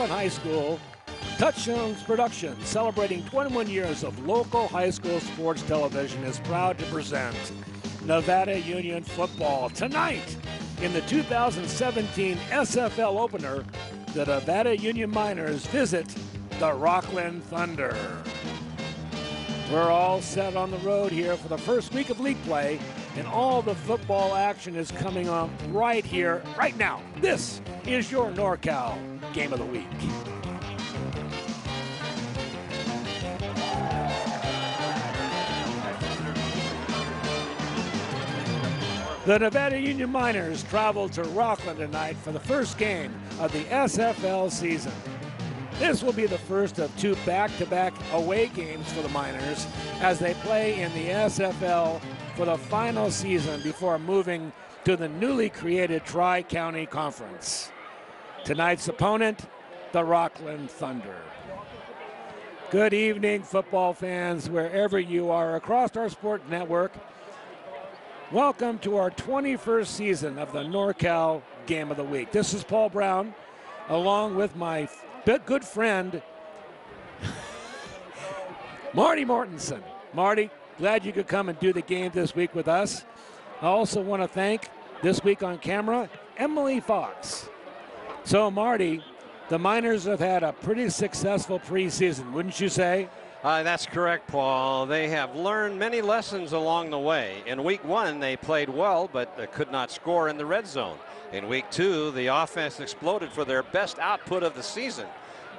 Rocklin High School Touchdowns Productions, celebrating 21 years of local high school sports television, is proud to present Nevada Union football. Tonight, in the 2017 SFL opener, the Nevada Union Miners visit the Rocklin Thunder. We're all set on the road here for the first week of league play, and all the football action is coming on right here, right now. This is your NorCal Game of the Week. The Nevada Union Miners travel to Rocklin tonight for the first game of the SFL season. This will be the first of two back-to-back away games for the Miners as they play in the SFL for the final season before moving to the newly created Tri-County Conference. Tonight's opponent, the Rocklin Thunder. Good evening, football fans, wherever you are across our sport network. Welcome to our 21st season of the NorCal Game of the Week. This is Paul Brown, along with my good friend, Marty Mortensen. Marty, glad you could come and do the game this week with us. I also want to thank, this week on camera, Emily Fox. So, Marty, the Miners have had a pretty successful preseason, wouldn't you say? That's correct, Paul. They have learned many lessons along the way. In week one, they played well, but could not score in the red zone. In week two, the offense exploded for their best output of the season.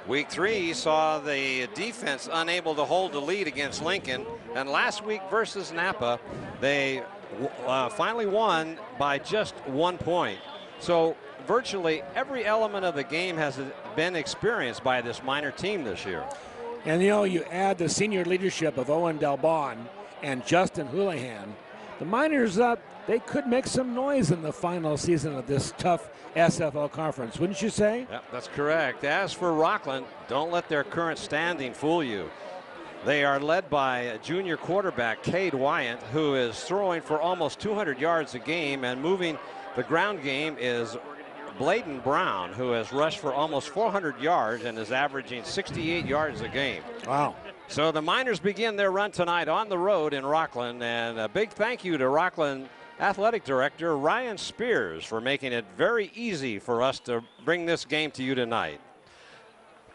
Week three saw the defense unable to hold the lead against Lincoln. And last week versus Napa, they finally won by just 1 point. So virtually every element of the game has been experienced by this Miner team this year. And, you know, you add the senior leadership of Owen Delbon and Justin Houlihan. The Miners, they could make some noise in the final season of this tough SFL conference, wouldn't you say? Yep, that's correct. As for Rocklin, don't let their current standing fool you. They are led by junior quarterback Cade Wyant, who is throwing for almost 200 yards a game, and moving the ground game is Bladen Brown, who has rushed for almost 400 yards and is averaging 68 yards a game. Wow. So the Miners begin their run tonight on the road in Rocklin, and a big thank you to Rocklin Athletic Director Ryan Spears for making it very easy for us to bring this game to you tonight.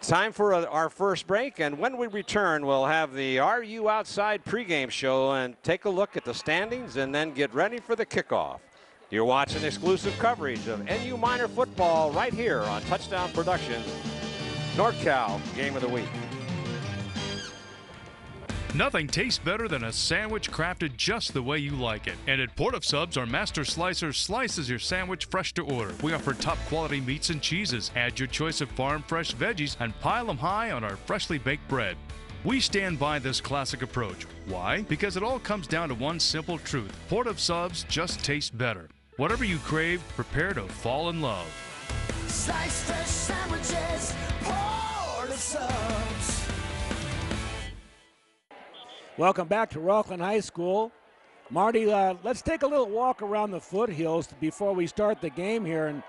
Time for our first break, and when we return, we'll have the Are You Outside pregame show and take a look at the standings and then get ready for the kickoff. You're watching exclusive coverage of NU Miner football right here on Touchdown Productions, NorCal Game of the Week. Nothing tastes better than a sandwich crafted just the way you like it. And at Port of Subs, our master slicer slices your sandwich fresh to order. We offer top quality meats and cheeses. Add your choice of farm fresh veggies and pile them high on our freshly baked bread. We stand by this classic approach. Why? Because it all comes down to one simple truth. Port of Subs just tastes better. Whatever you crave, prepare to fall in love. Slice fresh sandwiches, Port of Subs. Welcome back to Rocklin High School. Marty, let's take a little walk around the foothills before we start the game here and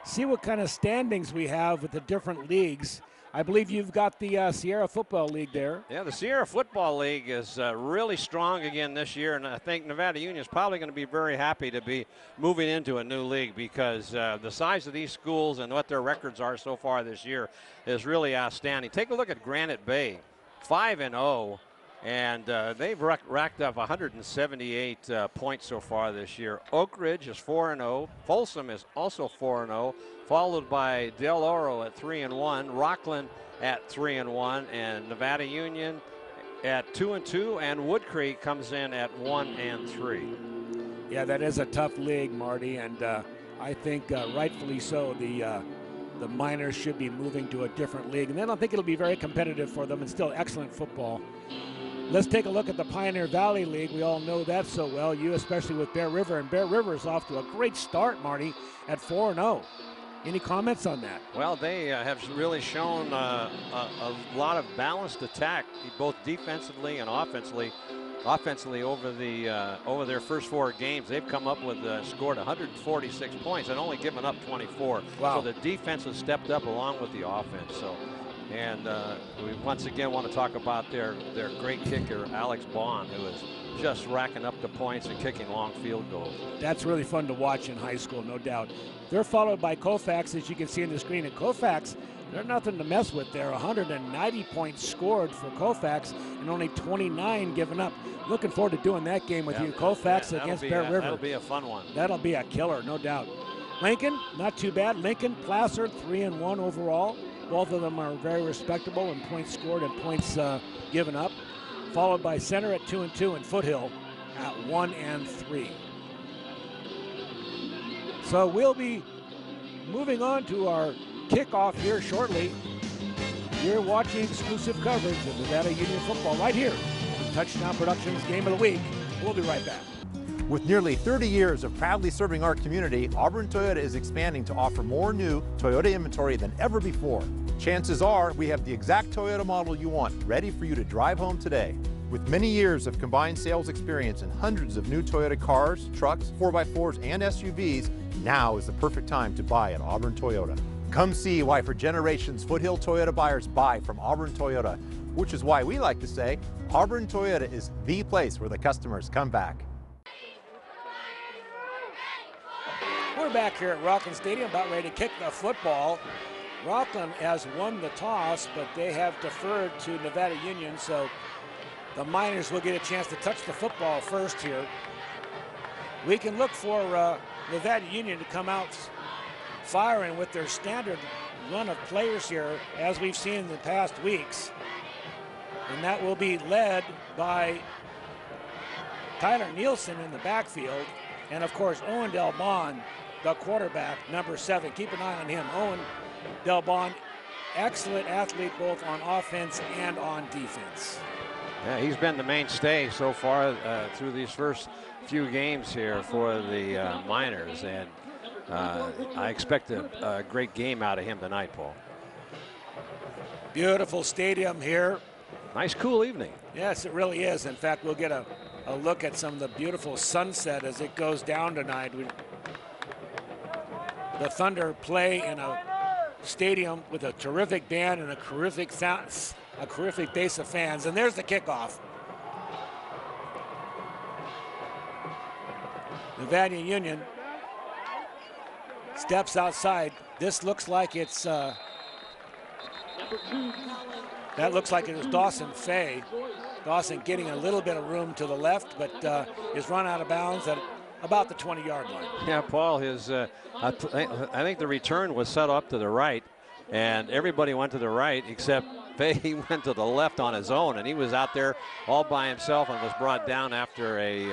see what kind of standings we have with the different leagues. I believe you've got the Sierra Football League there. Yeah, the Sierra Football League is really strong again this year, and I think Nevada Union is probably going to be very happy to be moving into a new league because the size of these schools and what their records are so far this year is really outstanding. Take a look at Granite Bay, 5-0. And they've racked up 178 points so far this year. Oak Ridge is 4-0. Folsom is also 4-0, followed by Del Oro at 3-1, Rocklin at 3-1, and Nevada Union at 2-2, and Wood Creek comes in at 1-3. Yeah, that is a tough league, Marty, and I think rightfully so. The Miners should be moving to a different league, and then I think it'll be very competitive for them and still excellent football. Let's take a look at the Pioneer Valley League. We all know that so well, you especially with Bear River, and Bear River is off to a great start, Marty, at 4-0. Any comments on that? Well, they have really shown a lot of balanced attack, both defensively and offensively. offensively over their first 4 games. They've come up with scored 146 points and only given up 24. Wow. So the defense has stepped up along with the offense. So, and we once again want to talk about their great kicker, Alex Bond, who is just racking up the points and kicking long field goals. That's really fun to watch in high school, no doubt. They're followed by Koufax, as you can see on the screen. And Koufax, they're nothing to mess with there. 190 points scored for Koufax and only 29 given up. Looking forward to doing that game with you, Koufax against Bear River. That'll be a fun one. That'll be a killer, no doubt. Lincoln, not too bad. Lincoln, Placer, 3-1 overall. Both of them are very respectable in points scored and points given up. Followed by Center at 2-2 and Foothill at 1-3. So we'll be moving on to our kickoff here shortly. You're watching exclusive coverage of Nevada Union football right here on Touchdown Productions Game of the Week. We'll be right back. With nearly 30 years of proudly serving our community, Auburn Toyota is expanding to offer more new Toyota inventory than ever before. Chances are we have the exact Toyota model you want, ready for you to drive home today. With many years of combined sales experience and hundreds of new Toyota cars, trucks, 4x4s, and SUVs, now is the perfect time to buy at Auburn Toyota. Come see why for generations Foothill Toyota buyers buy from Auburn Toyota, which is why we like to say Auburn Toyota is the place where the customers come back. We're back here at Rocklin Stadium, about ready to kick the football. Rocklin has won the toss, but they have deferred to Nevada Union, so the Miners will get a chance to touch the football first here. We can look for Nevada Union to come out firing with their standard run of players here, as we've seen in the past weeks. And that will be led by Tyler Nielsen in the backfield, and of course Owen Delbon, the quarterback, number 7. Keep an eye on him. Owen Delbon, excellent athlete both on offense and on defense. Yeah, he's been the mainstay so far through these first few games here for the Miners, and I expect a great game out of him tonight, Paul. Beautiful stadium here. Nice cool evening. Yes, it really is. In fact, we'll get a look at some of the beautiful sunset as it goes down tonight. The Thunder play in a stadium with a terrific band and a terrific base of fans. And there's the kickoff. Nevada Union steps outside. This looks like it's that looks like it was Dawson Fay. Dawson getting a little bit of room to the left, but is run out of bounds at about the 20-yard line. Yeah, Paul, I think the return was set up to the right, and everybody went to the right except Fay. He went to the left on his own, and he was out there all by himself and was brought down after they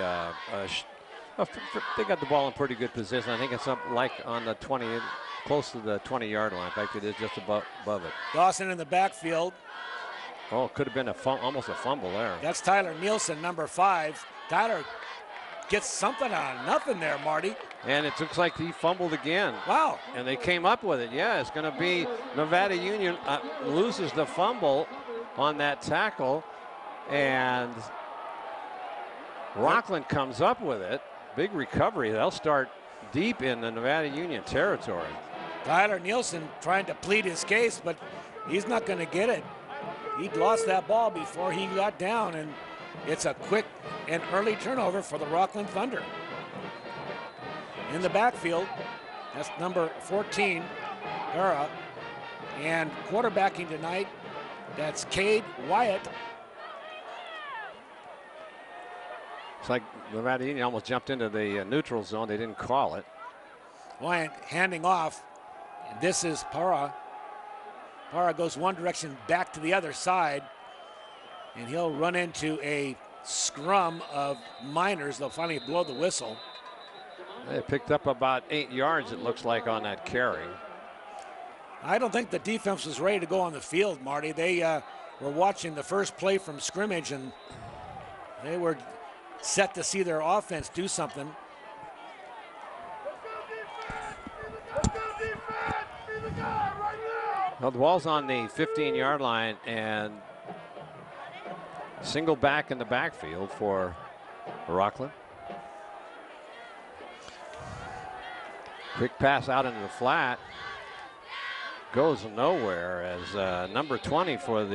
got the ball in pretty good position. I think it's up like on the 20, close to the 20-yard line. In fact, it is just above it. Dawson in the backfield. Oh, it could have been almost a fumble there. That's Tyler Nielsen, number 5. Tyler gets something out of nothing there, Marty. And it looks like he fumbled again. Wow. And they came up with it. Yeah, it's going to be Nevada Union loses the fumble on that tackle, and Rocklin comes up with it. Big recovery. They'll start deep in the Nevada Union territory. Tyler Nielsen trying to plead his case, but he's not going to get it. He'd lost that ball before he got down, and it's a quick and early turnover for the Rocklin Thunder. In the backfield, that's number 14, Era, and quarterbacking tonight, that's Cade Wyatt. It's like Nevada Union almost jumped into the neutral zone. They didn't call it. Wyatt handing off. And this is Para. Para goes one direction back to the other side, and he'll run into a scrum of Miners. They'll finally blow the whistle. They picked up about 8 yards, it looks like, on that carry. I don't think the defense was ready to go on the field, Marty. They were watching the first play from scrimmage, and they were set to see their offense do something. Well, the ball's on the 15-yard line, and Single back in the backfield for Rocklin. Quick pass out into the flat. Goes nowhere as number 20 for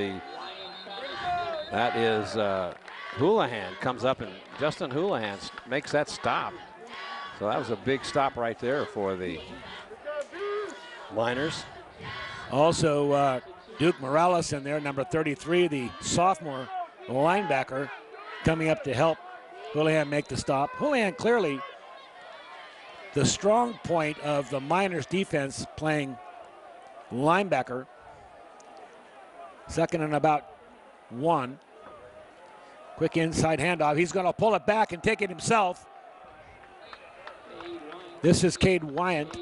that is Houlihan comes up, and Justin Houlihan makes that stop. So that was a big stop right there for the Miners. Also, Duke Morales in there, number 33, the sophomore linebacker, coming up to help Houlihan make the stop. Houlihan clearly the strong point of the Miners defense, playing linebacker. Second and about 1. Quick inside handoff. He's going to pull it back and take it himself. This is Cade Wyant.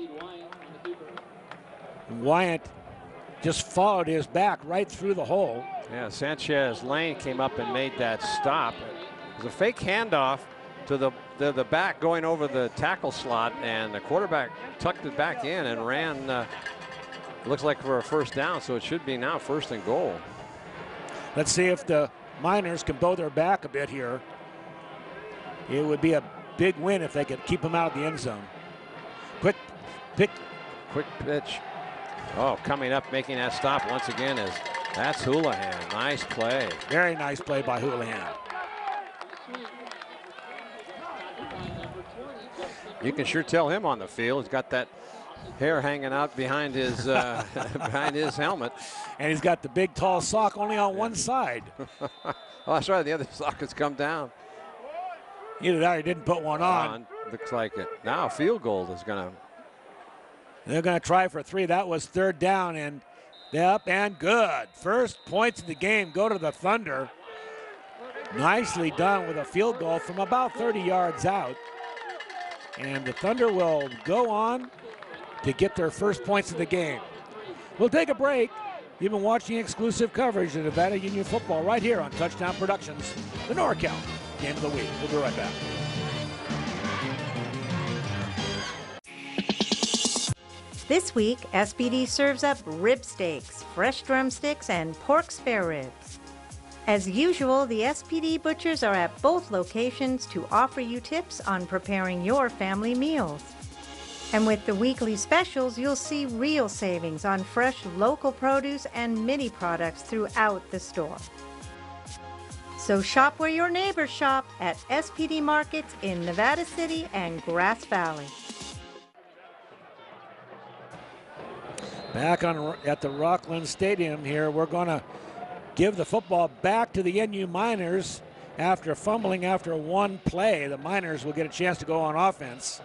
Wyant just followed his back right through the hole. Yeah, Sanchez Lane came up and made that stop. It was a fake handoff to the back going over the tackle slot, and the quarterback tucked it back in and ran, looks like for a first down, so it should be now 1st and goal. Let's see if the Miners can bow their back a bit here. It would be a big win if they could keep them out of the end zone. Quick pitch. Oh, coming up, making that stop once again that's Houlihan. Nice play. Very nice play by Houlihan. You can sure tell him on the field. He's got that hair hanging out behind his behind his helmet, and he's got the big tall sock only on one side. Oh, that's right. The other sock has come down. Either that or he didn't put one on. Looks like it. Now field goal is going to. They're going to try for 3. That was 3rd down, and up and good. First points of the game go to the Thunder. Nicely done with a field goal from about 30 yards out. And the Thunder will go on to get their first points of the game. We'll take a break. You've been watching exclusive coverage of Nevada Union football right here on Touchdown Productions, the NorCal Game of the Week. We'll be right back. This week, SBD serves up rib steaks, fresh drumsticks, and pork spare ribs. As usual, the SPD butchers are at both locations to offer you tips on preparing your family meals. And with the weekly specials, you'll see real savings on fresh local produce and mini products throughout the store. So shop where your neighbors shop at SPD Markets in Nevada City and Grass Valley. Back at the Rocklin Stadium here, we're going to give the football back to the NU Miners after fumbling after one play. The Miners will get a chance to go on offense.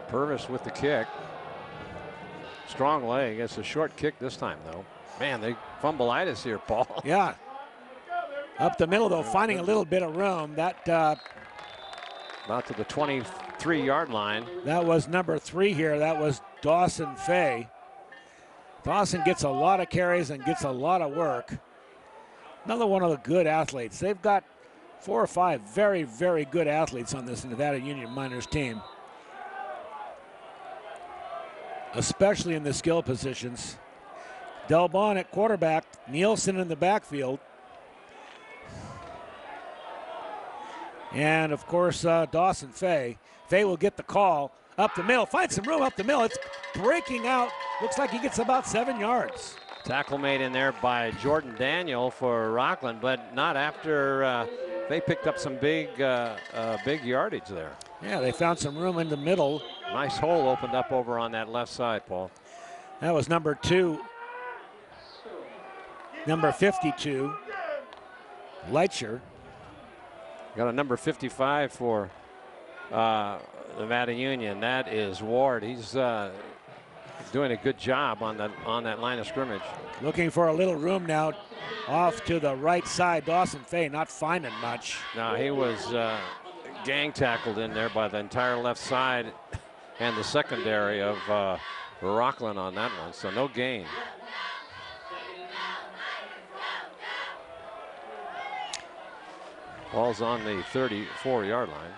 Purvis with the kick. Strong leg. It's a short kick this time, though. Man, they fumbleitis here, Paul. Yeah. Up the middle, though, finding a little bit of room. That about to the 23-yard line. That was number 3 here. That was Dawson Fay. Dawson gets a lot of carries and gets a lot of work. Another one of the good athletes. They've got 4 or 5 very, very good athletes on this Nevada Union Miners team, especially in the skill positions. Delbon at quarterback, Nielsen in the backfield. And, of course, Dawson Fay. Fay will get the call up the middle, finds some room up the middle. It's breaking out. Looks like he gets about 7 yards. Tackle made in there by Jordan Daniel for Rocklin, but not after they picked up some big yardage there. Yeah, they found some room in the middle. Nice hole opened up over on that left side, Paul. That was number 2. Number 52, Leitcher. Got a number 55 for Nevada Union. That is Ward. He's doing a good job on that line of scrimmage. Looking for a little room now off to the right side. Dawson Fay not finding much. No, he was gang tackled in there by the entire left side and the secondary of Rocklin on that one, so no gain. Ball's on the 34-yard line.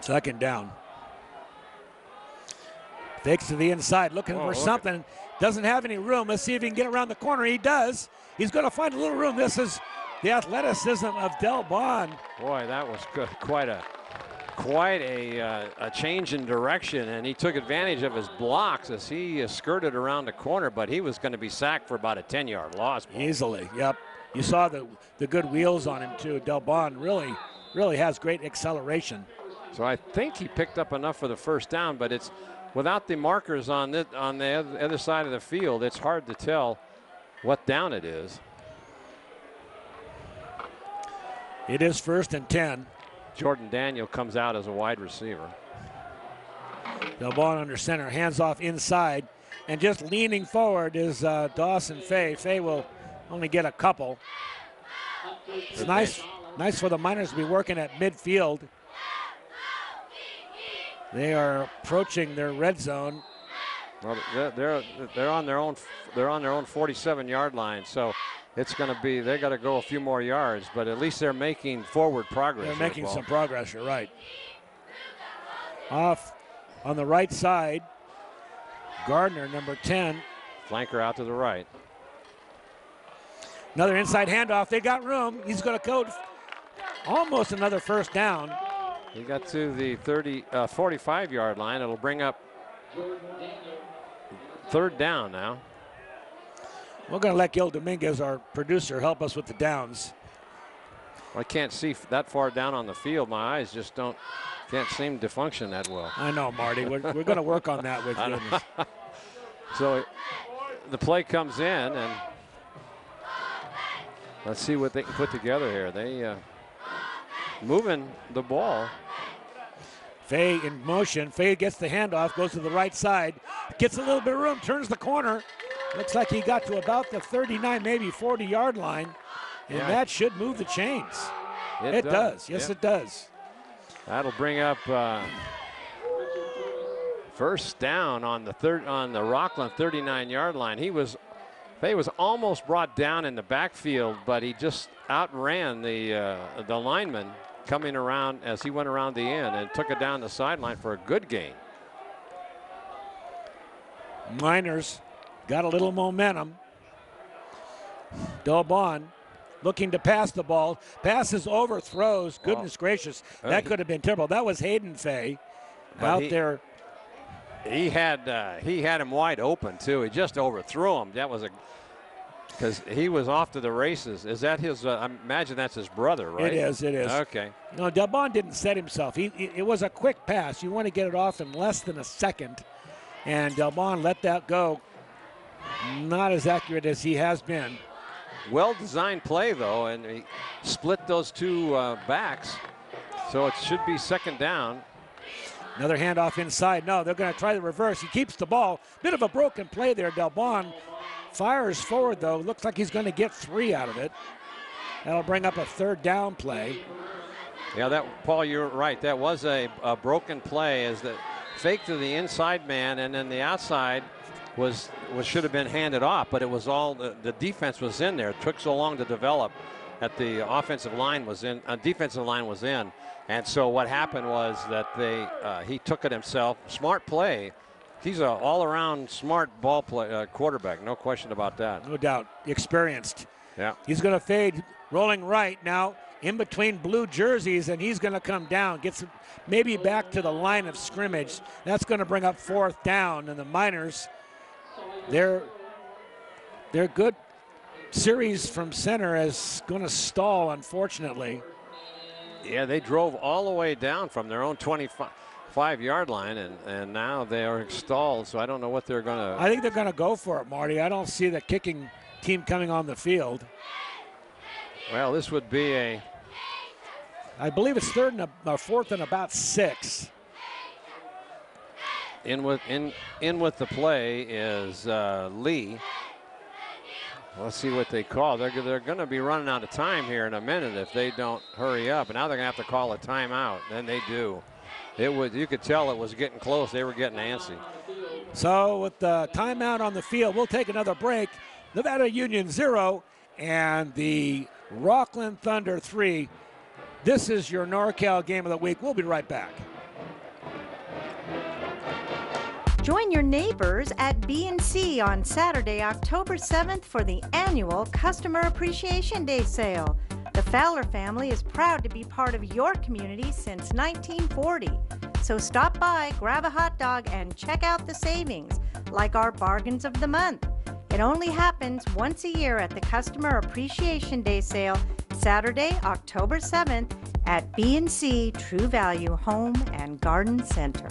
2nd down. Fakes to the inside, looking for something. Doesn't have any room. Let's see if he can get around the corner. He does. He's going to find a little room. This is the athleticism of Del Bon. Boy, that was good. Quite a change in direction, and he took advantage of his blocks as he skirted around the corner, but he was going to be sacked for about a 10-yard loss. Easily, yep. You saw the good wheels on him too. Del Bon really has great acceleration. So I think he picked up enough for the first down, but it's without the markers on the other side of the field, it's hard to tell what down it is. It is 1st and 10. Jordan Daniel comes out as a wide receiver. Del Bon under center, hands off inside, and just leaning forward is Dawson Fay. Fay will only get a couple. It's nice for the Miners to be working at midfield. They are approaching their red zone. Well, they're on their own 47-yard line, so it's going to be, they got to go a few more yards, but at least they're making forward progress. They're making some progress, you're right. Off on the right side, Gardner, number 10. Flanker out to the right. Another inside handoff. They got room. He's going to go almost another first down. He got to the 45-yard line. It'll bring up 3rd down now. We're going to let Gil Dominguez, our producer, help us with the downs. I can't see that far down on the field. My eyes just can't seem to function that well. I know, Marty. We're going to work on that with you. So the play comes in, and let's see what they can put together here. They moving the ball. Fay in motion. Fay gets the handoff, goes to the right side, gets a little bit of room, turns the corner. Looks like he got to about the 39, maybe 40-yard line, and that should move the chains. It does. Yes, it does. That'll bring up first down on the Rocklin 39-yard line. Fay was almost brought down in the backfield, but he just outran the lineman coming around as he went around the end and took it down the sideline for a good gain. Miners got a little momentum. Del Bon looking to pass the ball. Passes, overthrows. Goodness gracious. That could have been terrible. That was Hayden Fay out there. He had him wide open, too. He just overthrew him. That was because he was off to the races. Is that his, I imagine that's his brother, right? It is. Okay. No, Del Bon didn't set himself. It was a quick pass. You want to get it off in less than a second. And Del Bon let that go. Not as accurate as he has been. Well-designed play, though, and he split those two backs. So it should be 2nd down. Another handoff inside. No, they're going to try the reverse. He keeps the ball. Bit of a broken play there. Del Bon fires forward, though. Looks like he's going to get 3 out of it. That'll bring up a 3rd down play. Yeah, Paul, you're right. That was a broken play, as the fake to the inside man, and then the outside should have been handed off, but it was all the defense was in there. It took so long to develop that the offensive line was in, defensive line was in, and so what happened was that he took it himself. Smart play. He's an all-around smart ball play quarterback, no question about that. No doubt, experienced. Yeah. He's going to fade, rolling right now in between blue jerseys, and he's going to come down, gets maybe back to the line of scrimmage. That's going to bring up 4th down, and the Miners, their good series from center is going to stall, unfortunately. Yeah, they drove all the way down from their own 25-yard line, and now they are stalled, so I don't know what they're going to. I think they're going to go for it, Marty. I don't see the kicking team coming on the field. Well, this would be I believe it's 4th and about 6. In with the play is Lee. Let's see what they call. They're going to be running out of time here in a minute if they don't hurry up. And now they're going to have to call a timeout. Then they do. You could tell it was getting close. They were getting antsy. So with the timeout on the field, we'll take another break. Nevada Union 0 and the Rocklin Thunder 3. This is your NorCal Game of the Week. We'll be right back. Join your neighbors at B&C on Saturday, October 7th for the annual Customer Appreciation Day sale. Fowler family is proud to be part of your community since 1940. So stop by, grab a hot dog, and check out the savings, like our Bargains of the Month. It only happens once a year at the Customer Appreciation Day sale, Saturday, October 7th at B&C True Value Home and Garden Center.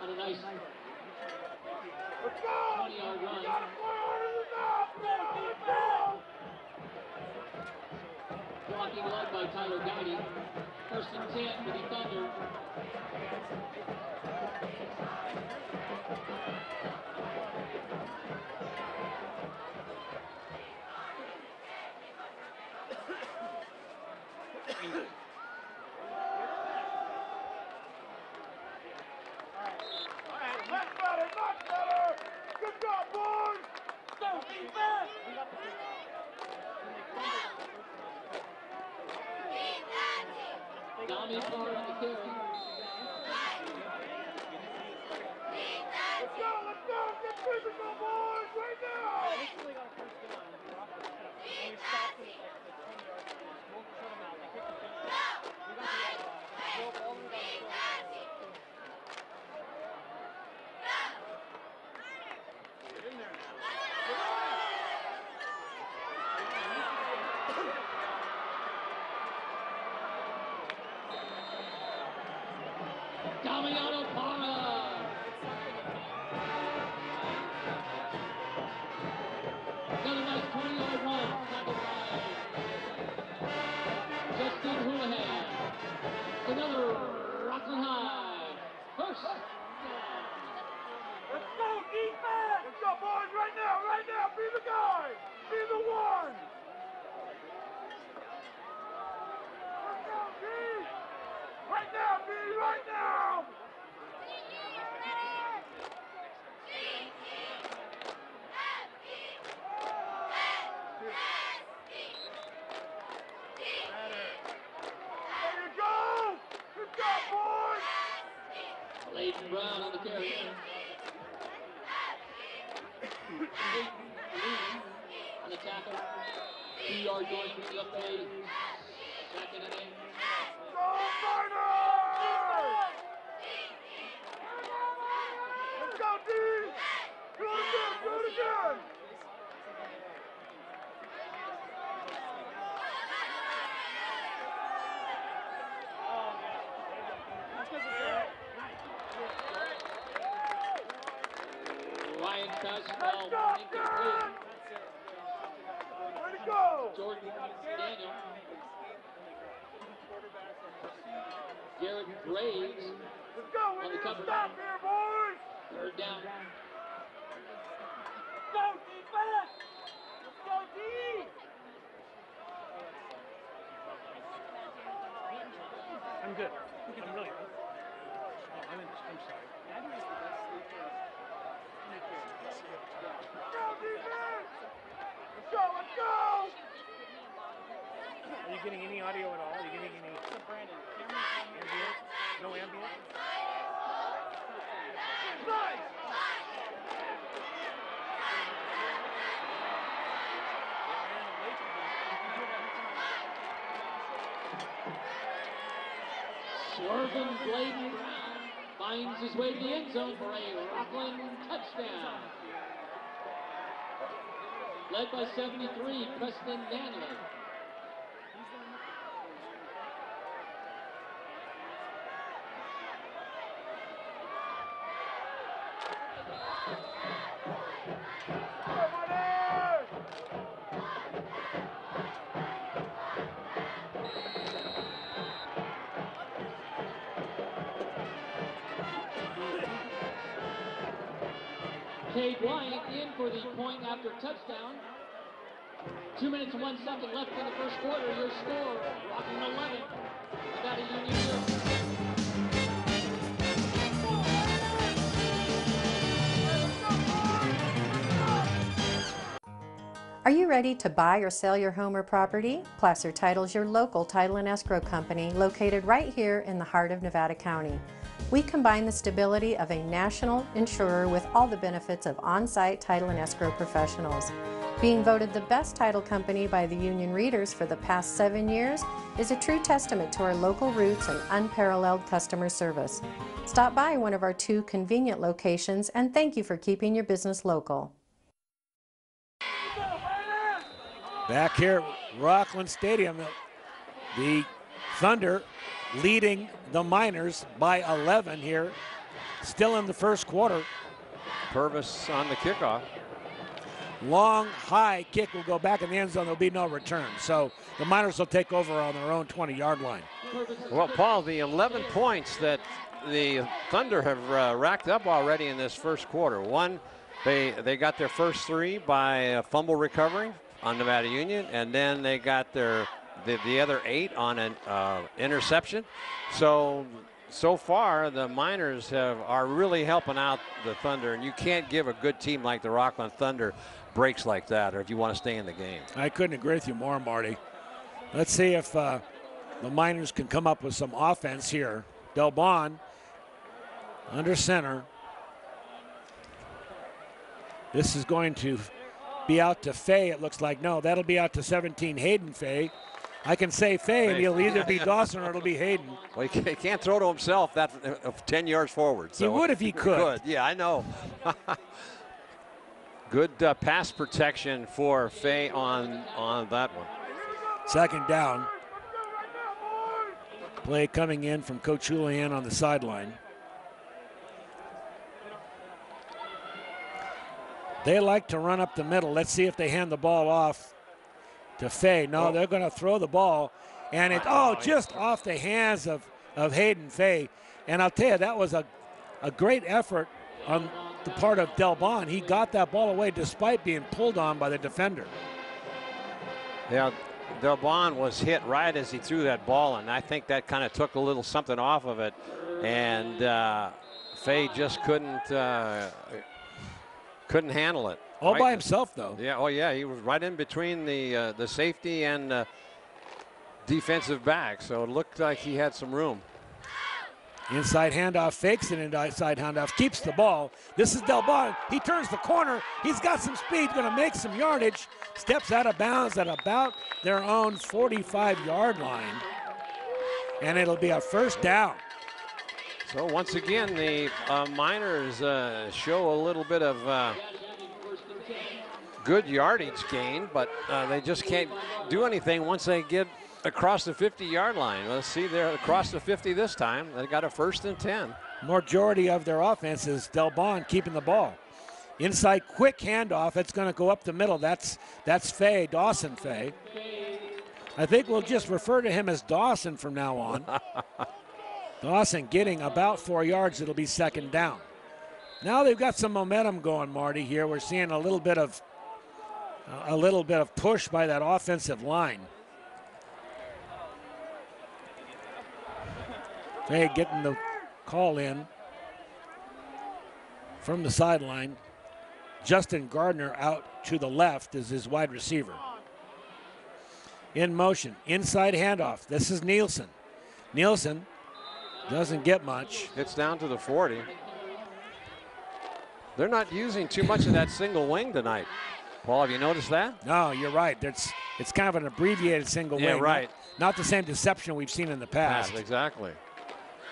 On a nice 20-yard run. Blocking led by Tyler Guidey. First and 10 for the Thunder. Tommy Carr on the carry. Let's go, get physical, boys, right now! Damiano Parra. Another nice 20-yard run. Tackled by Justin Houlihan. Another Rocklin High. First down. Let's go, defense! Let's go, boys, right now, right now. Be the guy. Be the one. Let's go, D. Right now, B, right now. Leighton Brown on the carry. On the tackle. 2-yard going from the upgrade. Second and 8. Go, Marty! Let's go, D! Do it again, do it again! Ryan Caswell, incomplete. Way to go! Jordan Daniel. Garrett Graves. Let's go, we need to stop here, boys! Third down. Go, defense! Let's go, D! I'm good. I'm really good. I'm sorry. getting any audio at all? Are you getting any? Brandon, ambient? No ambient? Swerving Bladen finds his way to the end zone for a Rocklin touchdown. Led by 73, Preston Danley. Cade White in for the point after touchdown. 2 minutes and 1 second left in the first quarter. Your score, Rocklin 11, Nevada Union 0. Are you ready to buy or sell your home or property? Placer Title's your local title and escrow company located right here in the heart of Nevada County. We combine the stability of a national insurer with all the benefits of on-site title and escrow professionals. Being voted the best title company by the union readers for the past 7 years is a true testament to our local roots and unparalleled customer service. Stop by one of our 2 convenient locations and thank you for keeping your business local. Back here at Rocklin Stadium, the Thunder leading the Miners by 11 here, still in the first quarter. Purvis on the kickoff. Long, high kick will go back in the end zone. There'll be no return. So the Miners will take over on their own 20-yard line. Well, Paul, the 11 points that the Thunder have racked up already in this first quarter. One, they got their first 3 by fumble recovery on Nevada Union, and then they got the other 8 on an interception. So far, the Miners are really helping out the Thunder, and you can't give a good team like the Rocklin Thunder breaks like that, or if you want to stay in the game. I couldn't agree with you more, Marty. Let's see if the Miners can come up with some offense here. Delbon under center. This is going to be out to Fay. It looks like. No, that'll be out to 17, Hayden Fay. I can say Fay, and he'll either be Dawson or it'll be Hayden. Well, he can't throw to himself that 10 yards forward. So he would if he could. Yeah, I know. Good pass protection for Fay on that one. Second down. Play coming in from Coach Julian on the sideline. They like to run up the middle. Let's see if they hand the ball off to Fay. No, they're going to throw the ball. And just off the hands of Hayden Fay. And I'll tell you, that was a great effort on the part of Delbon. He got that ball away despite being pulled on by the defender. Yeah, Delbon was hit right as he threw that ball, and I think that kind of took a little something off of it. And Fay just couldn't handle it. All by himself, though. Yeah. Oh, yeah. He was right in between the safety and defensive back, so it looked like he had some room. Inside handoff, fakes it inside handoff, keeps the ball. This is Delbon. He turns the corner. He's got some speed, going to make some yardage. Steps out of bounds at about their own 45-yard line. And it'll be a first down. So once again, the Miners show a little bit of good yardage gain, but they just can't do anything once they get across the 50-yard line. Let's see, they're across the 50 this time. They got a 1st and 10. Majority of their offense is Delbon keeping the ball. Inside quick handoff, it's going to go up the middle. That's Fay, Dawson Fay. I think we'll just refer to him as Dawson from now on. Dawson getting about 4 yards. It'll be second down. Now they've got some momentum going, Marty, here. We're seeing a little bit of push by that offensive line. Fay getting the call in from the sideline. Justin Gardner out to the left is his wide receiver. in motion. Inside handoff. This is Nielsen. Nielsen doesn't get much. It's down to the 40. They're not using too much of that single wing tonight. Paul, have you noticed that? No, you're right. It's kind of an abbreviated single wing. Yeah, right. Not the same deception we've seen in the past. Exactly.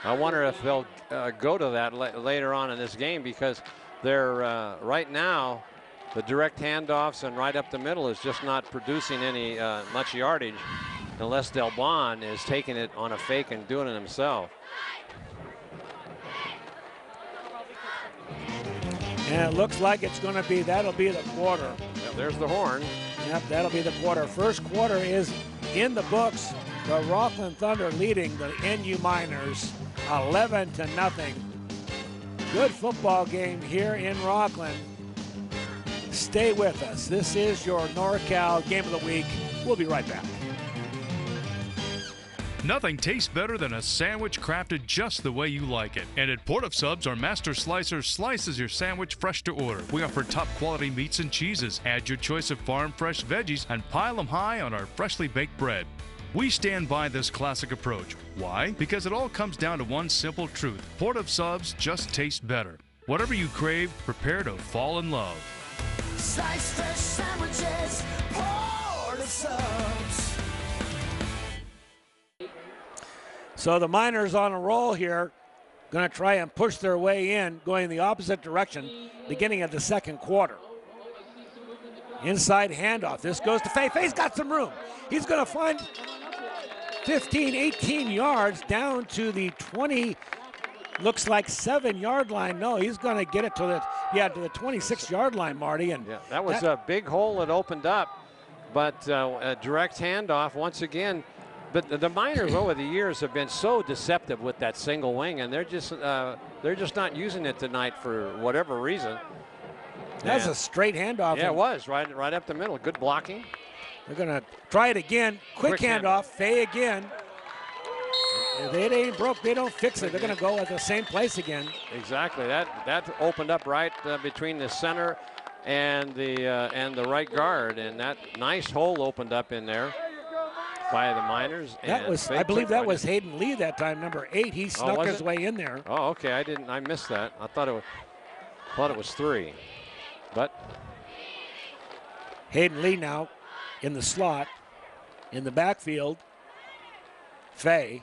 I wonder if they'll go to that later on in this game, because they're right now the direct handoffs and right up the middle is just not producing any much yardage unless Del Bon is taking it on a fake and doing it himself. And it looks like it's going to be, that'll be the quarter. Yep, there's the horn. Yep, that'll be the quarter. First quarter is in the books. The Rocklin Thunder leading the NU Miners 11-0. Good football game here in Rocklin. Stay with us. This is your NorCal Game of the Week. We'll be right back. Nothing tastes better than a sandwich crafted just the way you like it. And at Port of Subs, our master slicer slices your sandwich fresh to order. We offer top quality meats and cheeses. Add your choice of farm fresh veggies and pile them high on our freshly baked bread. We stand by this classic approach. Why? Because it all comes down to one simple truth. Port of Subs just tastes better. Whatever you crave, prepare to fall in love. Slice fresh sandwiches, Port of Subs. So the Miners on a roll here, going to try and push their way in, going the opposite direction, beginning of the second quarter. Inside handoff. This goes to Fay. Fay's got some room. He's going to find 15, 18 yards down to the 20, looks like 7-yard line. No, he's going to get it to the 26-yard line, Marty. And yeah, that was a big hole that opened up, but a direct handoff once again. But the Miners over the years have been so deceptive with that single wing, and they're just not using it tonight for whatever reason. That's a straight handoff. Yeah, it was right up the middle. Good blocking. They're going to try it again. Quick handoff. Fay again. If it ain't broke, they don't fix it. They're going to go at the same place again. Exactly. That opened up right between the center and the right guard, and that nice hole opened up in there by the Miners. I believe that was Hayden Lee that time, number 8. He snuck his way in there. Oh, okay. I missed that. I thought it was 3. But Hayden Lee now in the slot, in the backfield. Fay's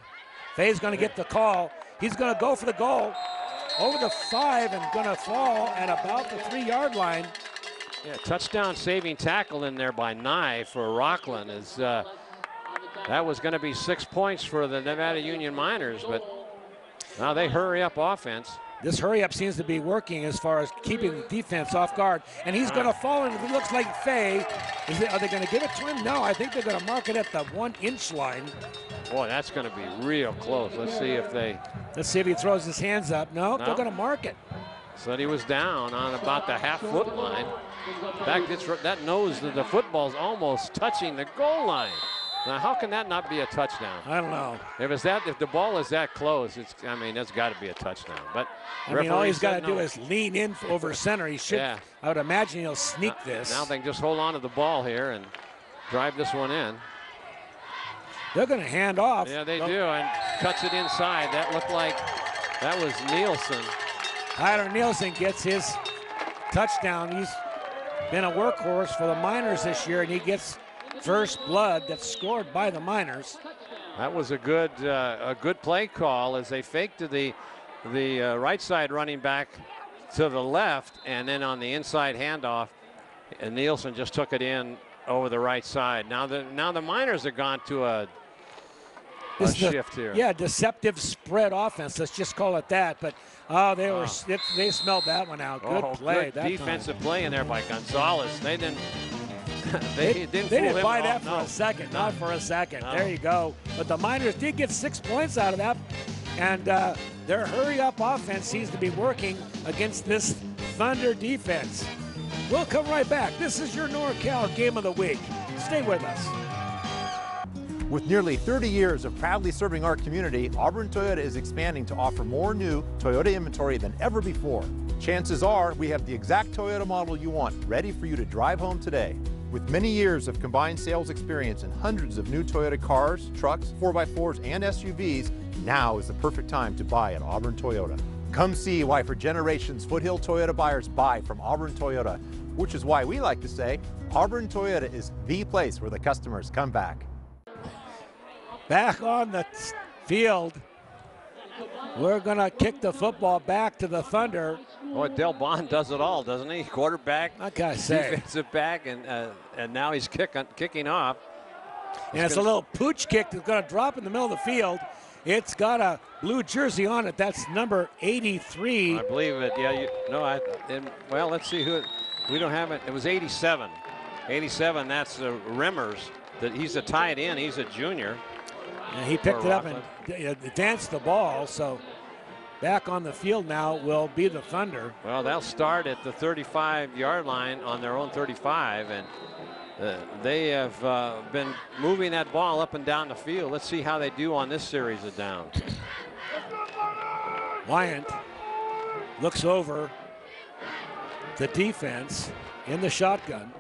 going to get the call. He's going to go for the goal over the 5 and going to fall at about the 3-yard line. Yeah, touchdown saving tackle in there by Nye for Rocklin. That was going to be 6 points for the Nevada Union Miners, but now they hurry up offense. This hurry up seems to be working as far as keeping the defense off guard. And he's going to fall into, it looks like Fay. Are they going to give it to him? No, I think they're going to mark it at the 1-inch line. Boy, that's going to be real close. Let's see if he throws his hands up. No, they're going to mark it. So he was down on about the half-foot line. That nose of the football's almost touching the goal line. Now, how can that not be a touchdown? I don't know. If the ball is that close, that's got to be a touchdown. But all he's got to do is lean in over center. He should. Yeah. I would imagine he'll sneak this. Now they can just hold on to the ball here and drive this one in. They're going to hand off. Yeah, they do, and cuts it inside. That looked like that was Nielsen. Tyler Nielsen gets his touchdown. He's been a workhorse for the Miners this year, and he gets first blood that's scored by the Miners. That was a good play call as they faked to the right side running back to the left, and then on the inside handoff, and Nielsen just took it in over the right side. Now the Miners have gone to a shift here. Yeah, deceptive spread offense. Let's just call it that. But they smelled that one out. Good play. Good defensive play in there by Gonzalez. They didn't. They didn't buy that for a second. Not for a second. No. There you go. But the Miners did get 6 points out of that. And their hurry-up offense seems to be working against this Thunder defense. We'll come right back. This is your NorCal Game of the Week. Stay with us. With nearly 30 years of proudly serving our community, Auburn Toyota is expanding to offer more new Toyota inventory than ever before. Chances are we have the exact Toyota model you want, ready for you to drive home today. With many years of combined sales experience and hundreds of new Toyota cars, trucks, 4x4s, and SUVs, now is the perfect time to buy at Auburn Toyota. Come see why for generations Foothill Toyota buyers buy from Auburn Toyota, which is why we like to say Auburn Toyota is the place where the customers come back. Back on the field, we're going to kick the football back to the Thunder. Boy, Del Bond does it all, doesn't he? Quarterback, I gotta say, defensive back, and now he's kicking off. And it's a little pooch kick that's going to drop in the middle of the field. It's got a blue jersey on it. That's number 83. I believe it. Yeah. Well, let's see who. We don't have it. It was 87. 87. That's Rimmers. He's a tight end. He's a junior. And he picked it up and advanced the ball. So back on the field now will be the Thunder. Well, they'll start at the 35-yard line on their own 35, and they have been moving that ball up and down the field. Let's see how they do on this series of downs. Wyant looks over the defense in the shotgun.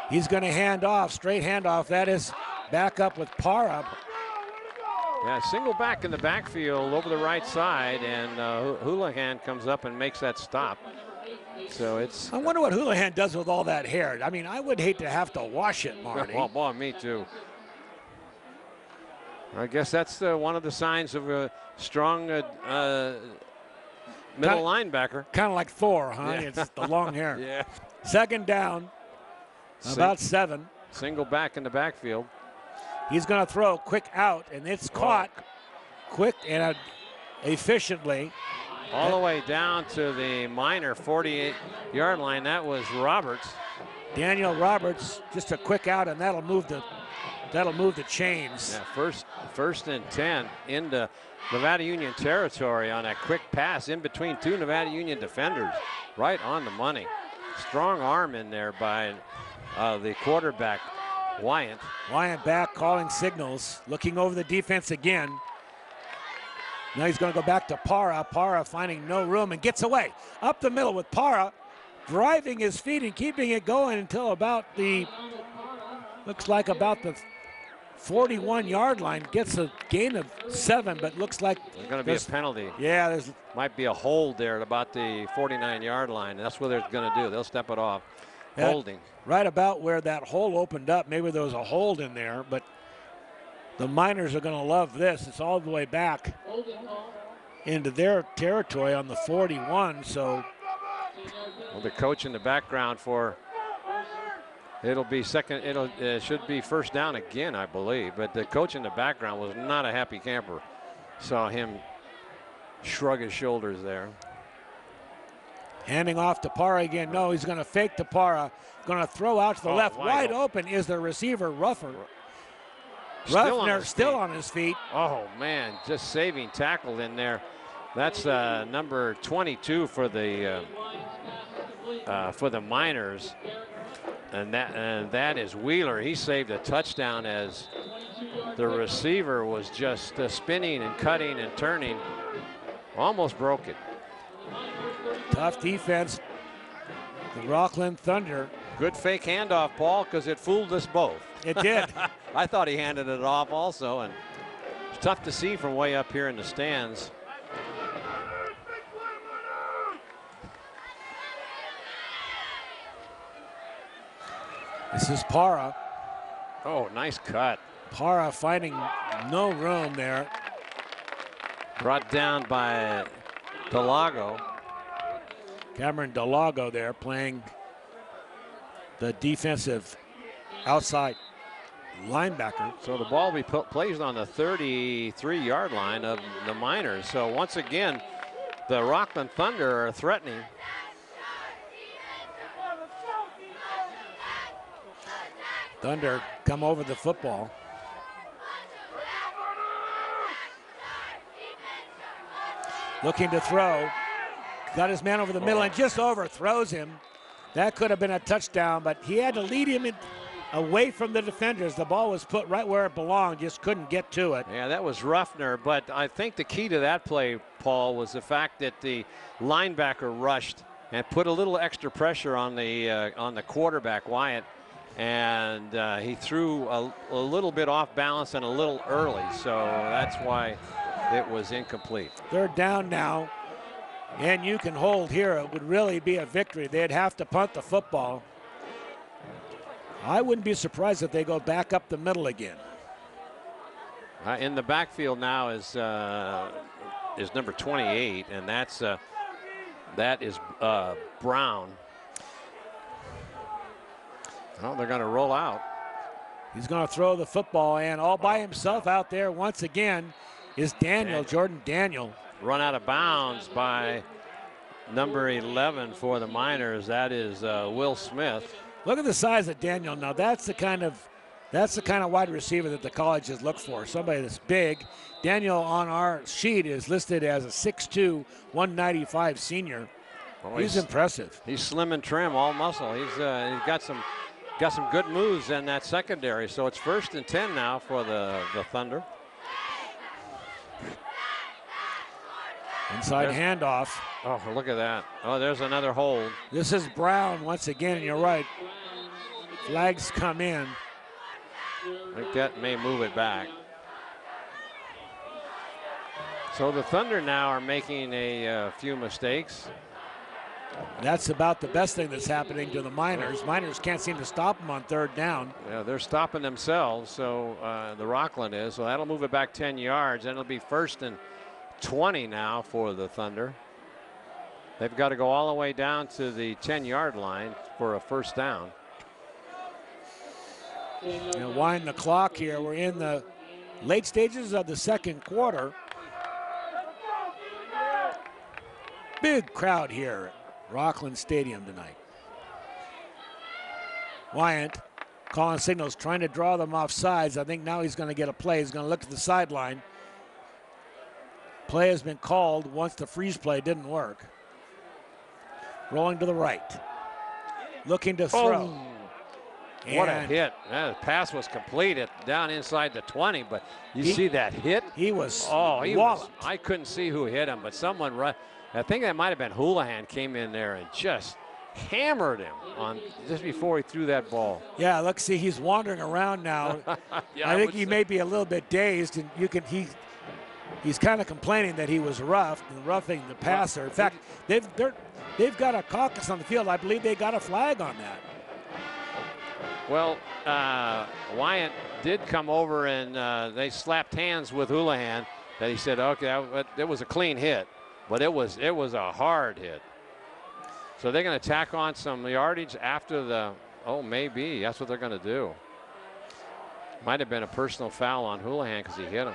He's going to hand off, straight handoff. That is back up with Parra. Yeah, single back in the backfield over the right side, and Houlihan comes up and makes that stop. So it's. I wonder what Houlihan does with all that hair. I mean, I would hate to have to wash it, Marty. Well, boy, me too. I guess that's one of the signs of a strong middle linebacker. Kind of like Thor, huh? Yeah. It's the long hair. Yeah. Second down, about 7. Single back in the backfield. He's going to throw quick out, and it's caught quick and efficiently. All the way down to the minor 48-yard line. That was Roberts. Daniel Roberts, just a quick out, and that'll move the chains. Yeah, first and 10 into Nevada Union territory on that quick pass in between two Nevada Union defenders. Right on the money. Strong arm in there by the quarterback, Wyant. Wyant back calling signals, looking over the defense again. Now he's going to go back to Parra. Parra finding no room and gets away. Up the middle with Parra, driving his feet and keeping it going until about the 41-yard line. Gets a gain of 7, but looks like there's going to be a penalty. Yeah, there's might be a hold there at about the 49-yard line. That's what they're going to do. They'll step it off. Holding. Right about where that hole opened up. Maybe there was a hold in there, but the Miners are going to love this. It's all the way back into their territory on the 41. So the coach in the background for it'll be second. It should be first down again, I believe. But the coach in the background was not a happy camper. Saw him shrug his shoulders there. Handing off to Parra again. No, he's going to fake to Parra. Going to throw out to the left. Wide open is the receiver, Ruffner. Ruffner still on his feet. Oh, man, just saving tackle in there. That's number 22 for the Miners. And that is Wheeler. He saved a touchdown as the receiver was just spinning and cutting and turning. Almost broke it. Tough defense. The Rocklin Thunder. Good fake handoff, Paul, because it fooled us both. It did. I thought he handed it off also, and it's tough to see from way up here in the stands. This is Parra. Oh, nice cut. Parra finding no room there. Brought down by Delago. Cameron Delago there playing the defensive outside linebacker. So the ball will be placed on the 33-yard line of the Miners. So once again, the Rocklin Thunder are threatening. Thunder come over the football. Looking to throw. Got his man over the middle and just overthrows him. That could have been a touchdown, but he had to lead him away from the defenders. The ball was put right where it belonged, just couldn't get to it. Yeah, that was Ruffner, but I think the key to that play, Paul, was the fact that the linebacker rushed and put a little extra pressure on the quarterback, Wyatt. And he threw a little bit off balance and a little early, so that's why it was incomplete. They're down now, and you can hold here. It would really be a victory. They'd have to punt the football. I wouldn't be surprised if they go back up the middle again. In the backfield now is number 28, and that is Brown. Oh, they're going to roll out. He's going to throw the football, and all by himself out there once again is Jordan Daniel. Run out of bounds by number 11 for the Miners. That is Will Smith. Look at the size of Daniel now. That's the kind of wide receiver that the colleges look for. Somebody that's big. Daniel on our sheet is listed as a 6'2", 195 senior. Oh, he's impressive. He's slim and trim, all muscle. He's got some good moves in that secondary. So it's 1st and 10 now for the Thunder. Inside handoff. Oh, look at that. Oh, there's another hold. This is Brown once again, and you're right. Flags come in. I think that may move it back. So the Thunder now are making a few mistakes. That's about the best thing that's happening to the Miners. Miners can't seem to stop them on 3rd down. Yeah, they're stopping themselves, so the Rocklin is. So that'll move it back 10 yards, and it'll be 1st and 20 now for the Thunder. They've got to go all the way down to the 10-yard line for a 1st down. Wind the clock here. We're in the late stages of the 2nd quarter. Big crowd here at Rocklin Stadium tonight. Wyant calling signals, trying to draw them off sides. I think now he's going to get a play. He's going to look to the sideline. Play has been called once the freeze play didn't work. Rolling to the right. Looking to throw. Oh. What a hit. That pass was completed down inside the 20, but you see that hit? He was I couldn't see who hit him, but someone run. I think that might have been Houlihan came in there and just hammered him on just before he threw that ball. Yeah, look, see, he's wandering around now. Yeah, I think he may be a little bit dazed, and he's kind of complaining that he was roughing the passer. In fact, they've got a caucus on the field. I believe they got a flag on that. Well, Wyant did come over and they slapped hands with Houlihan. That he said, okay, it was a clean hit, but it was a hard hit. So they're going to tack on some yardage after the. Oh, maybe that's what they're going to do. Might have been a personal foul on Houlihan because he hit him.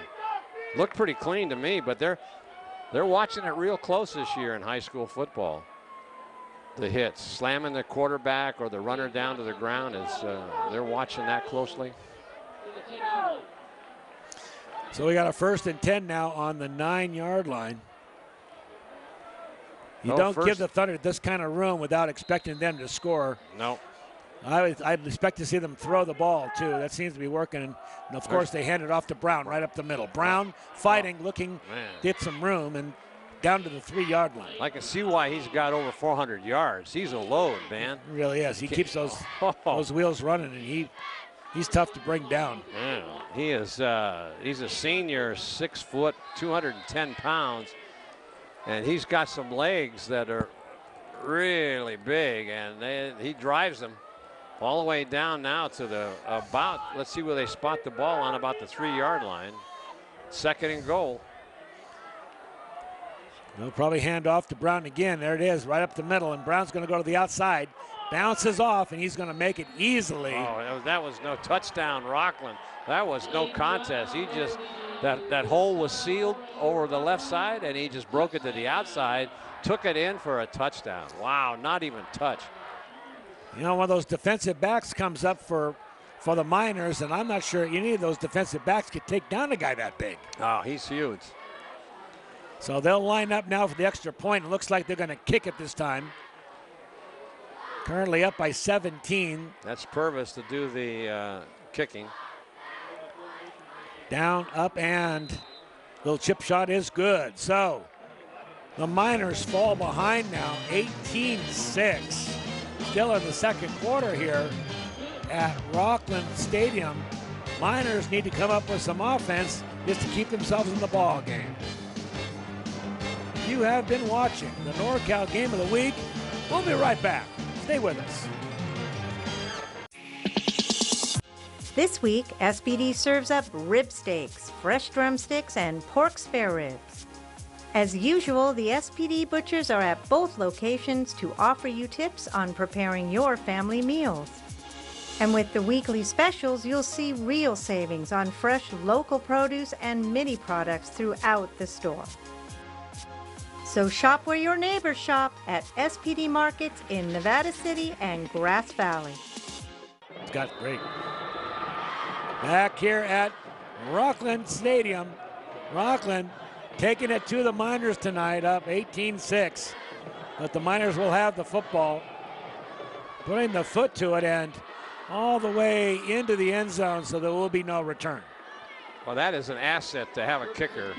Looked pretty clean to me, but they're watching it real close this year in high school football. The hits, slamming the quarterback or the runner down to the ground, they're watching that closely. So we got a 1st and 10 now on the 9-yard line. You don't give the Thunder this kind of room without expecting them to score. No. I'd expect to see them throw the ball, too. That seems to be working. And, of course, they hand it off to Brown right up the middle. Brown fighting, looking to get some room, and down to the 3-yard line. I can see why he's got over 400 yards. He's a load, man. He really is. He keeps those wheels running, and he's tough to bring down. Yeah, he is. He's a senior, 6 foot, 210 pounds, and he's got some legs that are really big, and he drives them all the way down now to the let's see where they spot the ball on about the 3-yard line. 2nd and goal. They'll probably hand off to Brown again. There it is, right up the middle, and Brown's going to go to the outside. Bounces off, and he's going to make it easily. Oh, that was no touchdown, Rocklin. That was no contest. He just, that hole was sealed over the left side, and he just broke it to the outside, took it in for a touchdown. Wow, not even touch. You know, one of those defensive backs comes up for the Miners, and I'm not sure any of those defensive backs could take down a guy that big. Oh, he's huge. So they'll line up now for the extra point. It looks like they're going to kick it this time. Currently up by 17. That's Purvis to do the kicking. Down, up, and little chip shot is good. So The Miners fall behind now, 18-6. Still in the second quarter here at Rocklin Stadium. Miners need to come up with some offense just to keep themselves in the ball game. You have been watching the NorCal Game of the Week. We'll be right back. Stay with us. This week, SBD serves up rib steaks, fresh drumsticks, and pork spare ribs. As usual, the SPD butchers are at both locations to offer you tips on preparing your family meals. And with the weekly specials, you'll see real savings on fresh local produce and mini products throughout the store. So shop where your neighbors shop at SPD Markets in Nevada City and Grass Valley. Got great. Back here at Rocklin Stadium. Rocklin taking it to the Miners tonight, up 18-6. But the Miners will have the football, putting the foot to it and all the way into the end zone, so there will be no return. Well, that is an asset to have a kicker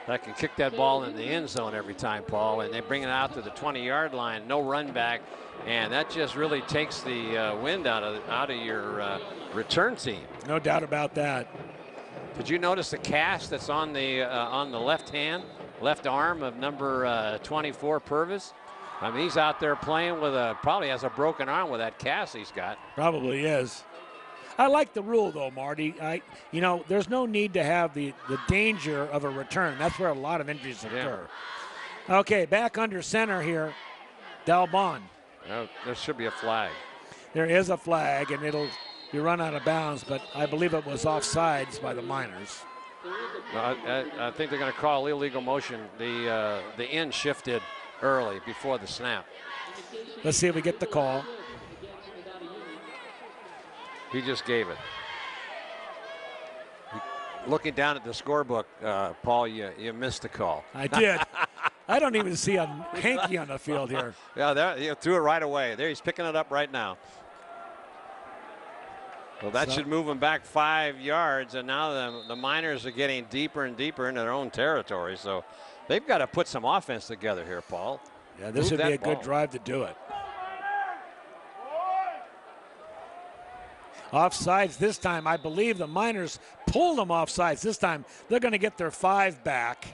that can kick that ball in the end zone every time, Paul. And they bring it out to the 20-yard line, no run back, and that just really takes the wind out of your return team. No doubt about that. Did you notice the cast that's on the left arm of number 24, Purvis? I mean, he's out there playing with probably has a broken arm with that cast he's got. Probably is. I like the rule though, Marty. There's no need to have the danger of a return. That's where a lot of injuries occur. Yeah. Okay, back under center here, Dalbon. There should be a flag. There is a flag, and it'll be run out of bounds, but I believe it was offsides by the Miners. I think they're going to call illegal motion. The end shifted early before the snap. Let's see if we get the call. He just gave it. Looking down at the scorebook, Paul, you missed the call. I did. I don't even see a hanky on the field here. Yeah, you threw it right away. There, he's picking it up right now. Well, that should move them back 5 yards, and now the Miners are getting deeper and deeper into their own territory. So they've got to put some offense together here, Paul. Yeah, this would be a good drive to do it. Offsides this time. I believe the Miners pulled them offsides this time. They're going to get their 5 back.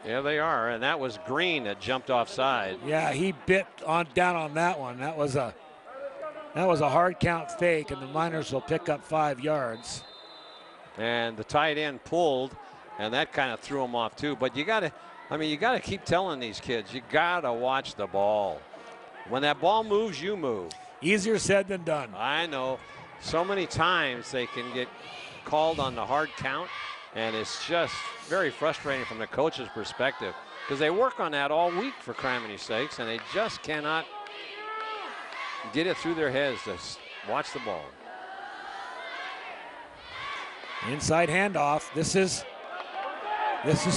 Yeah, they are, and that was Green that jumped offside. Yeah, he bit down on that one. That was a hard count fake, and the Miners will pick up 5 yards. And the tight end pulled, and that kind of threw him off too. But you got to keep telling these kids, you got to watch the ball. When that ball moves, you move. Easier said than done. I know. So many times they can get called on the hard count, and it's just very frustrating from the coach's perspective because they work on that all week, for criminy sakes, and they just cannot get it through their heads to watch the ball. Inside handoff. This is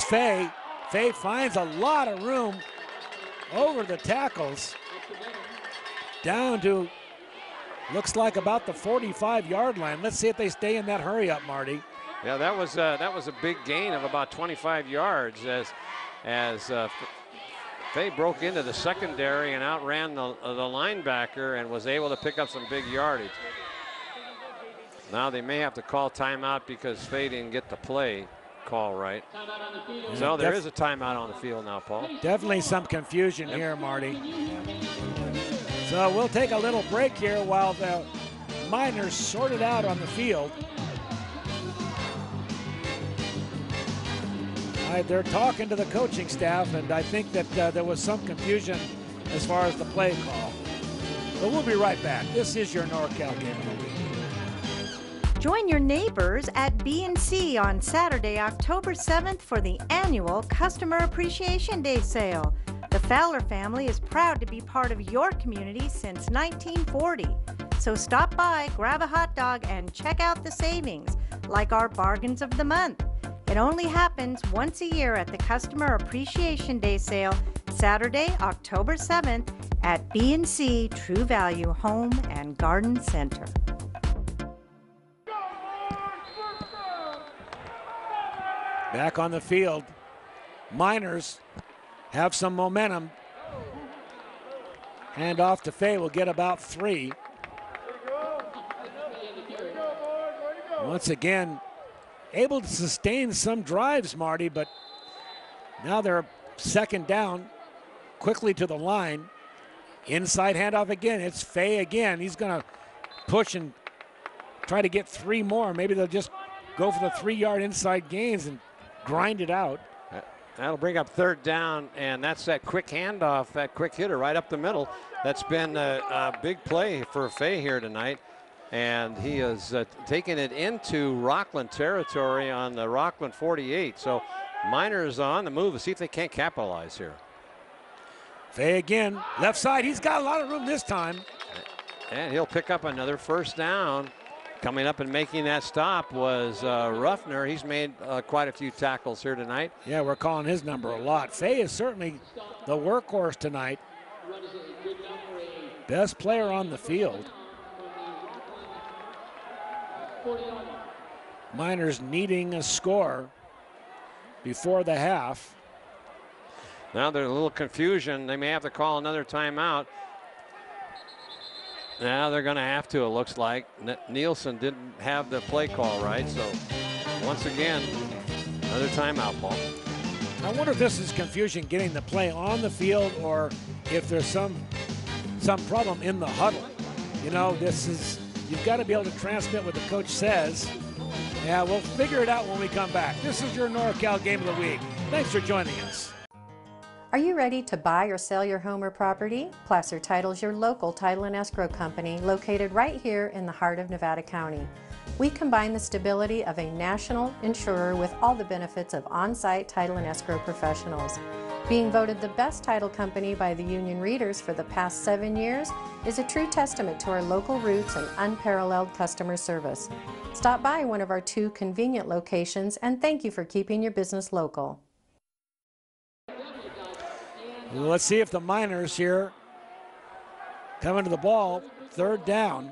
Fay. Fay finds a lot of room over the tackles. Down to, looks like about the 45-yard line. Let's see if they stay in that hurry up, Marty. Yeah, that was a big gain of about 25 yards as Fay broke into the secondary and outran the linebacker and was able to pick up some big yardage. Now they may have to call timeout because Fay didn't get the play call right. So there is a timeout on the field now, Paul. Definitely some confusion here, Marty. So we'll take a little break here while the Miners sort it out on the field. They're talking to the coaching staff, and I think that there was some confusion as far as the play call. But we'll be right back. This is your NorCal Game of the Week. Join your neighbors at B&C on Saturday, October 7th for the annual Customer Appreciation Day sale. The Fowler family is proud to be part of your community since 1940. So stop by, grab a hot dog, and check out the savings, like our bargains of the month. It only happens once a year at the Customer Appreciation Day sale, Saturday, October 7th at B&C True Value Home and Garden Center. Back on the field, Miners have some momentum. Hand off to Fay, will get about 3. Once again, able to sustain some drives, Marty, but now they're second down, quickly to the line. Inside handoff again, it's Fay again. He's gonna push and try to get 3 more. Maybe they'll just go for the 3-yard inside gains and grind it out. That'll bring up third down, and that's that quick handoff, that quick hitter right up the middle. That's been a big play for Fay here tonight. And he is taking it into Rocklin territory on the Rocklin 48. So Miners on the move to see if they can't capitalize here. Fay again, left side. He's got a lot of room this time. And he'll pick up another first down. Coming up and making that stop was Ruffner. He's made quite a few tackles here tonight. Yeah, we're calling his number a lot. Fay is certainly the workhorse tonight. Best player on the field. Miners needing a score before the half. Now there's a little confusion. They may have to call another timeout. Now they're going to have to, it looks like. Nielsen didn't have the play call right, so once again, another timeout, Paul. I wonder if this is confusion getting the play on the field or if there's some problem in the huddle. You know, you've got to be able to transmit what the coach says. Yeah, we'll figure it out when we come back. This is your NorCal Game of the Week. Thanks for joining us. Are you ready to buy or sell your home or property? Placer Title is your local title and escrow company located right here in the heart of Nevada County. We combine the stability of a national insurer with all the benefits of on-site title and escrow professionals. Being voted the best title company by the union readers for the past 7 years is a true testament to our local roots and unparalleled customer service. Stop by one of our 2 convenient locations and thank you for keeping your business local. Let's see if the Miners here coming to the ball. Third down.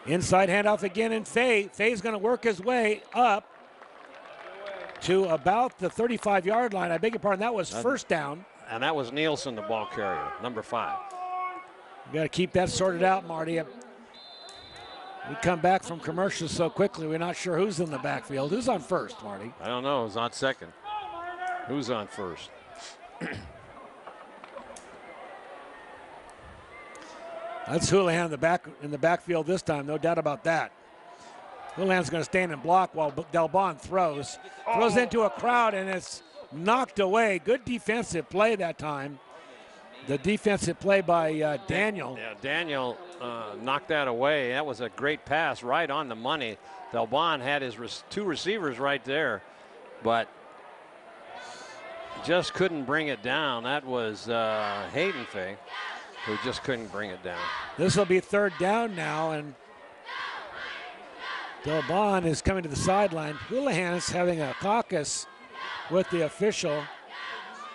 Inside handoff again, and Fay's going to work his way up to about the 35-yard line. I beg your pardon, that was first down. And that was Nielsen, the ball carrier, number 5. We got to keep that sorted out, Marty. We come back from commercials so quickly, we're not sure who's in the backfield. Who's on first, Marty? I don't know. Who's on second? Who's on first? That's Houlihan in the backfield this time, no doubt about that. Houlihan's going to stand and block while Delbon throws. Throws into a crowd, and it's knocked away. Good defensive play that time. The defensive play by Daniel. Yeah, Daniel knocked that away. That was a great pass right on the money. Delbon had his 2 receivers right there, but just couldn't bring it down. That was Hayden Fay, who just couldn't bring it down. This will be third down now, and Delbon is coming to the sideline. Houlihan is having a caucus with the official.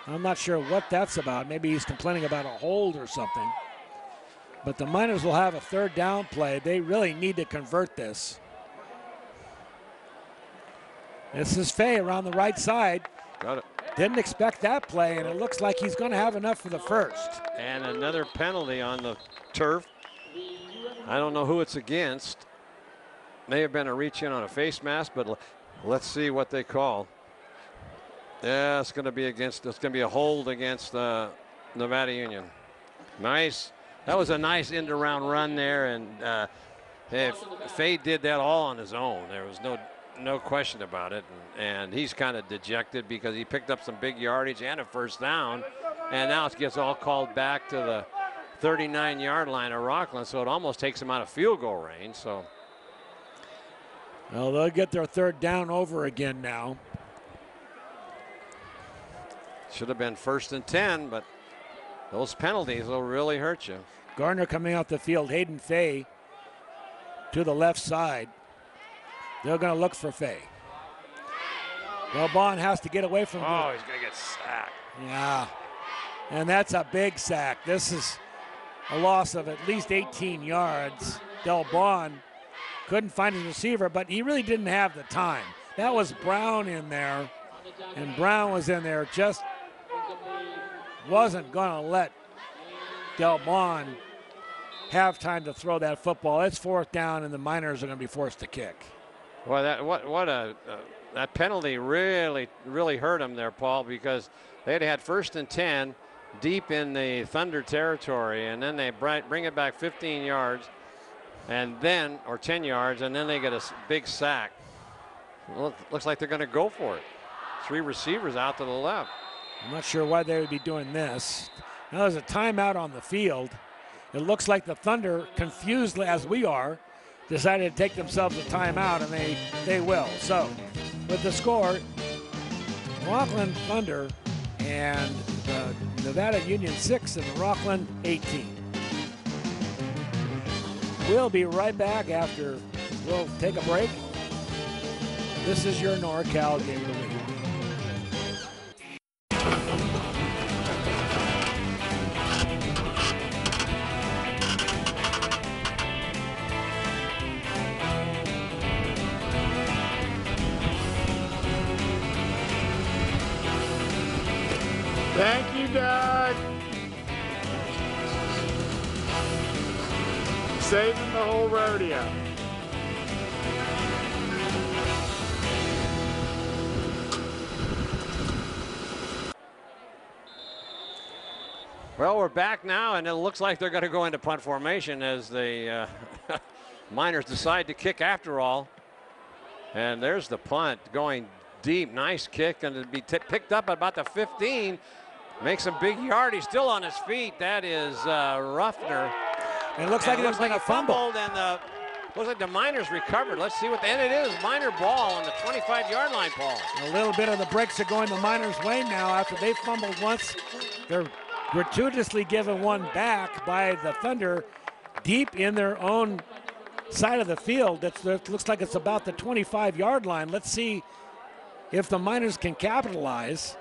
I'm not sure what that's about. Maybe he's complaining about a hold or something. But the Miners will have a third down play. They really need to convert this. This is Fay around the right side. Got it. Didn't expect that play, and it looks like he's going to have enough for the first. And another penalty on the turf. I don't know who it's against. May have been a reach in on a face mask, but let's see what they call. Yeah, it's going to be a hold against Nevada Union. Nice. That was a nice end around run there, and Fay did that all on his own. There was no question about it, and he's kind of dejected because he picked up some big yardage and a first down, and now it gets all called back to the 39-yard line of Rocklin, so it almost takes him out of field goal range. So, well, they'll get their third down over again now. Should have been 1st and 10, but those penalties will really hurt you. Gardner coming out the field. Hayden Fay to the left side. They're going to look for Fay. Delbon has to get away from him. Oh, he's going to get sacked. Yeah, and that's a big sack. This is a loss of at least 18 yards. Delbon couldn't find his receiver, but he really didn't have the time. That was Brown in there, and Brown was in there, just wasn't going to let Delbon have time to throw that football. It's 4th down, and the Miners are going to be forced to kick. Well, that penalty really hurt him there, Paul, because they had 1st and 10 deep in the Thunder territory, and then they bring it back 15 yards, and then, or 10 yards, and then they get a big sack. Looks like they're going to go for it. 3 receivers out to the left. I'm not sure why they would be doing this. Now there's a timeout on the field. It looks like the Thunder, confused as we are, decided to take themselves a timeout, and they will. So, with the score, Rocklin Thunder and the Nevada Union 6 and Rocklin 18. We'll be right back after we'll take a break. This is your NorCal Game of the Week. Thank you, Doug. Saving the whole rodeo. Well, we're back now, and it looks like they're going to go into punt formation as the Miners decide to kick after all. And there's the punt going deep. Nice kick, and it'll be picked up at about the 15. Makes some big yard. He's still on his feet. That is Ruffner. And it looks like he fumbled. And looks like the Miners recovered. Let's see what and it is. Miner ball on the 25-yard line, Paul. A little bit of the breaks are going the Miners' way now after they fumbled once. They're gratuitously given one back by the Thunder deep in their own side of the field. That looks like it's about the 25-yard line. Let's see if the Miners can capitalize.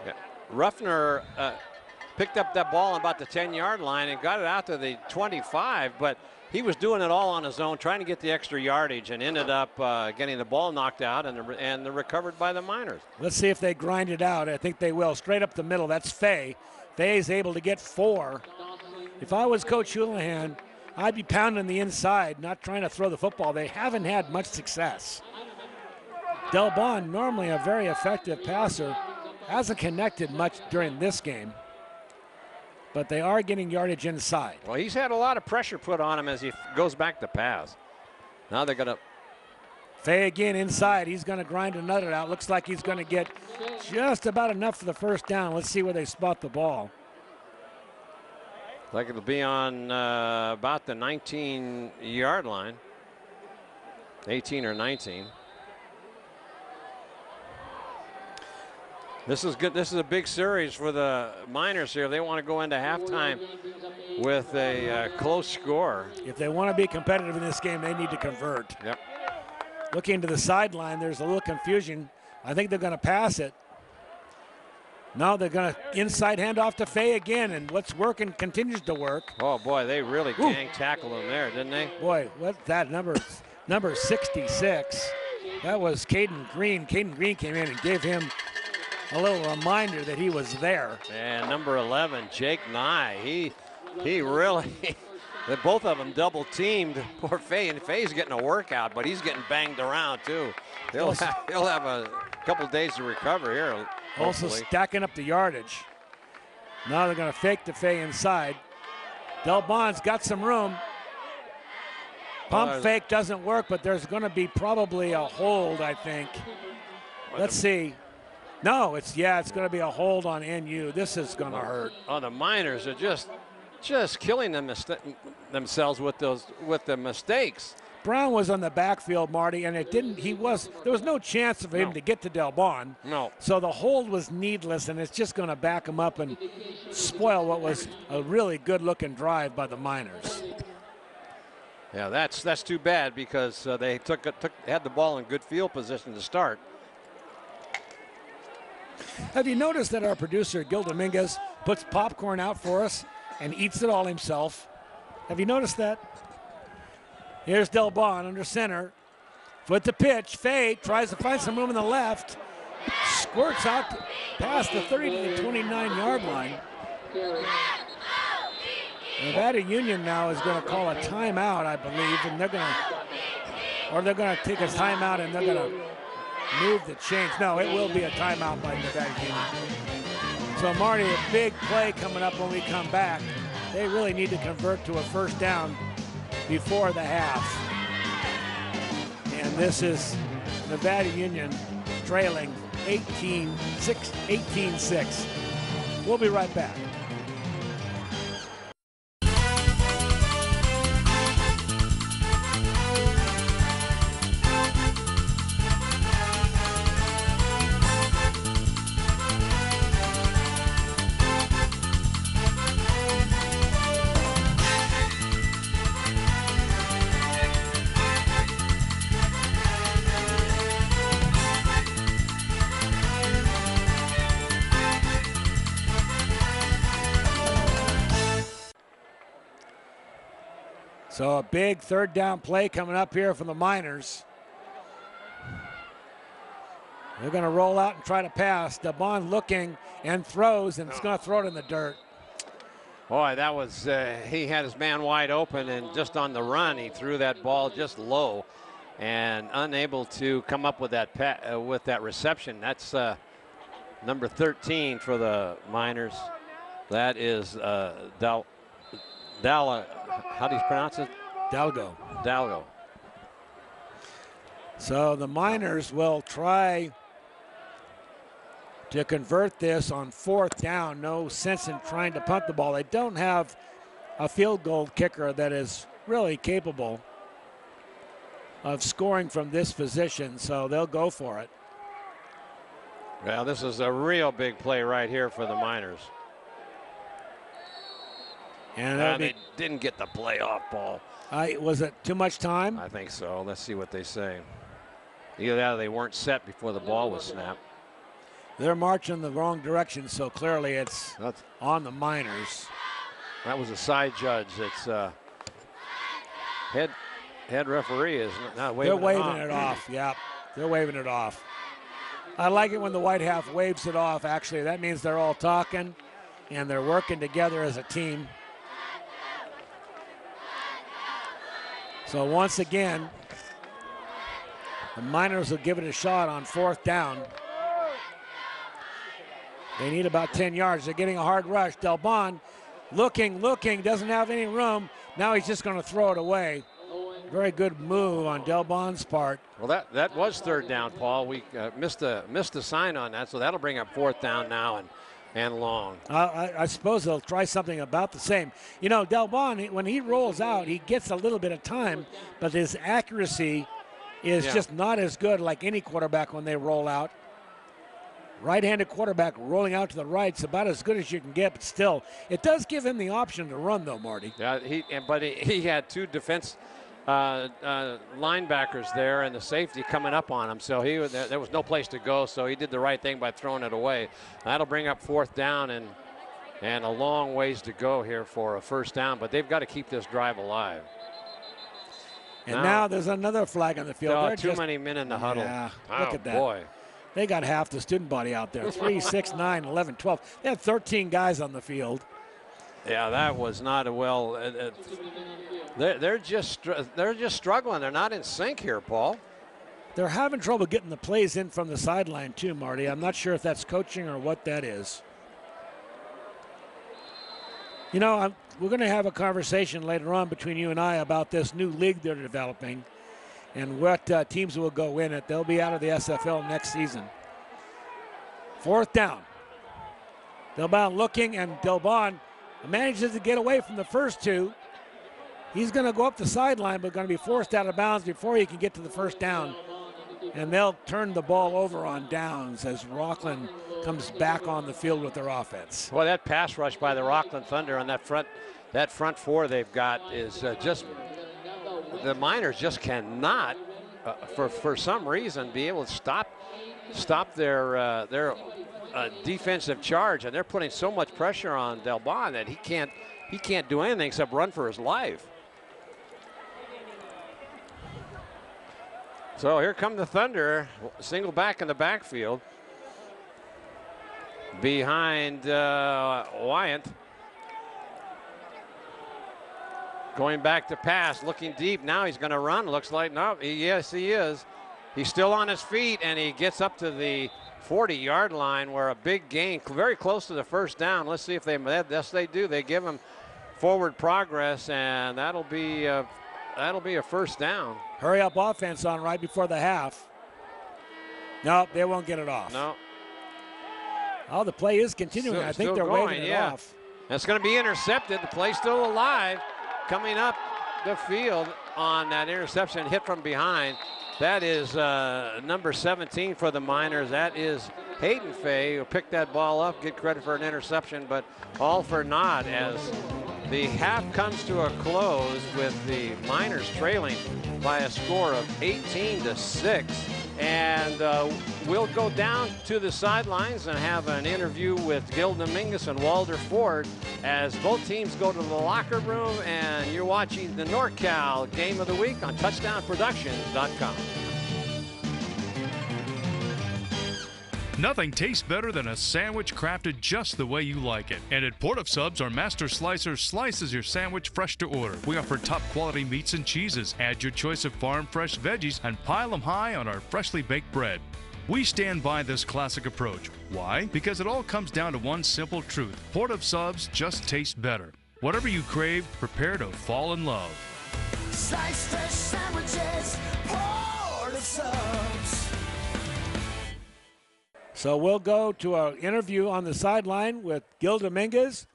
Yeah. Ruffner picked up that ball on about the 10-yard line and got it out to the 25, but he was doing it all on his own, trying to get the extra yardage, and ended up getting the ball knocked out and recovered by the Miners. Let's see if they grind it out. I think they will. Straight up the middle. That's Fay. Fay's able to get 4. If I was Coach Houlihan, I'd be pounding the inside, not trying to throw the football. They haven't had much success. Delbon, normally a very effective passer, hasn't connected much during this game, but they are getting yardage inside. Well, he's had a lot of pressure put on him as he goes back to pass. Now they're going to. Fay again inside. He's going to grind another out. Looks like he's going to get just about enough for the first down. Let's see where they spot the ball. Like it'll be on about the 19-yard line. 18 or 19. This is good. This is a big series for the Miners here. They want to go into halftime with a close score. If they want to be competitive in this game, they need to convert. Yep. Looking to the sideline, there's a little confusion. I think they're going to pass it. No, they're going to inside handoff to Fay again, and what's working continues to work. Oh, boy, they really gang tackled him there, didn't they? Boy, what's that number 66. That was Caden Green. Caden Green came in and gave him a little reminder that he was there. And number 11, Jake Nye, he really, both of them double teamed poor Fay, and Fay's getting a workout, but he's getting banged around too. He'll have a couple days to recover here, hopefully. Also stacking up the yardage. Now they're going to fake to Fay inside. Delbon's got some room. Pump fake doesn't work, but there's going to be probably a hold, I think. Let's see. No, it's going to be a hold on NU. This is going to hurt. Oh, the Miners are just killing themselves with the mistakes. Brown was on the backfield, Marty, and there was no chance of him to get to Delbon. No. So the hold was needless, and it's just going to back him up and spoil what was a really good-looking drive by the Miners. Yeah, that's too bad because they had the ball in good field position to start. Have you noticed that our producer, Gil Dominguez, puts popcorn out for us and eats it all himself? Have you noticed that? Here's Del Bon under center. Foot to pitch. Fade tries to find some room in the left. Squirts out past the 30 to the 29-yard line. Nevada Union now is going to call a timeout, I believe, and they're going to take a timeout and they're going to move the chains. No, it will be a timeout by Nevada Union. So Marty, a big play coming up when we come back. They really need to convert to a first down before the half. And this is Nevada Union trailing 18-6. We'll be right back. So a big third down play coming up here from the Miners. They're going to roll out and try to pass. DeBon looking and throws, and it's going to throw it in the dirt. Boy, that was, he had his man wide open, and just on the run, he threw that ball just low and unable to come up with that reception. That's number 13 for the Miners. That is how do you pronounce it? Dalgo. So the Miners will try to convert this on fourth down. No sense in trying to punt the ball. They don't have a field goal kicker that is really capable of scoring from this position, so they'll go for it. Well, this is a real big play right here for the Miners. And they didn't get the play off, Paul. Was it too much time? I think so. Let's see what they say. Either that or they weren't set before the ball was snapped. They're marching the wrong direction, so clearly it's on the Miners. That was a side judge. It's head referee is not waving it off. They're waving it off, yeah. They're waving it off. I like it when the white half waves it off, actually. That means they're all talking and they're working together as a team. So once again, the Miners will give it a shot on fourth down. They need about 10 yards. They're getting a hard rush. Del Bon looking, doesn't have any room. Now he's just going to throw it away. Very good move on Del Bon's part. Well, that was third down, Paul. We missed a sign on that, so that'll bring up fourth down now and long. I suppose they'll try something about the same. You know, Del Bon, when he rolls out, he gets a little bit of time, but his accuracy is just not as good like any quarterback when they roll out. Right-handed quarterback rolling out to the right is about as good as you can get, but still, it does give him the option to run, though, Marty. Yeah, he had two defense linebackers there and the safety coming up on him, so there was no place to go, so he did the right thing by throwing it away. That'll bring up fourth down and a long ways to go here for a first down, but they've got to keep this drive alive. And now there's another flag on the field. Too many men in the huddle. Yeah, look at that. Boy. They got half the student body out there. 3, 6, 9, 11, 12. They had 13 guys on the field. Yeah, that was not a well. They're just struggling. They're not in sync here, Paul. They're having trouble getting the plays in from the sideline too, Marty. I'm not sure if that's coaching or what that is. You know, we're going to have a conversation later on between you and I about this new league they're developing and what teams will go in it. They'll be out of the SFL next season. Fourth down. Del Bon looking, and Del Bon manages to get away from the first two. He's going to go up the sideline, but going to be forced out of bounds before he can get to the first down. And they'll turn the ball over on downs as Rocklin comes back on the field with their offense. Well, that pass rush by the Rocklin Thunder on that front four they've got is just the Miners just cannot, for some reason, be able to stop their defensive charge, and they're putting so much pressure on Del Bon that he can't do anything except run for his life. So here come the Thunder, single back in the backfield behind Wyant. Going back to pass, looking deep. Now he's going to run. Looks like, no, yes, he is. He's still on his feet, and he gets up to the 40-yard line where a big gain, very close to the first down. Let's see if they, yes, they do. They give him forward progress, and that'll be a first down. Hurry up offense on right before the half. No, they won't get it off. No. Oh, the play is continuing. I think they're waving it off. It's going to be intercepted. The play's still alive. Coming up the field on that interception hit from behind. That is number 17 for the Miners. That is Hayden Fay, who picked that ball up. Get credit for an interception, but all for naught as the half comes to a close with the Miners trailing by a score of 18-6. And we'll go down to the sidelines and have an interview with Gil Dominguez and Walter Ford as both teams go to the locker room. And you're watching the NorCal Game of the Week on TouchdownProductions.com. Nothing tastes better than a sandwich crafted just the way you like it. And at Port of Subs, our Master Slicer slices your sandwich fresh to order. We offer top quality meats and cheeses. Add your choice of farm fresh veggies and pile them high on our freshly baked bread. We stand by this classic approach. Why? Because it all comes down to one simple truth. Port of Subs just tastes better. Whatever you crave, prepare to fall in love. Slice fresh sandwiches, Port of Subs. So we'll go to an interview on the sideline with Gil Dominguez.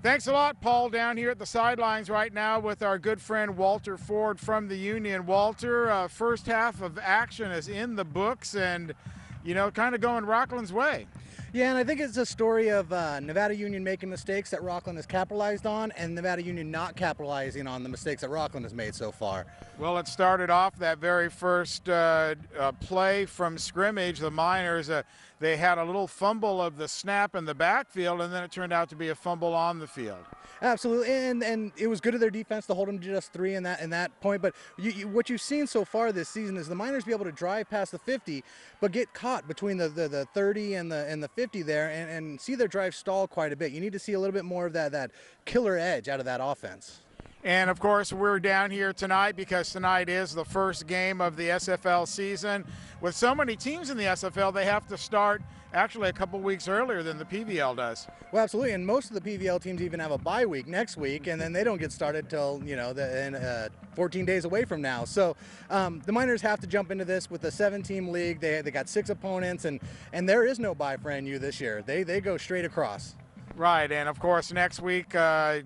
Thanks a lot, Paul, down here at the sidelines right now with our good friend Walter Ford from the Union. Walter, first half of action is in the books and, you know, kind of going Rocklin's way. Yeah, and I think it's a story of Nevada Union making mistakes that Rocklin has capitalized on and Nevada Union not capitalizing on the mistakes that Rocklin has made so far. Well, it started off that very first play from scrimmage. The Miners, they had a little fumble of the snap in the backfield, and then it turned out to be a fumble on the field. Absolutely, and it was good of their defense to hold them to just 3 in that point. But what you've seen so far this season is the Miners be able to drive past the 50, but get caught between the 30 and the 50 there, and see their drive stall quite a bit. You need to see a little bit more of that killer edge out of that offense. And of course, we're down here tonight because tonight is the first game of the SFL season. With so many teams in the SFL, they have to start actually a couple weeks earlier than the PVL does. Well, absolutely, and most of the PVL teams even have a bye week next week, and then they don't get started till 14 days away from now. So the Miners have to jump into this with a 7-team league. They got 6 opponents, and there is no bye for NU this year. They go straight across. Right, and of course next week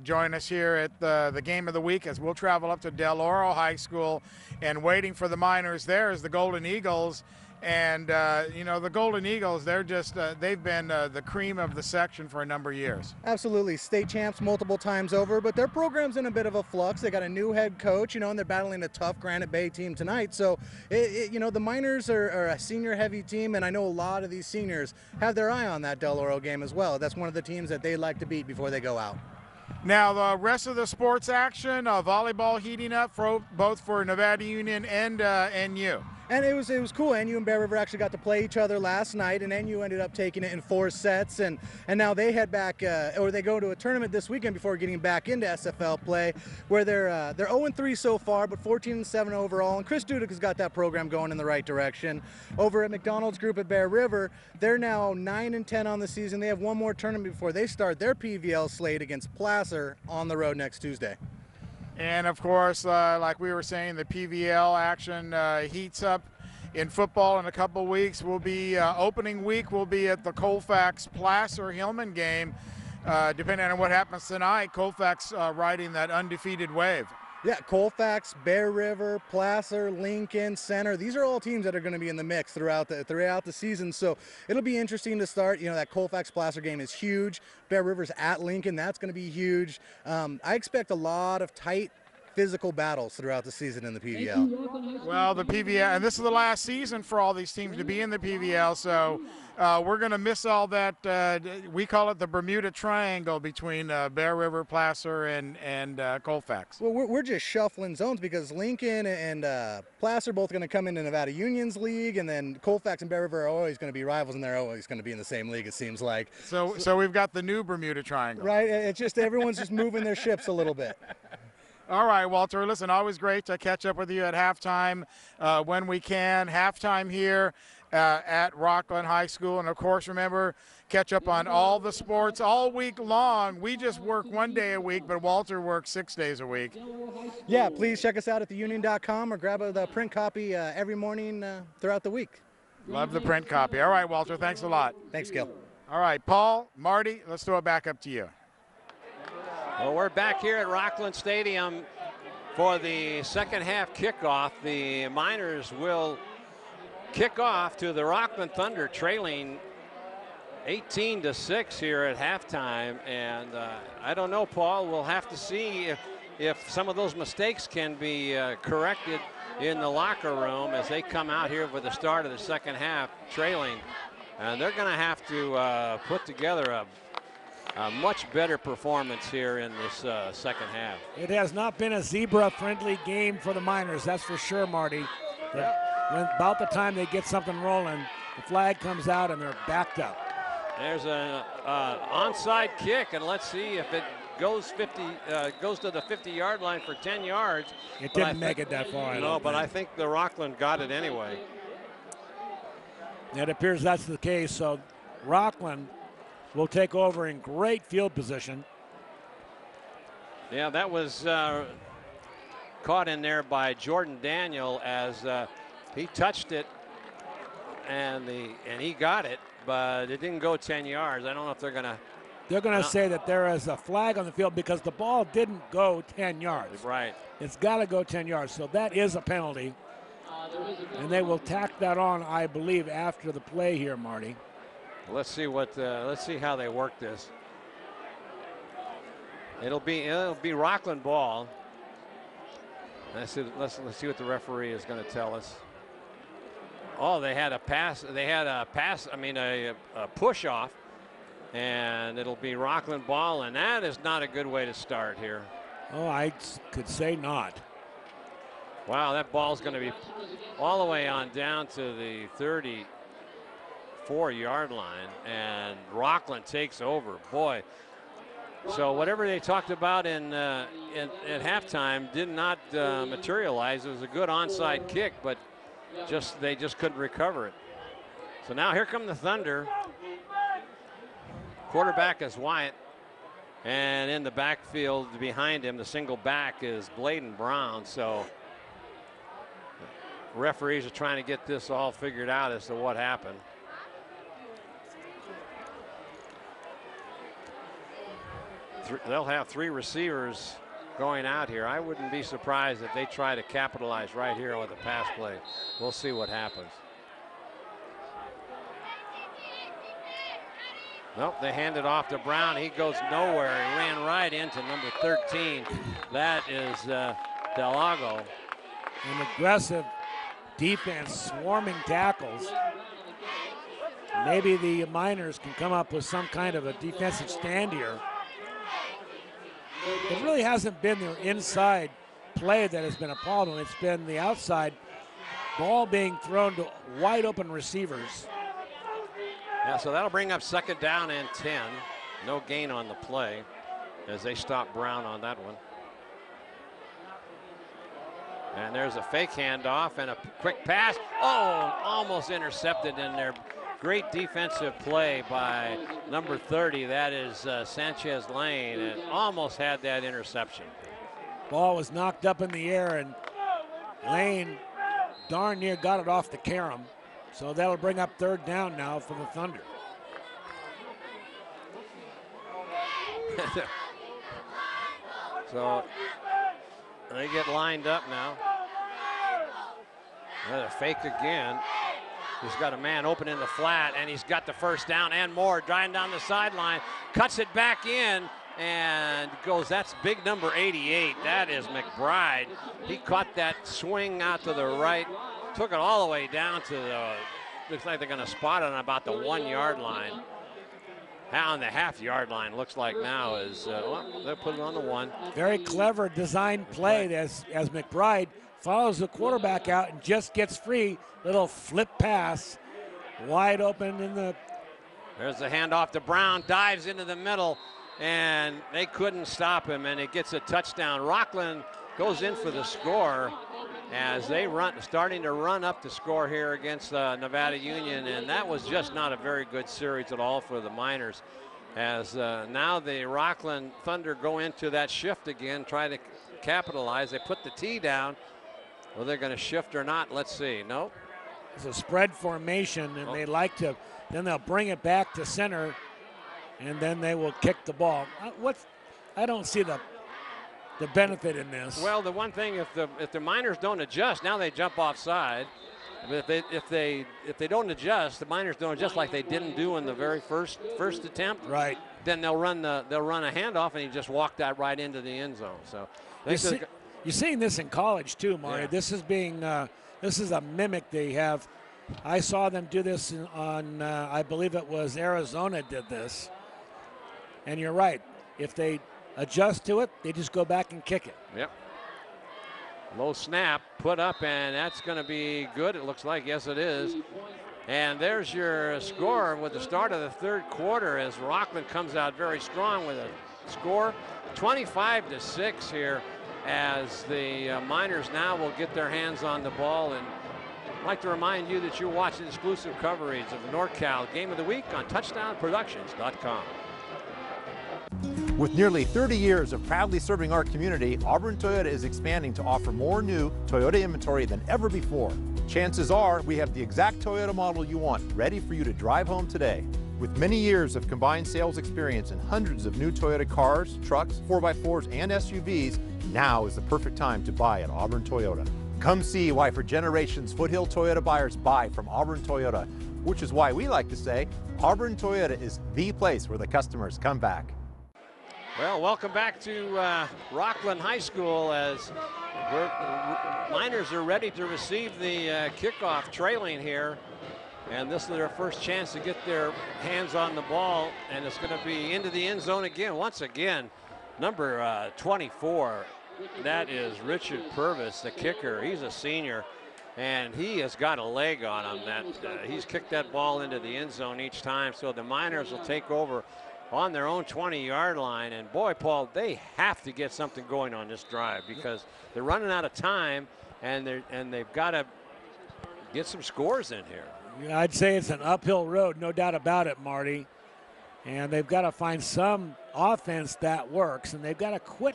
join us here at the Game of the Week as we'll travel up to Del Oro High School, and waiting for the Miners there is the Golden Eagles. And the Golden Eagles, they're just they've been the cream of the section for a number of years. Absolutely, state champs multiple times over, but their program's in a bit of a flux. They got a new head coach, and they're battling a tough Granite Bay team tonight. So the Miners are a senior heavy team, and I know a lot of these seniors have their eye on that Del Oro game as well. That's one of the teams that they like to beat before they go out. Now the rest of the sports action, volleyball heating up both for Nevada Union and NU. And it was cool. NU and Bear River actually got to play each other last night, and NU ended up taking it in 4 sets. And now they head back, they go to a tournament this weekend before getting back into SFL play, where they're 0-3 so far, but 14-7 overall. And Chris Dudek has got that program going in the right direction. Over at McDonald's Group at Bear River, they're now 9-10 on the season. They have one more tournament before they start their PVL slate against Placer on the road next Tuesday. And of course, like we were saying, the PVL action heats up in football in a couple weeks. We'll be opening week. We'll be at the Colfax Placer Hillman game. Depending on what happens tonight, Colfax riding that undefeated wave. Yeah, Colfax, Bear River, Placer, Lincoln, Center. These are all teams that are going to be in the mix throughout the season. So it'll be interesting to start. That Colfax Placer game is huge. Bear River's at Lincoln. That's going to be huge. I expect a lot of tight physical battles throughout the season in the PVL. Well, the PVL, and this is the last season for all these teams to be in the PVL, so we're going to miss all that. We call it the Bermuda Triangle between Bear River, Placer, and Colfax. Well, we're just shuffling zones because Lincoln and Placer are both going to come into Nevada Union's league, and then Colfax and Bear River are always going to be rivals, and they're always going to be in the same league, it seems like. So we've got the new Bermuda Triangle. Right, it's just everyone's just moving their ships a little bit. All right, Walter, listen, always great to catch up with you at halftime when we can. Halftime here at Rocklin High School. And, of course, remember, catch up on all the sports all week long. We just work 1 day a week, but Walter works 6 days a week. Yeah, please check us out at theunion.com or grab the print copy every morning throughout the week. Love the print copy. All right, Walter, thanks a lot. Thanks, Gil. All right, Paul, Marty, let's throw it back up to you. Well, we're back here at Rocklin Stadium for the second half kickoff. The Miners will kick off to the Rocklin Thunder, trailing 18-6 here at halftime. And I don't know, Paul, we'll have to see if some of those mistakes can be corrected in the locker room as they come out here for the start of the second half trailing. And they're going to have to put together a much better performance here in this second half. It has not been a zebra-friendly game for the Miners, that's for sure, Marty. When about the time they get something rolling, the flag comes out and they're backed up. There's an onside kick, and let's see if it goes goes to the 50-yard line for 10 yards. It didn't make it that far. No, but I think the Rocklin got it anyway. It appears that's the case, so Rocklin will take over in great field position. Yeah, that was caught in there by Jordan Daniel as he touched it and he got it, but it didn't go 10 yards. I don't know if they're gonna say that there is a flag on the field because the ball didn't go 10 yards. Right. It's got to go 10 yards, so that is a penalty. And they will tack that on, I believe, after the play here, Marty. Let's see how they work this. It'll be Rocklin ball. Let's see what the referee is going to tell us. Oh, they had a pass. I mean a push off, and it'll be Rocklin ball, and that is not a good way to start here. Oh, I could say not. Wow, that ball's going to be all the way on down to the 34-yard line, and Rocklin takes over. Boy, so whatever they talked about at halftime did not materialize. It was a good onside kick, but they just couldn't recover it. So now here come the Thunder. Quarterback is Wyatt, and in the backfield behind him, the single back is Bladen Brown. So referees are trying to get this all figured out as to what happened. They'll have three receivers going out here. I wouldn't be surprised if they try to capitalize right here with a pass play. We'll see what happens. Nope, they hand it off to Brown. He goes nowhere. He ran right into number 13. That is Delago. An aggressive defense, swarming tackles. Maybe the Miners can come up with some kind of a defensive stand here. It really hasn't been their inside play that has been a problem. It's been the outside ball being thrown to wide open receivers. Yeah, so that'll bring up second down and 10. No gain on the play as they stop Brown on that one. And there's a fake handoff and a quick pass. Oh, almost intercepted in there. Great defensive play by number 30. That is Sanchez Lane, and almost had that interception. Ball was knocked up in the air, and Lane darn near got it off the carom. So that'll bring up third down now for the Thunder. So they get lined up now. Another fake again. He's got a man open in the flat, and he's got the first down and more. Driving down the sideline, cuts it back in, and goes, that's big number 88. That is McBride. He caught that swing out to the right, took it all the way down to the, looks like they're going to spot it on about the 1 yard line. On the half-yard line, looks like now is, well, they'll put it on the 1. Very clever design play as McBride follows the quarterback out and just gets free. Little flip pass, wide open in the. There's the handoff to Brown, dives into the middle, and they couldn't stop him, and it gets a touchdown. Rocklin goes in for the score as they starting to run up the score here against Nevada Union, and that was just not a very good series at all for the Miners. As now the Rocklin Thunder go into that shift again, try to capitalize. They put the tee down. Well, they're going to shift or not. Let's see. Nope. It's a spread formation, and they like to. Then they'll bring it back to center, and then they will kick the ball. I don't see the benefit in this. Well, the one thing, if the Miners don't adjust, now they jump offside. But if they don't adjust, the Miners don't adjust like they didn't do in the very first attempt. Right. Then they'll run a handoff, and he just walked that right into the end zone. So you're seeing this in college too, Marty. Yeah. This is a mimic they have. I saw them do this on I believe it was Arizona did this. And you're right. If they adjust to it, they just go back and kick it. Yep. Low snap, put up, and that's going to be good. It looks like, yes, it is. And there's your score with the start of the third quarter as Rocklin comes out very strong with a score 25-6 here, as the Miners now will get their hands on the ball. And I'd like to remind you that you're watching exclusive coverage of the NorCal Game of the Week on touchdownproductions.com. With nearly 30 years of proudly serving our community, Auburn Toyota is expanding to offer more new Toyota inventory than ever before. Chances are we have the exact Toyota model you want, ready for you to drive home today. With many years of combined sales experience and hundreds of new Toyota cars, trucks, 4x4s, and SUVs, now is the perfect time to buy at Auburn Toyota. Come see why for generations Foothill Toyota buyers buy from Auburn Toyota, which is why we like to say Auburn Toyota is the place where the customers come back. Well, welcome back to Rocklin High School as Miners are ready to receive the kickoff, trailing here. And this is their first chance to get their hands on the ball, and it's going to be into the end zone again. Once again, number 24, that is Richard Purvis, the kicker. He's a senior, and he has got a leg on him. He's kicked that ball into the end zone each time, so the Miners will take over on their own 20-yard line. And boy, Paul, they have to get something going on this drive because they're running out of time, and they've got to get some scores in here. I'd say it's an uphill road, no doubt about it, Marty. And they've got to find some offense that works, and they've got to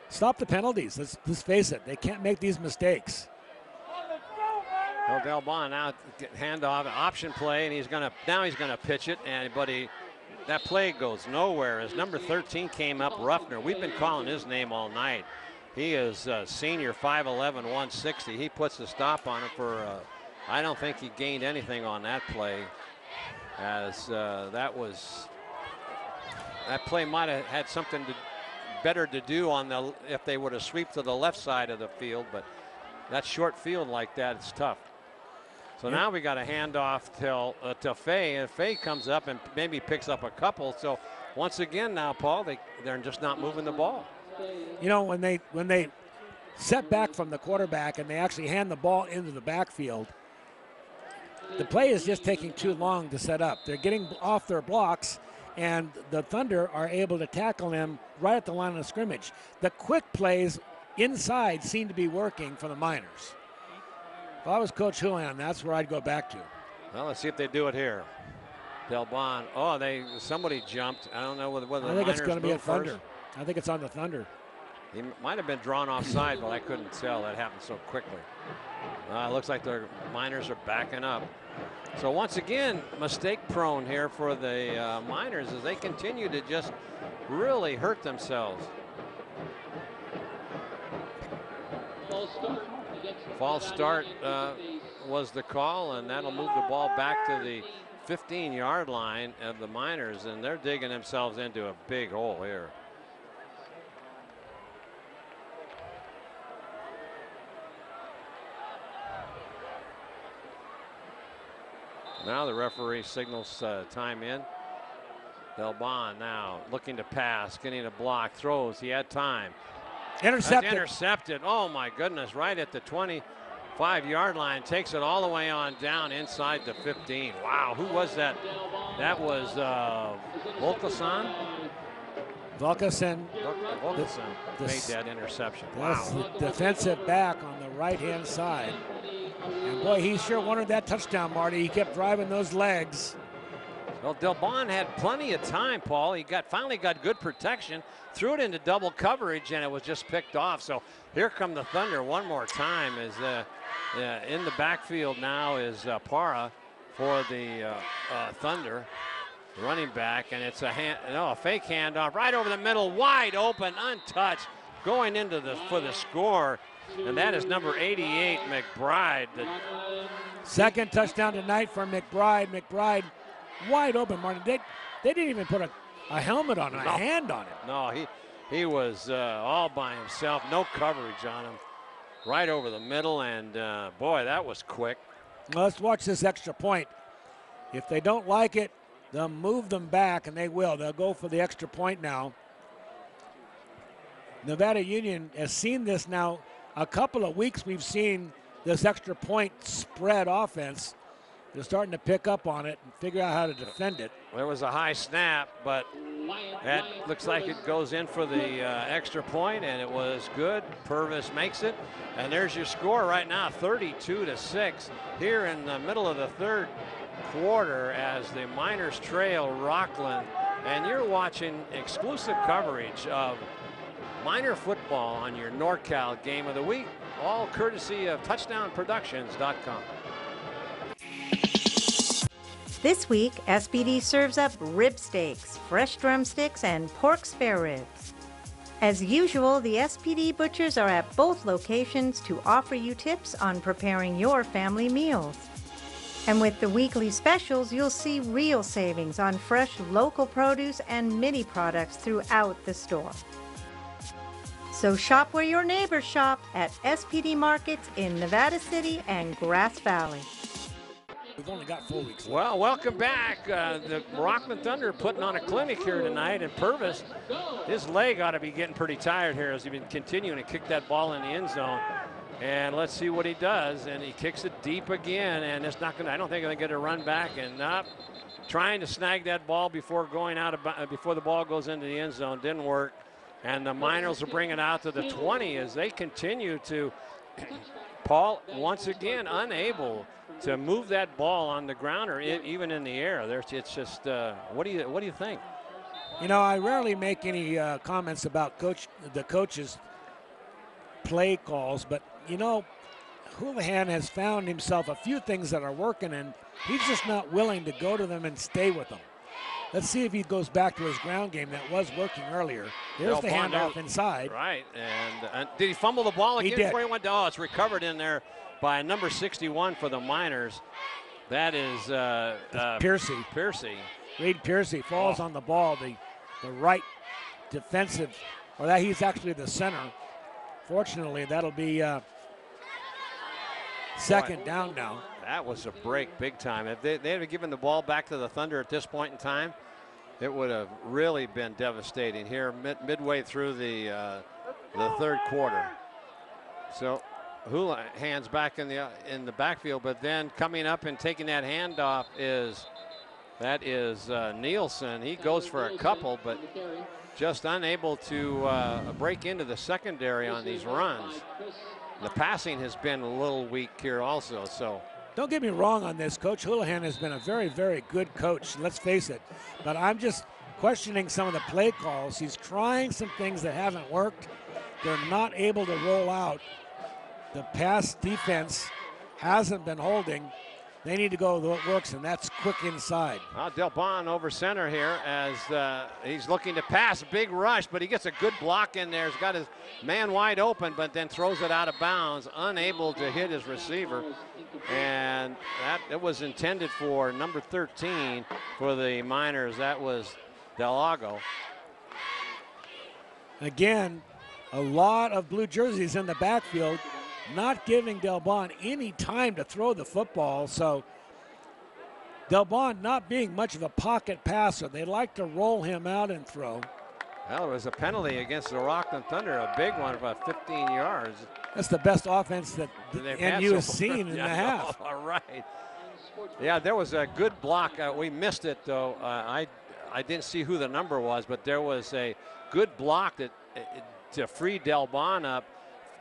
stop the penalties. Let's face it, they can't make these mistakes. Del Bon now handoff, option play, and he's gonna pitch it, that play goes nowhere as number 13 came up, Ruffner. We've been calling his name all night. He is senior, 5'11", 160. He puts a stop on it for. I don't think he gained anything on that play, as that play might have had something better to do if they would have swept to the left side of the field, but that short field like that, it's tough. So now we got a handoff to Fay, and Fay comes up and maybe picks up a couple. So once again now, Paul, they're just not moving the ball. You know, when they set back from the quarterback and they actually hand the ball into the backfield, the play is just taking too long to set up. They're getting off their blocks, and the Thunder are able to tackle them right at the line of scrimmage. The quick plays inside seem to be working for the Miners. If I was Coach Houlihan, that's where I'd go back to. Well, let's see if they do it here. Del Bon. Oh, somebody jumped. I don't know whether the I think Miners it's going to be a Thunder. First. I think it's on the Thunder. He might have been drawn offside, but I couldn't tell. That happened so quickly. It looks like the Miners are backing up. So once again, mistake prone here for the Miners as they continue to just really hurt themselves. False start was the call, and that'll move the ball back to the 15-yard line of the Miners, and they're digging themselves into a big hole here. Now the referee signals time in. Delbon now looking to pass, getting a block, throws. He had time. Intercepted. That's intercepted. Oh my goodness, right at the 25-yard line. Takes it all the way on down inside the 15. Wow, who was that? That was Volkason. Volkason made that interception. That's Wow. the defensive back on the right-hand side. And boy, he sure wanted that touchdown, Marty. He kept driving those legs. Well, Delbon had plenty of time, Paul. He finally got good protection, threw it into double coverage, and it was just picked off. So here come the Thunder one more time. As in the backfield now is Para for the Thunder, running back, and it's a fake handoff right over the middle, wide open, untouched, going into for the score, and that is number 88, McBride. Second touchdown tonight for McBride. McBride wide open, Martin. They didn't even put a helmet on it, a hand on it. No, he was all by himself, no coverage on him, right over the middle, and boy, that was quick. Well, let's watch this extra point. If they don't like it, they'll move them back, and they will. They'll go for the extra point now. Nevada Union has seen this now. A couple of weeks we've seen this extra point spread offense. They're starting to pick up on it and figure out how to defend it. There was a high snap, but that looks like it goes in for the extra point, and it was good. Purvis makes it, and there's your score right now, 32-6 here in the middle of the third quarter as the Miners trail Rocklin, and you're watching exclusive coverage of Miner football on your NorCal Game of the Week, all courtesy of TouchdownProductions.com. This week, SBD serves up rib steaks, fresh drumsticks, and pork spare ribs. As usual, the SPD butchers are at both locations to offer you tips on preparing your family meals. And with the weekly specials, you'll see real savings on fresh local produce and mini products throughout the store. So shop where your neighbors shop at SPD Markets in Nevada City and Grass Valley. We've only got 4 weeks left. Well, welcome back. The Rocklin Thunder putting on a clinic here tonight, and Purvis, his leg ought to be getting pretty tired here as he's been continuing to kick that ball in the end zone. And let's see what he does. And he kicks it deep again, and it's not going to, I don't think they're going to run back, and not trying to snag that ball before going out of, before the ball goes into the end zone. Didn't work. And the Miners will bring it out to the 20 as they continue to, Paul, once again, unable to move that ball on the ground or even in the air. It's just, what do you think? You know, I rarely make any comments about the coach's play calls, but you know, Houlihan has found himself a few things that are working, and he's just not willing to go to them and stay with them. Let's see if he goes back to his ground game that was working earlier. There's the handoff inside. Right, and did he fumble the ball again before he went down? Oh, it's recovered in there by number 61 for the Miners. That is Piercy. Reed Piercy falls on the ball, the right defensive, or that he's actually the center. Fortunately, that'll be second down now. That was a break big time. If they had given the ball back to the Thunder at this point in time, it would have really been devastating here midway through the third quarter. So Houlihan's back in the backfield, but then coming up and taking that handoff is Nielsen. He goes for a couple, but just unable to break into the secondary on these runs. The passing has been a little weak here also. So don't get me wrong on this. Coach Houlihan has been a very, very good coach, let's face it. But I'm just questioning some of the play calls. He's trying some things that haven't worked. They're not able to roll out. The pass defense hasn't been holding. They need to go with what works, and that's quick inside. Delbon over center here as he's looking to pass. A big rush, but he gets a good block in there. He's got his man wide open, but then throws it out of bounds, unable to hit his receiver. And it was intended for number 13 for the Miners. That was Delago. Again, a lot of blue jerseys in the backfield, not giving Delbon any time to throw the football. So Delbon not being much of a pocket passer. They like to roll him out and throw. Well, it was a penalty against the Rocklin Thunder, a big one, about 15 yards. That's the best offense that NU has seen in the half. All right. Yeah, there was a good block. We missed it, though. I didn't see who the number was, but there was a good block that to free Delbon up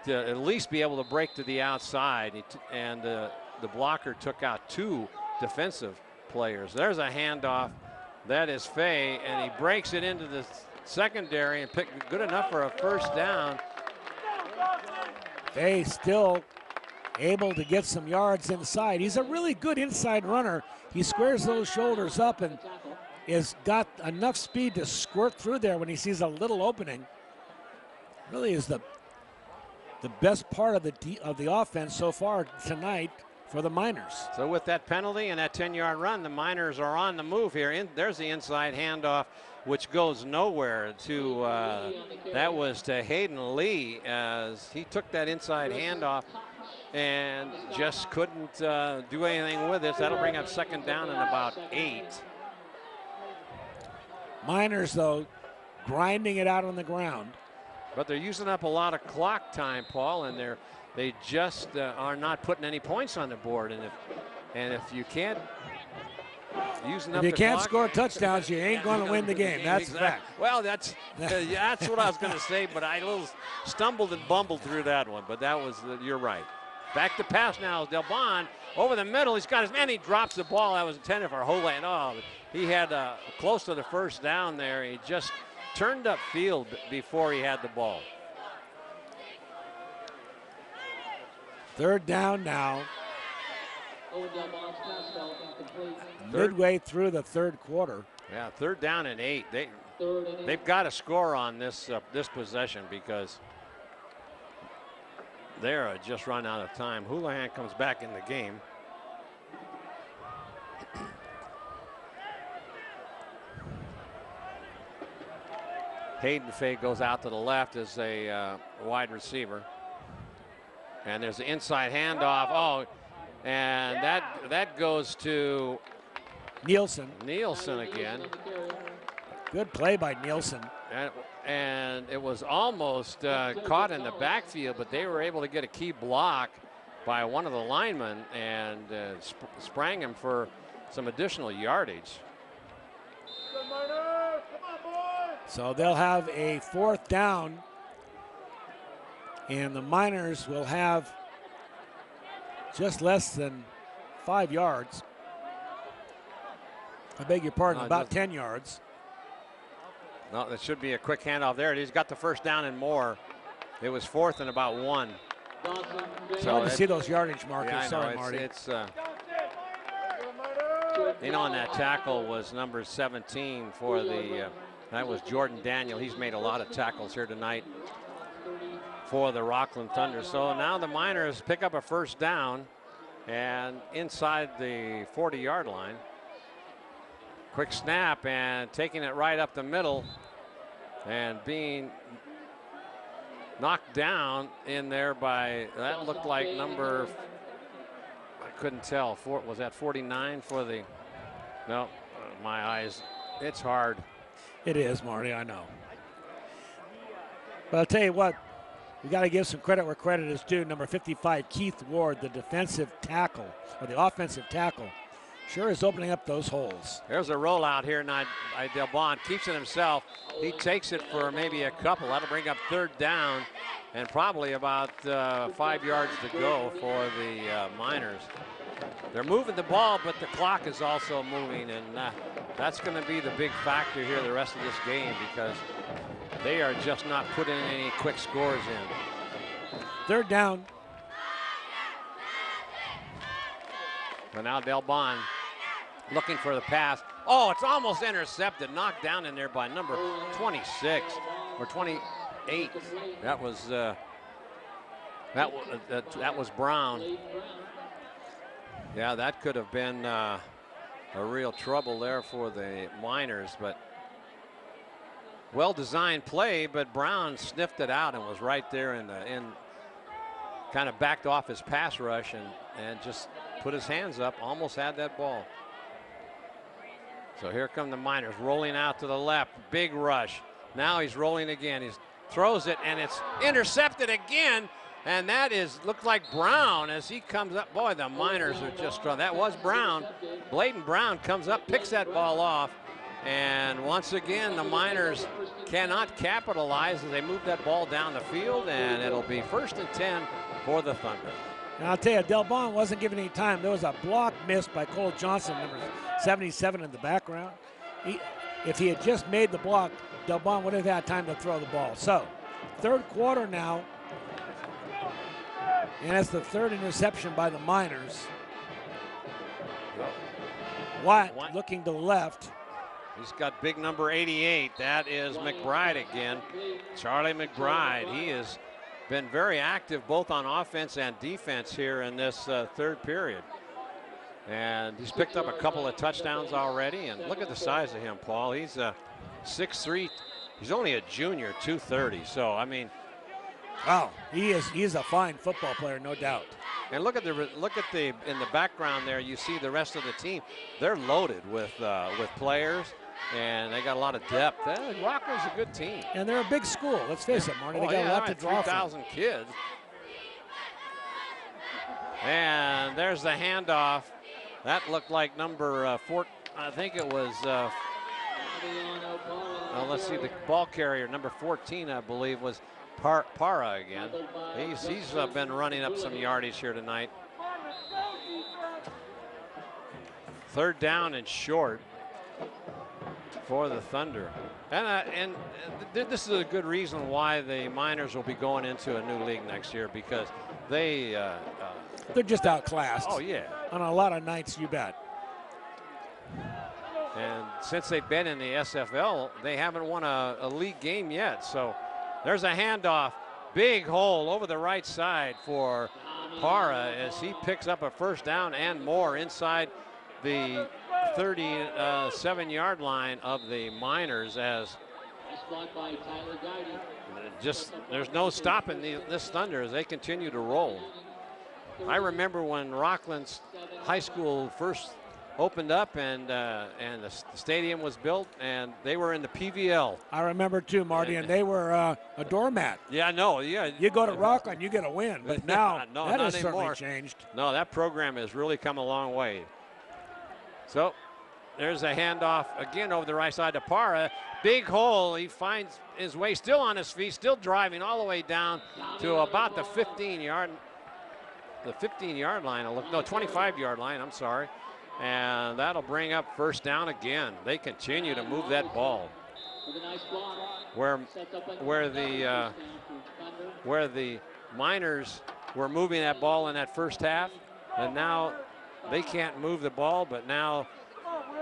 to at least be able to break to the outside. And the blocker took out 2 defensive players. There's a handoff. That is Fay, and he breaks it into the secondary and picked good enough for a first down. Fay still able to get some yards inside. He's a really good inside runner. He squares those shoulders up and has got enough speed to squirt through there when he sees a little opening. Really is the best part of the offense so far tonight for the Miners. So with that penalty and that 10-yard run, the Miners are on the move here. There's the inside handoff, which goes nowhere to, that was to Hayden Lee as he took that inside handoff and just couldn't do anything with it. That'll bring up second down and about 8. Miners, though, grinding it out on the ground. But they're using up a lot of clock time, Paul, and they just are not putting any points on the board. And if you can't using up if you the can't clock, score touchdowns, you ain't going to win the game. That's exactly. fact. Well, that's what I was going to say, but I little stumbled and bumbled through that one. But that was you're right. Back to pass now. Delbon over the middle. He's got his man. He drops the ball. That was intended for Holand. Oh, he had close to the first down there. He just turned up field before he had the ball. Third down now. Midway through the third quarter. Yeah, third down and 8. They've got to score on this possession because they're just run out of time. Houlihan comes back in the game. Hayden Fay goes out to the left as a wide receiver. And there's the inside handoff. Oh, and that goes to Nielsen. Nielsen again. Good play by Nielsen. And it was almost caught in the backfield, but they were able to get a key block by one of the linemen and sprang him for some additional yardage. So they'll have a fourth down, and the Miners will have just less than 5 yards. I beg your pardon, about 10 yards. No, that should be a quick handoff there. He's got the first down and more. It was 4th and about 1. So hard to see those yardage markers. Yeah, Sorry, Marty. In on that tackle was number 17 for the, that was Jordan Daniel. He's made a lot of tackles here tonight for the Rocklin Thunder. So now the Miners pick up a first down and inside the 40-yard line. Quick snap and taking it right up the middle and being knocked down in there by, that looked like number, I couldn't tell, was that 49 for the, no, my eyes, it's hard. It is, Marty, I know. But I'll tell you what, we got to give some credit where credit is due. Number 55, Keith Ward, the defensive tackle, or the offensive tackle, sure is opening up those holes. There's a rollout here now by Delbon. Keeps it himself. He takes it for maybe a couple. That'll bring up third down and probably about 5 yards to go for the Miners. They're moving the ball, but the clock is also moving, and that's going to be the big factor here the rest of this game because they are just not putting any quick scores in. Third down. But now Delbon looking for the pass. Oh, it's almost intercepted, knocked down in there by number 26 or 28. That was Brown. Yeah, that could have been a real trouble there for the Miners, but well-designed play, but Brown sniffed it out and was right there in kind of backed off his pass rush and just put his hands up, almost had that ball. So here come the Miners rolling out to the left. Big rush. Now he's rolling again. He throws it, and it's intercepted again. And that looked like Brown as he comes up. Boy, the Miners are just strong. That was Brown. Bladen Brown comes up, picks that ball off. And once again, the Miners cannot capitalize as they move that ball down the field, and it'll be 1st and 10 for the Thunder. And I'll tell you, Delbon wasn't given any time. There was a block missed by Cole Johnson, number 77 in the background. If he had just made the block, Delbon would have had time to throw the ball. So, 3rd quarter now, and it's the 3rd interception by the Miners. Watt looking to the left. He's got big number 88. That is McBride again. Charlie McBride. He has been very active both on offense and defense here in this 3rd period. And he's picked up a couple of touchdowns already. And look at the size of him, Paul. He's 6'3". He's only a junior, 230. So, I mean. Wow, he's a fine football player, no doubt. And look at the in the background there. You see the rest of the team. They're loaded with players, and they got a lot of depth. Rocklin's a good team. And they're a big school. Let's face it, Marty. They got a lot to draw from. 3,000 kids. And there's the handoff. That looked like number 4. I think it was. Let's see, the ball carrier, number 14, I believe, was Para again. He's been running up some yardage here tonight. 3rd down and short for the Thunder. And this is a good reason why the Miners will be going into a new league next year, because they're just outclassed. Oh, yeah. On a lot of nights, you bet. And since they've been in the SFL, they haven't won a league game yet. So there's a handoff. Big hole over the right side for Para as he picks up a 1st down and more inside the 37-yard line of the Miners, as there's no stopping this Thunder as they continue to roll. I remember when Rocklin's high school first opened up and the stadium was built, and they were in the PVL. I remember too, Marty, and they were a doormat. Yeah, no, yeah. You go to Rocklin, you get a win, but now no, that has anymore. Certainly changed. No, that program has really come a long way. So there's a handoff again over the right side to Para. Big hole. He finds his way, still on his feet, still driving all the way down to about the 15-yard line. No, 25-yard line. I'm sorry. And that'll bring up 1st down again. They continue to move that ball. Where the Miners were moving that ball in that 1st half, and now they can't move the ball, but now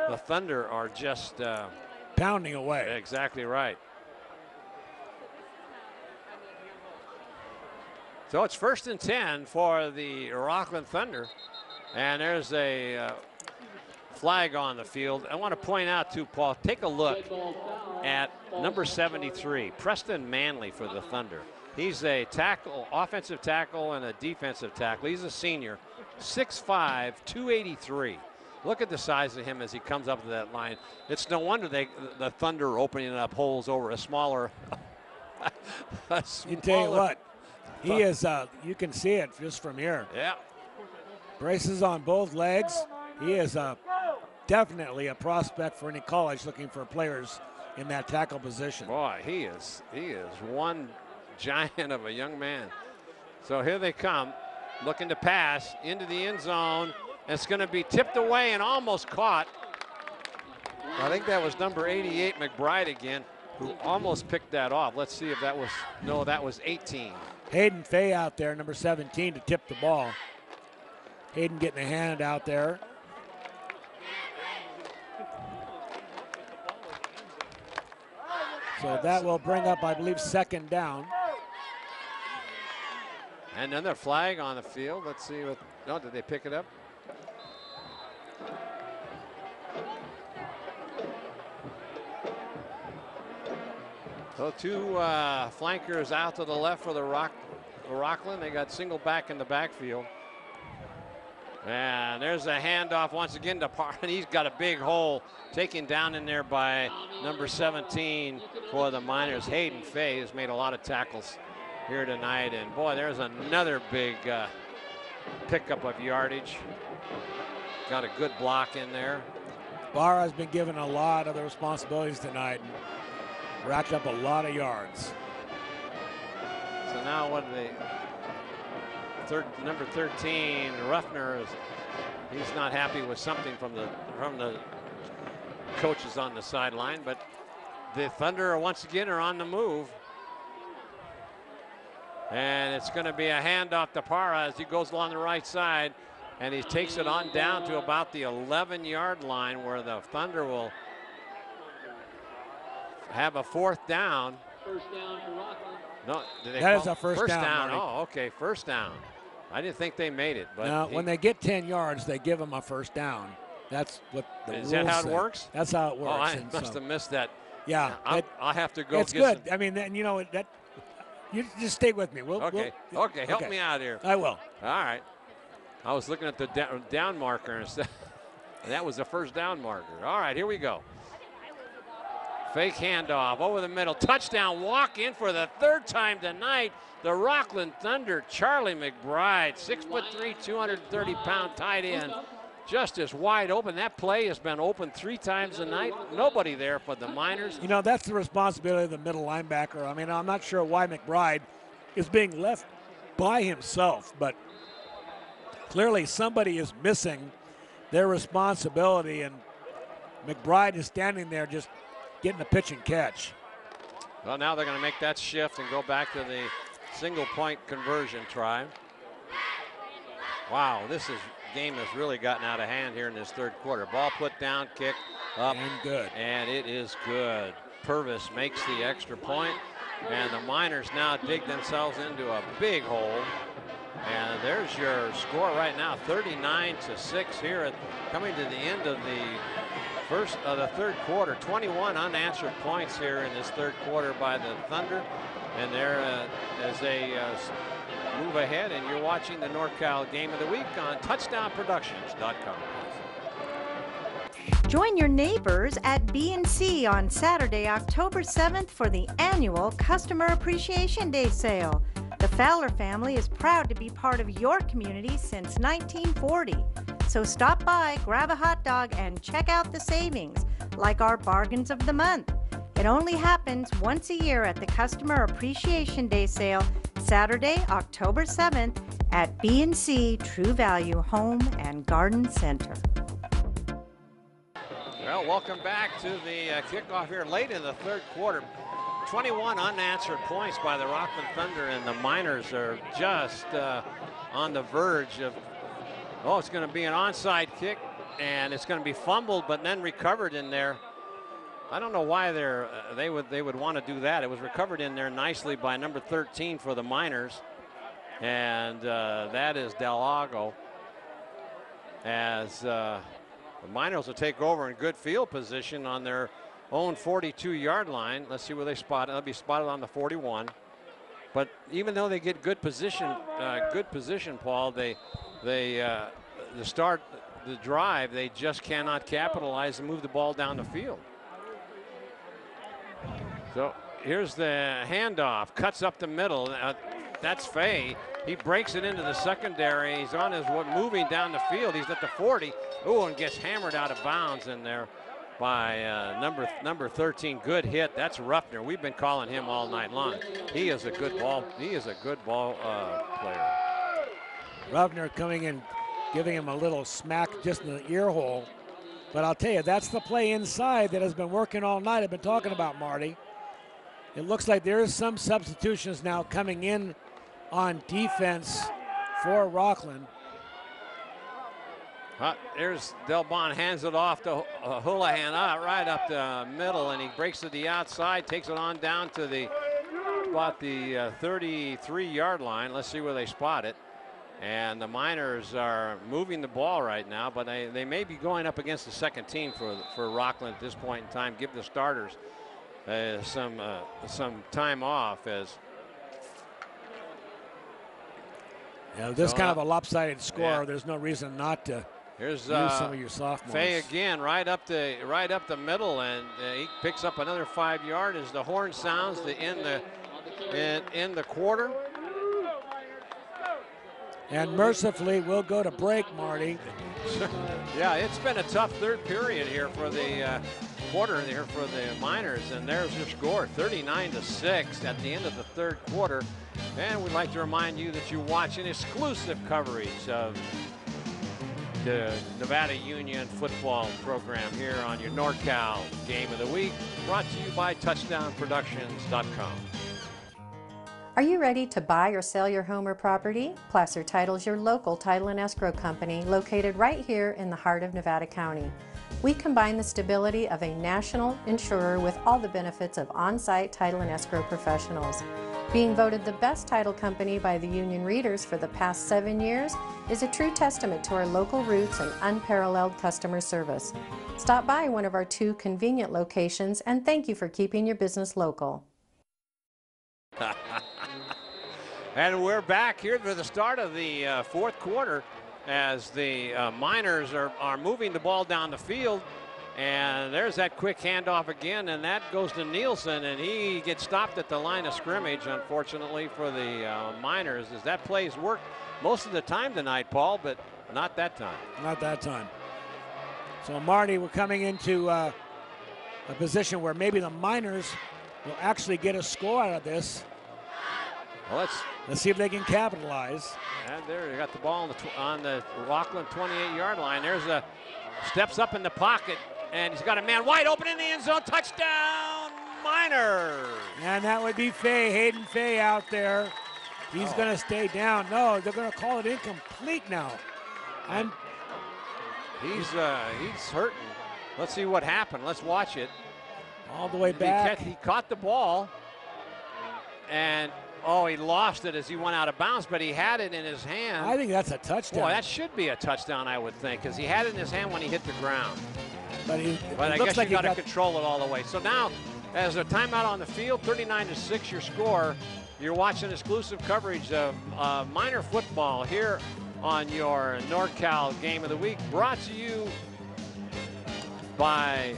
the Thunder are just pounding away. Exactly right. So it's 1st and 10 for the Rocklin Thunder, and there's a flag on the field. I want to point out too, Paul, take a look at number 73, Preston Manley for the Thunder. He's a tackle, offensive tackle and a defensive tackle. He's a senior, 6'5", 283. Look at the size of him as he comes up to that line. It's no wonder the Thunder are opening up holes over a smaller. You tell you what, he is. You can see it just from here. Yeah. Braces on both legs. He is definitely a prospect for any college looking for players in that tackle position. Boy, he is one giant of a young man. So here they come, looking to pass into the end zone. It's going to be tipped away and almost caught. I think that was number 88, McBride again, who almost picked that off. Let's see if that was, no, that was 18. Hayden Fay out there, number 17, to tip the ball. Hayden getting a hand out there. So that will bring up, I believe, 2nd down. And another flag on the field. Let's see what, no, did they pick it up? So 2 flankers out to the left for the Rocklin. They got single back in the backfield. And there's a handoff once again to Parr, and he's got a big hole taken down in there by number 17 for the Miners, Hayden Fay, who's made a lot of tackles here tonight. And boy, there's another big pickup of yardage. Got a good block in there. Barr has been given a lot of the responsibilities tonight and racked up a lot of yards. So now what are they? Number 13, Ruffner, he's not happy with something from the coaches on the sideline, but the Thunder once again are on the move. And it's going to be a handoff to Parra as he goes along the right side, and he takes it on down to about the 11-yard line where the Thunder will have a 4th down. First down for Rocklin. No, that is a first down. Marty. Oh, okay, first down. I didn't think they made it, but now when they get 10 yards, they give them a first down. That's what the rules is that how it say. works? That's how it works. Oh, I must have missed that. Yeah, I'll have to go. It's good. I mean, you know that. You just stay with me. Okay. Help me out here. I will. All right. I was looking at the down marker instead. That was the first down marker. All right, here we go. Fake handoff over the middle. Touchdown walk in for the 3rd time tonight. The Rocklin Thunder, Charlie McBride, 6'3", 230-pound tight end. Just as wide open. That play has been open 3 times tonight. Nobody there for the Miners. You know, that's the responsibility of the middle linebacker. I mean, I'm not sure why McBride is being left by himself, but clearly somebody is missing their responsibility, and McBride is standing there just getting a pitch and catch. Well, now they're going to make that shift and go back to the single-point conversion try. Wow, game has really gotten out of hand here in this 3rd quarter. Ball put down, kick up. And good. And it is good. Purvis makes the extra point, and the Miners now dig themselves into a big hole. And there's your score right now, 39-6 here coming to the end of the 3rd quarter. 21 unanswered points here in this 3rd quarter by the Thunder. And there as they move ahead, and you're watching the NorCal Game of the Week on touchdownproductions.com. Join your neighbors at B&C on Saturday, October 7th for the annual Customer Appreciation Day sale. The Fowler family is proud to be part of your community since 1940. So stop by, grab a hot dog, and check out the savings, like our Bargains of the Month. It only happens once a year at the Customer Appreciation Day sale, Saturday, October 7th at B&C True Value Home and Garden Center. Well, welcome back to the kickoff here late in the 3rd quarter. 21 unanswered points by the Rocklin Thunder, and the Miners are just on the verge of, it's going to be an onside kick, and it's going to be fumbled, but then recovered in there. I don't know why they would want to do that. It was recovered in there nicely by number 13 for the Miners, and that is Delago. As the Miners will take over in good field position on their own 42-yard line. Let's see where they spot it. They'll be spotted on the 41. But even though they get good position, Paul, they start the drive, they just cannot capitalize and move the ball down the field. So here's the handoff, cuts up the middle. That's Fay. He breaks it into the secondary. He's on his moving down the field. He's at the 40. Ooh, and gets hammered out of bounds in there by number 13. Good hit. That's Ruffner. We've been calling him all night long. He is a good ball. He is a good ball player. Ruffner coming in, giving him a little smack just in the ear hole. But I'll tell you, that's the play inside that has been working all night. I've been talking about, Marty. It looks like there is some substitutions now coming in on defense for Rocklin. There's Delbon, hands it off to Houlihan right up the middle, and he breaks to the outside, takes it on down to about the 33-yard line. Let's see where they spot it. And the Miners are moving the ball right now, but they may be going up against the second team for Rocklin at this point in time. Give the starters some time off as Yeah, this kind of a lopsided score. Yeah. There's no reason not to Here's use some of your sophomores. Fay again, right up the middle, and he picks up another 5 yard as the horn sounds in the quarter. And mercifully, we'll go to break, Marty. Yeah, it's been a tough third period here for the quarter here for the Miners, and there's your score, 39-6 at the end of the third quarter. And we'd like to remind you that you watch an exclusive coverage of the Nevada Union football program here on your NorCal Game of the Week, brought to you by TouchdownProductions.com. Are you ready to buy or sell your home or property? Placer Title is your local title and escrow company located right here in the heart of Nevada County. We combine the stability of a national insurer with all the benefits of on-site title and escrow professionals. Being voted the best title company by the union readers for the past 7 years is a true testament to our local roots and unparalleled customer service. Stop by one of our 2 convenient locations, and thank you for keeping your business local. And we're back here for the start of the fourth quarter as the Miners are moving the ball down the field. And there's that quick handoff again, and that goes to Nielsen, and he gets stopped at the line of scrimmage, unfortunately, for the Miners, as that play's worked most of the time tonight, Paul, but not that time. Not that time. So, Marty, we're coming into a position where maybe the Miners will actually get a score out of this. Well, let's see if they can capitalize. And there, you got the ball on the Rocklin 28-yard line. There's a steps up in the pocket, and he's got a man wide open in the end zone. Touchdown, Miners! And that would be Fay, Hayden Fay out there. He's going to stay down. No, they're going to call it incomplete now. He's hurting. Let's see what happened. Let's watch it. All the way back. He caught the ball, and he lost it as he went out of bounds, but he had it in his hand. I think that's a touchdown. Boy, that should be a touchdown, I would think, because he had it in his hand when he hit the ground. But I guess you got to control it all the way. So now, as a timeout on the field, 39-6 your score. You're watching exclusive coverage of Miner football here on your NorCal Game of the Week, brought to you by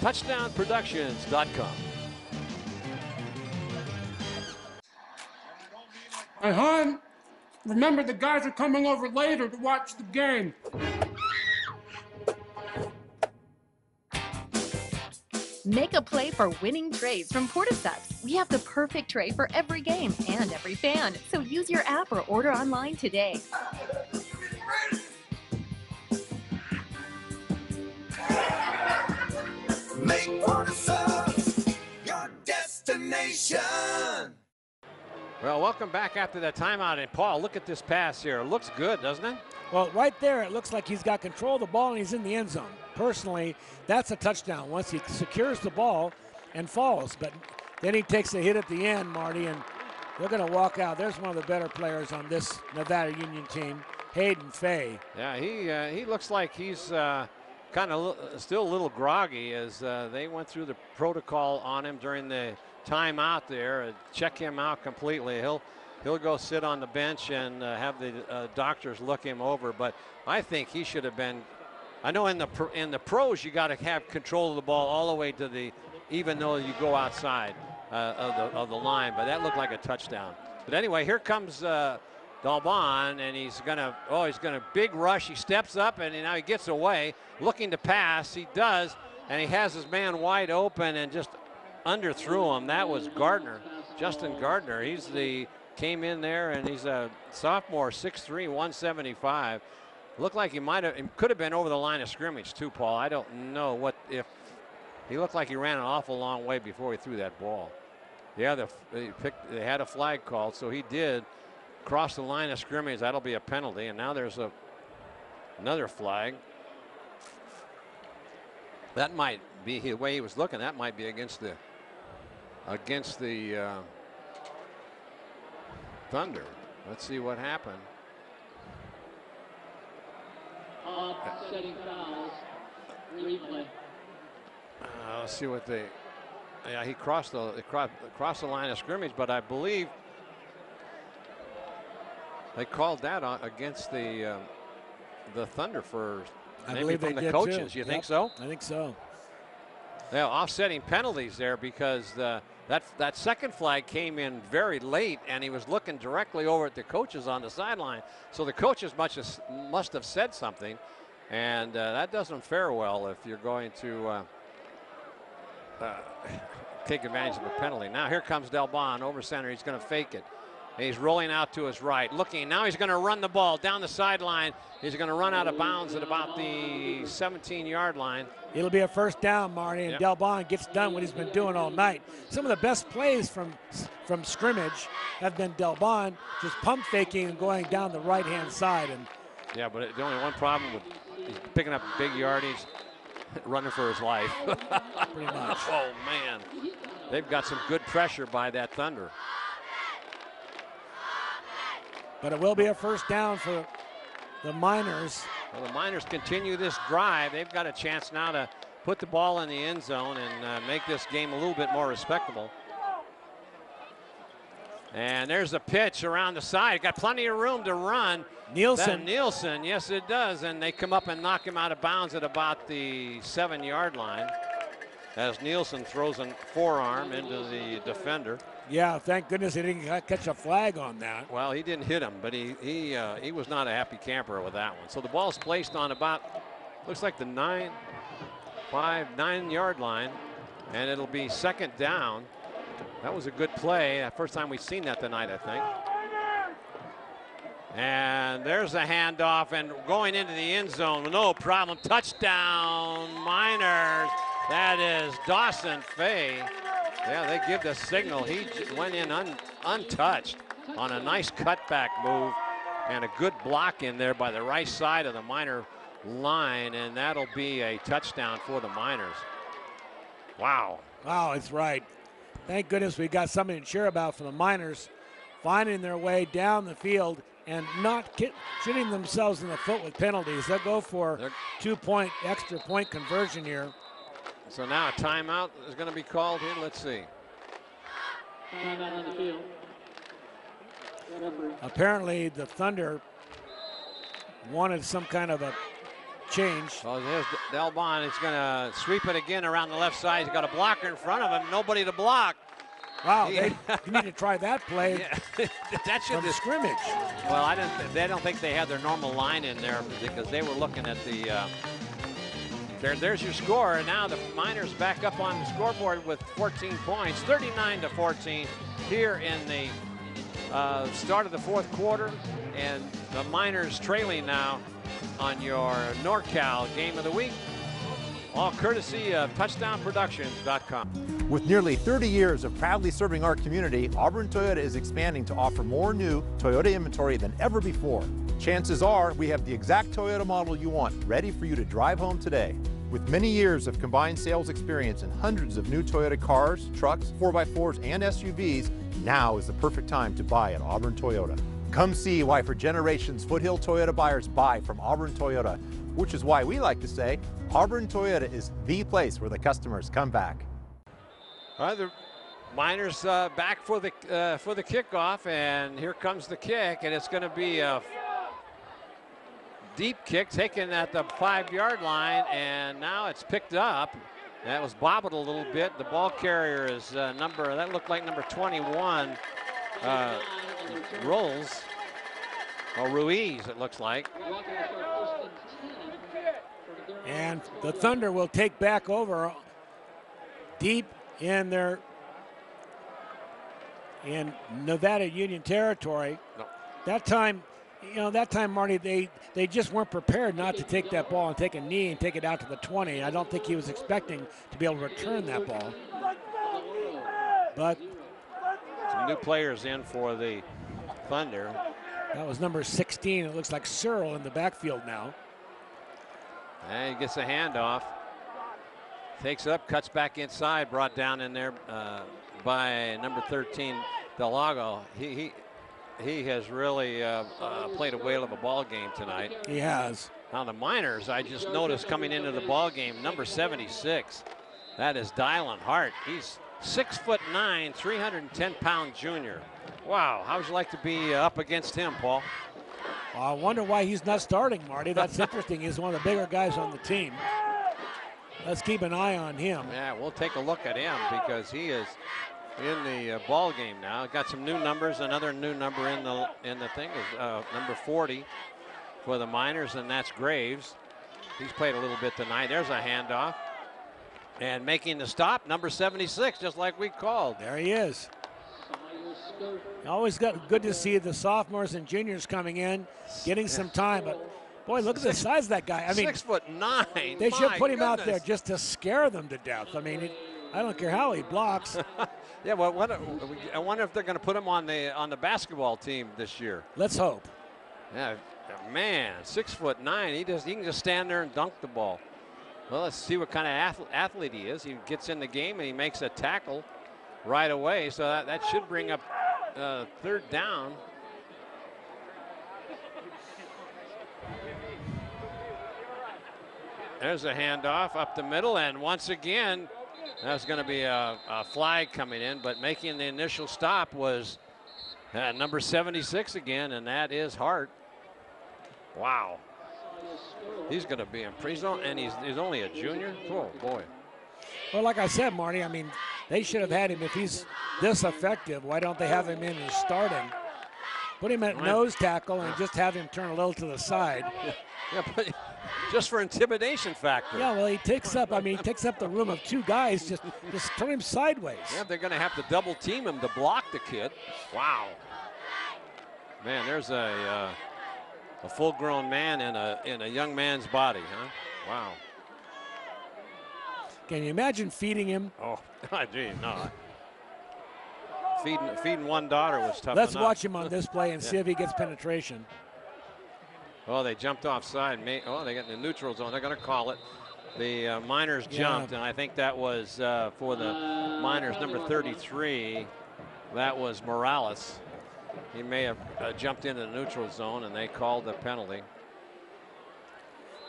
TouchdownProductions.com. Hey, hon, remember the guys are coming over later to watch the game. Make a play for winning trays from Portisubs. We have the perfect tray for every game and every fan. So use your app or order online today. Make Portisubs your destination. Well, welcome back after that timeout. And Paul, look at this pass here. It looks good, doesn't it? Well, right there, it looks like he's got control of the ball and he's in the end zone. Personally, that's a touchdown once he secures the ball and falls. But then he takes a hit at the end, Marty, and they're going to walk out. There's one of the better players on this Nevada Union team, Hayden Fay. Yeah, he looks like he's kind of still a little groggy as they went through the protocol on him during the timeout there. Check him out completely. He'll go sit on the bench and have the doctors look him over. But I think he should have been. I know in the pros you got to have control of the ball all the way to the, even though you go outside of the line. But that looked like a touchdown. But anyway, here comes Dalban, and he's gonna big rush. He steps up and now he gets away, looking to pass. He does, and he has his man wide open and just underthrew him. That was Gardner, Justin Gardner. Came in there, and he's a sophomore, 6'3", 175. Looked like he could have been over the line of scrimmage too, Paul. I don't know if he looked like he ran an awful long way before he threw that ball. Yeah, they had a flag called, so he did cross the line of scrimmage. That'll be a penalty, and now there's another flag. That might be the way he was looking. That might be against the Thunder. Let's see what happened. Offsetting fouls. Replay. Let's see what they. Yeah, he crossed the line of scrimmage, but I believe They called that against the Thunder for maybe from the coaches. Too. You think so? I think so. Yeah, offsetting penalties there because that second flag came in very late, and he was looking directly over at the coaches on the sideline. So the coaches must have said something, and that doesn't fare well if you're going to take advantage of a penalty. Now here comes Delbon over center. He's going to fake it. He's rolling out to his right, looking. Now he's going to run the ball down the sideline. He's going to run out of bounds at about the 17-yard line. It'll be a first down, Marty, and Delbon gets done what he's been doing all night. Some of the best plays from scrimmage have been Delbon just pump faking and going down the right-hand side. And yeah, but the only one problem with he's picking up big yardage, running for his life. Pretty much. Oh, man. They've got some good pressure by that Thunder. But it will be a first down for the Miners. Well, the Miners continue this drive. They've got a chance now to put the ball in the end zone and make this game a little bit more respectable. And there's a pitch around the side. Got plenty of room to run. Nielsen. Nielsen, yes it does. And they come up and knock him out of bounds at about the 7-yard line as Nielsen throws a forearm into the defender. Yeah, thank goodness he didn't catch a flag on that. Well, he didn't hit him, but he was not a happy camper with that one. So the ball's placed on about, looks like the 9-yard line, and it'll be second down. That was a good play. First time we've seen that tonight, I think. And there's a handoff and going into the end zone, no problem. Touchdown, Miners. That is Dawson Fay. Yeah, they give the signal. He went in untouched on a nice cutback move and a good block in there by the right side of the Miner line, and that'll be a touchdown for the Miners. Wow. Wow, it's right. Thank goodness we got something to cheer about for the Miners, finding their way down the field and not shooting themselves in the foot with penalties. They'll go for a extra point conversion here. So now a timeout is going to be called here. Let's see. Apparently the Thunder wanted some kind of a change. Well, here's Delbon. He's going to sweep it again around the left side. He's got a blocker in front of him. Nobody to block. Wow, you need to try that play. Yeah. That should from scrimmage. Well, I don't think they had their normal line in there because they were looking at the. There's your score, and now the Miners back up on the scoreboard with 14 points, 39-14 here in the start of the fourth quarter, and the Miners trailing now on your NorCal Game of the Week, all courtesy of TouchdownProductions.com. With nearly 30 years of proudly serving our community, Auburn Toyota is expanding to offer more new Toyota inventory than ever before. Chances are we have the exact Toyota model you want, ready for you to drive home today. With many years of combined sales experience and hundreds of new Toyota cars, trucks, 4x4s, and SUVs, now is the perfect time to buy at Auburn Toyota. Come see why for generations Foothill Toyota buyers buy from Auburn Toyota, which is why we like to say Auburn Toyota is the place where the customers come back. All right, the Miners back for the kickoff, and here comes the kick, and it's going to be a deep kick taken at the 5-yard line, and now it's picked up. That was bobbled a little bit. The ball carrier is that looked like number 21, Rolls, or Ruiz, it looks like. And the Thunder will take back over deep in Nevada Union territory. No. That time, Marty, they just weren't prepared not to take that ball and take a knee and take it out to the 20. I don't think he was expecting to be able to return that ball. But some new players in for the Thunder. That was number 16. It looks like Searle in the backfield now. And he gets a handoff. Takes up, cuts back inside, brought down in there by number 13, Delago. He has really played a whale of a ball game tonight. He has. Now the Miners, I just noticed coming into the ball game, number 76. That is Dylan Hart. He's 6'9", 310-pound junior. Wow, how would you like to be up against him, Paul? I wonder why he's not starting, Marty. That's interesting. He's one of the bigger guys on the team. Let's keep an eye on him. Yeah, we'll take a look at him because he is in the ball game now. Got some new numbers. Another new number in the thing is number 40 for the Miners, and that's Graves. He's played a little bit tonight. There's a handoff. And making the stop, number 76, just like we called. There he is. Always good to see the sophomores and juniors coming in, getting some time. But boy, look at the size of that guy. I mean, 6'9". They should put him out there just to scare them to death. I mean, I don't care how he blocks. Yeah, well, I wonder if they're going to put him on the basketball team this year. Let's hope. Yeah, man, 6'9". He can just stand there and dunk the ball. Well, let's see what kind of athlete he is. He gets in the game and he makes a tackle right away. So that should bring up third down. There's a handoff up the middle, and once again, that's going to be a flag coming in, but making the initial stop was number 76 again, and that is Hart. Wow. He's going to be impressed, and he's only a junior. Oh, boy. Well, like I said, Marty, I mean, they should have had him. If he's this effective, why don't they have him in as starting? Put him at nose tackle and just have him turn a little to the side. Yeah, but just for intimidation factor. Yeah, well, he takes up the room of two guys. Just turn him sideways. Yeah, they're going to have to double team him to block the kid. Wow. Man, there's a full-grown man in a young man's body, huh? Wow. Can you imagine feeding him? Oh, gee, no. Feeding one daughter was tough. Let's enough. watch him on this play and see if he gets penetration. Oh, they jumped offside. Oh, they got in the neutral zone. They're going to call it. The Miners jumped, and I think that was for the Miners, number 33. That was Morales. He may have jumped into the neutral zone, and they called the penalty.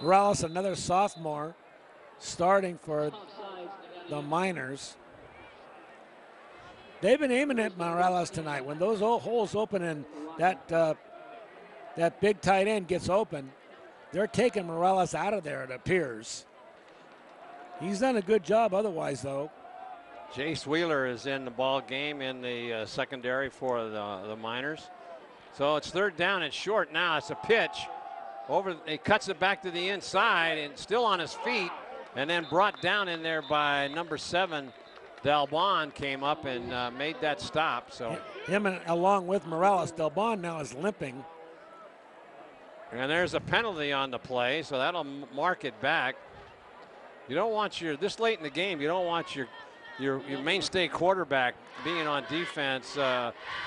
Morales, another sophomore, starting for the Miners. They've been aiming at Morales tonight. When those holes open and that big tight end gets open, they're taking Morales out of there, it appears. He's done a good job otherwise, though. Jace Wheeler is in the ball game in the secondary for the Miners. So it's third down and short now. It's a pitch. He cuts it back to the inside and still on his feet, and then brought down in there by number 7. Delbon came up and made that stop. So him along with Morales. Delbon now is limping. And there's a penalty on the play, so that'll mark it back. You don't want this late in the game, you don't want your mainstay quarterback being on defense,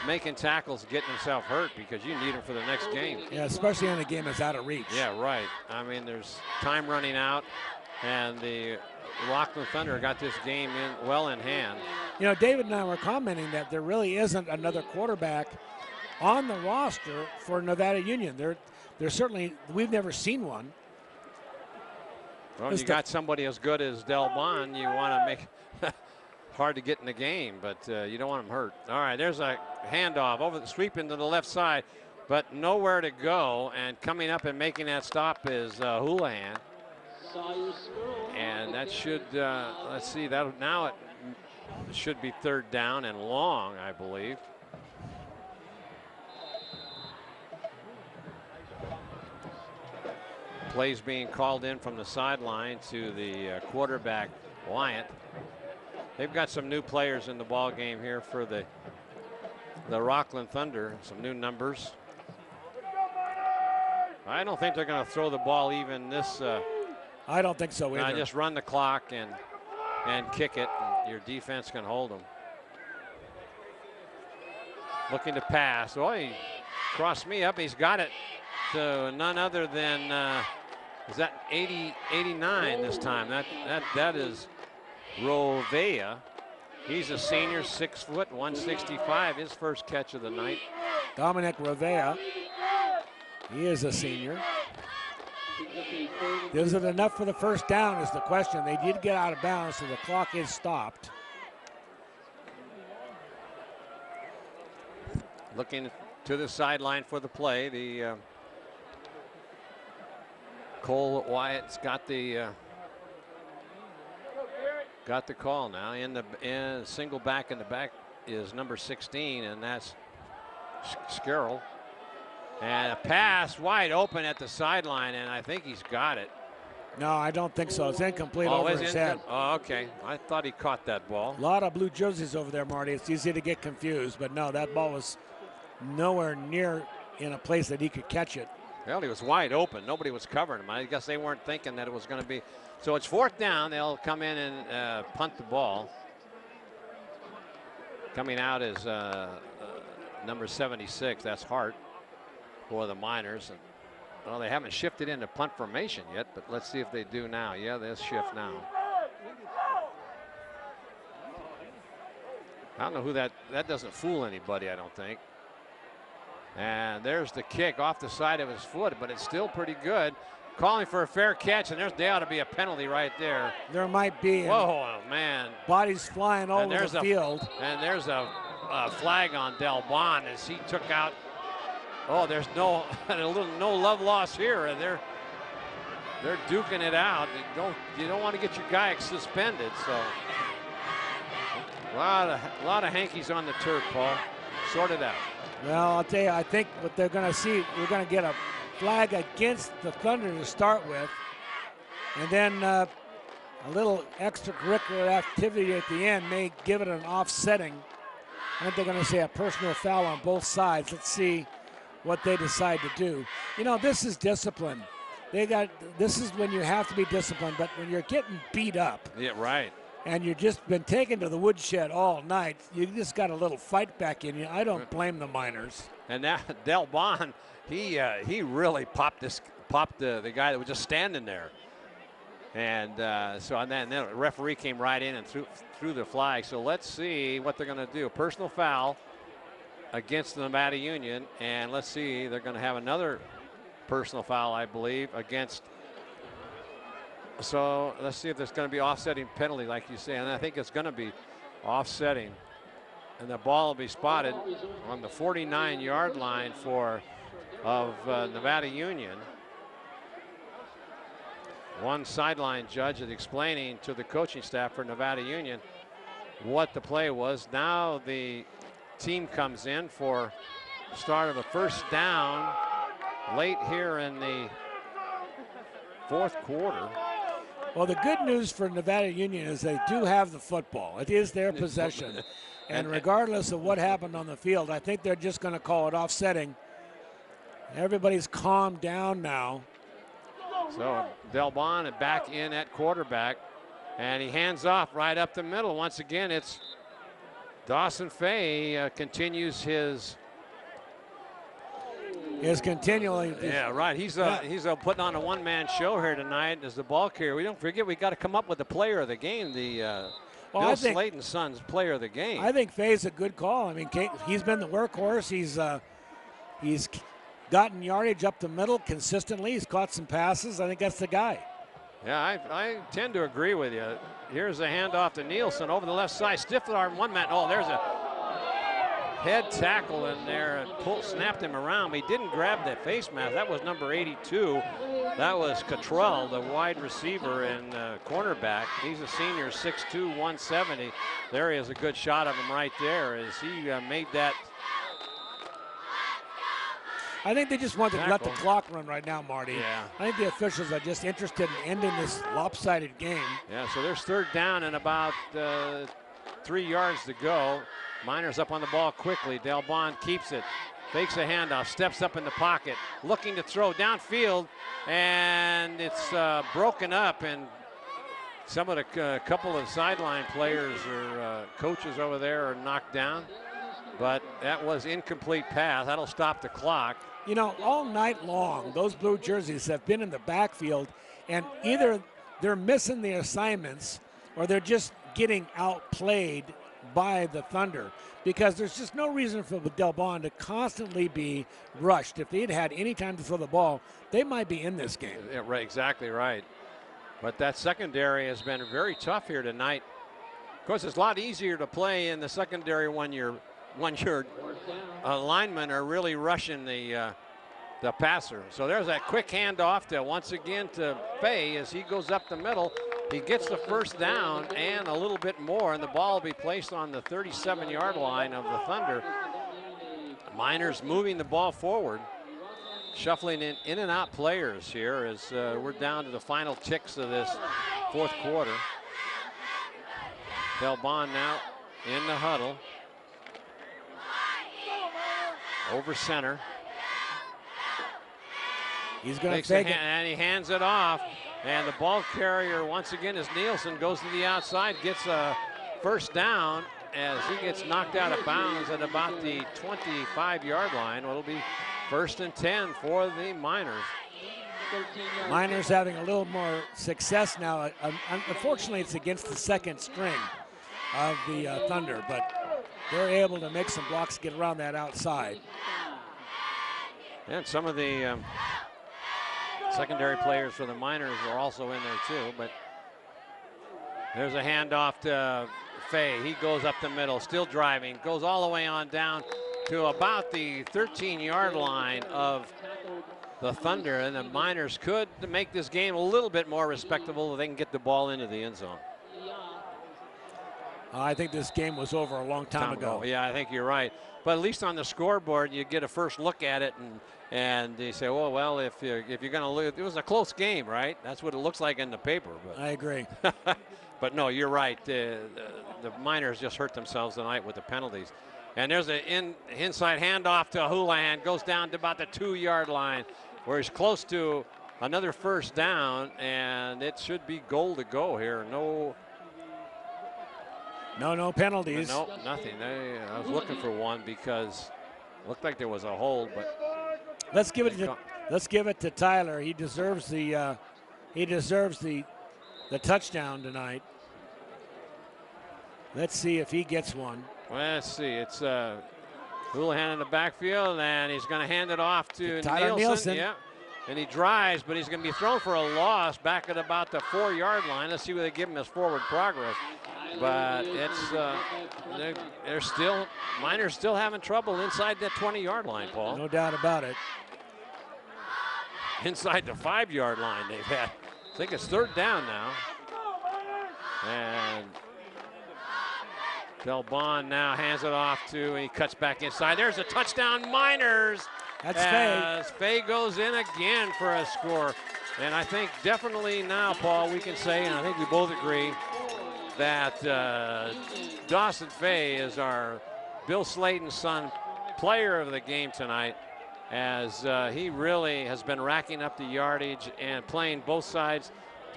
making tackles, getting himself hurt, because you need him for the next game. Yeah, especially in a game that's out of reach. Yeah, right. I mean, there's time running out, and the Rocklin Thunder got this game well in hand. You know, David and I were commenting that there really isn't another quarterback on the roster for Nevada Union. They're certainly, we've never seen one. Well, you got somebody as good as Delbon, you want to make hard to get in the game, but you don't want him hurt. All right, there's a handoff over the sweep into the left side, but nowhere to go. And coming up and making that stop is Houlihan. And that should, let's see, now it should be third down and long, I believe. Plays being called in from the sideline to the quarterback, Wyatt. They've got some new players in the ball game here for the Rocklin Thunder, some new numbers. I don't think they're going to throw the ball even this. I don't think so either. Just run the clock and kick it, and your defense can hold them. Looking to pass. Oh, he crossed me up. He's got it to none other than, is that 89 this time? That is Rovea. He's a senior, 6 foot, 165, his first catch of the night. Dominic Rovea. He is a senior. Is it enough for the first down is the question. They did get out of bounds, so the clock is stopped. Looking to the sideline for the play. The Cole Wyatt's got the call now. In the single back in the back is number 16, and that's Scarroll. And a pass wide open at the sideline, and I think he's got it. No, I don't think so. It's incomplete over his head. Oh, okay. I thought he caught that ball. A lot of blue jerseys over there, Marty. It's easy to get confused, but no, that ball was nowhere near in a place that he could catch it. Well, he was wide open. Nobody was covering him. I guess they weren't thinking that it was going to be. So it's 4th down. They'll come in and punt the ball. Coming out is number 76. That's Hart for the Miners. And, well, they haven't shifted into punt formation yet, but let's see if they do now. Yeah, they'll shift now. I don't know who that doesn't fool anybody, I don't think. And there's the kick off the side of his foot, but it's still pretty good. Calling for a fair catch, and there ought to be a penalty right there. There might be. Whoa, man. Bodies flying all over the field. And there's a flag on Del Bon as he took out. Oh, there's no love lost here. They're duking it out. You don't want to get your guy suspended. So a lot of hankies on the turf, Paul. Sort it out. Well, I'll tell you, I think what they're going to see, we're going to get a flag against the Thunder to start with, and then a little extracurricular activity at the end may give it an offsetting. I think they're going to say a personal foul on both sides. Let's see what they decide to do. You know, this is discipline. This is when you have to be disciplined, but when you're getting beat up. Yeah, right. And you've just been taken to the woodshed all night, you just got a little fight back in you. I don't blame the Miners. And now Del Bon, he really popped the guy that was just standing there. And then the referee came right in and threw the flag. So let's see what they're going to do. A personal foul against the Nevada Union, and let's see, they're going to have another personal foul, I believe, against. So let's see if there's going to be offsetting penalty, like you say, and I think it's going to be offsetting, and the ball will be spotted on the 49-yard line of Nevada Union. One sideline judge is explaining to the coaching staff for Nevada Union what the play was. Now the team comes in for start of a first down late here in the 4th quarter. Well, the good news for Nevada Union is they do have the football. It is their possession. And regardless of what happened on the field, I think they're just going to call it offsetting. Everybody's calmed down now. So Del Bon back in at quarterback, and he hands off right up the middle. Once again, it's Dawson Fay continues his continually. Yeah, right. He's putting on a one-man show here tonight as the ball carrier. We don't forget we got to come up with the player of the game. Bill Slayton's son's player of the game. I think Fay's a good call. I mean, he's been the workhorse. He's gotten yardage up the middle consistently. He's caught some passes. I think that's the guy. Yeah, I tend to agree with you. Here's a handoff to Nielsen over the left side. Stiff arm one man. Oh, there's a head tackle in there and snapped him around. But he didn't grab that face mask. That was number 82. That was Cottrell, the wide receiver and cornerback. He's a senior, 6'2", 170. There he is, a good shot of him right there as he made that. I think they just want to let the clock run right now, Marty. Yeah. I think the officials are just interested in ending this lopsided game. Yeah, so there's 3rd down and about 3 yards to go. Miners up on the ball quickly. Del Bon keeps it, fakes a handoff, steps up in the pocket, looking to throw downfield, and it's broken up, and some of the couple of sideline players or coaches over there are knocked down. But that was incomplete pass. That'll stop the clock. You know, all night long, those blue jerseys have been in the backfield, and either they're missing the assignments or they're just getting outplayed by the Thunder, because there's just no reason for Del Bon to constantly be rushed. If they'd had any time to throw the ball, they might be in this game. Yeah, right, exactly right. But that secondary has been very tough here tonight. Of course, it's a lot easier to play in the secondary when you're when your linemen are really rushing the passer. So there's that quick handoff to once again to Fay as he goes up the middle. He gets the first down and a little bit more, and the ball will be placed on the 37-yard line of the Thunder. Miners moving the ball forward, shuffling in and out players here as we're down to the final ticks of this fourth quarter. Delbon now in the huddle. Over center. He's going to take it. And he hands it off. And the ball carrier once again is Nielsen, goes to the outside, gets a first down as he gets knocked out of bounds at about the 25-yard line. It'll be 1st and 10 for the Miners. Miners having a little more success now. Unfortunately, it's against the second string of the Thunder, but they're able to make some blocks, get around that outside. And some of the secondary players for the Miners are also in there too, but there's a handoff to Fay. He goes up the middle, still driving, goes all the way on down to about the 13-yard line of the Thunder, and the Miners could make this game a little bit more respectable if they can get the ball into the end zone. I think this game was over a long time ago. Yeah, I think you're right. But at least on the scoreboard, you get a first look at it, and they say, oh, well, if you're going to lose, it was a close game, right? That's what it looks like in the paper. But I agree. But no, you're right. The Miners just hurt themselves tonight with the penalties. And there's an inside handoff to Houlihan, goes down to about the 2-yard line, where he's close to another first down, and it should be goal to go here. No penalties. No, nothing. I was looking for one because it looked like there was a hold, but let's give it to Tyler. He deserves the touchdown tonight. Let's see if he gets one. Well, let's see. It's Houlihan in the backfield, and he's going to hand it off to Tyler Nielsen. Yeah, and he drives, but he's going to be thrown for a loss back at about the 4-yard line. Let's see what they give him as forward progress. But it's Miners still having trouble inside that 20-yard line, Paul. No doubt about it. Inside the 5-yard line they've had. I think it's 3rd down now. And Delbon now hands it off to, and he cuts back inside. There's a touchdown, Miners. That's as Fay goes in again for a score. And I think definitely now, Paul, we can say, and I think we both agree, that Dawson Fay is our Bill Slayton's son, player of the game tonight, as he really has been racking up the yardage and playing both sides,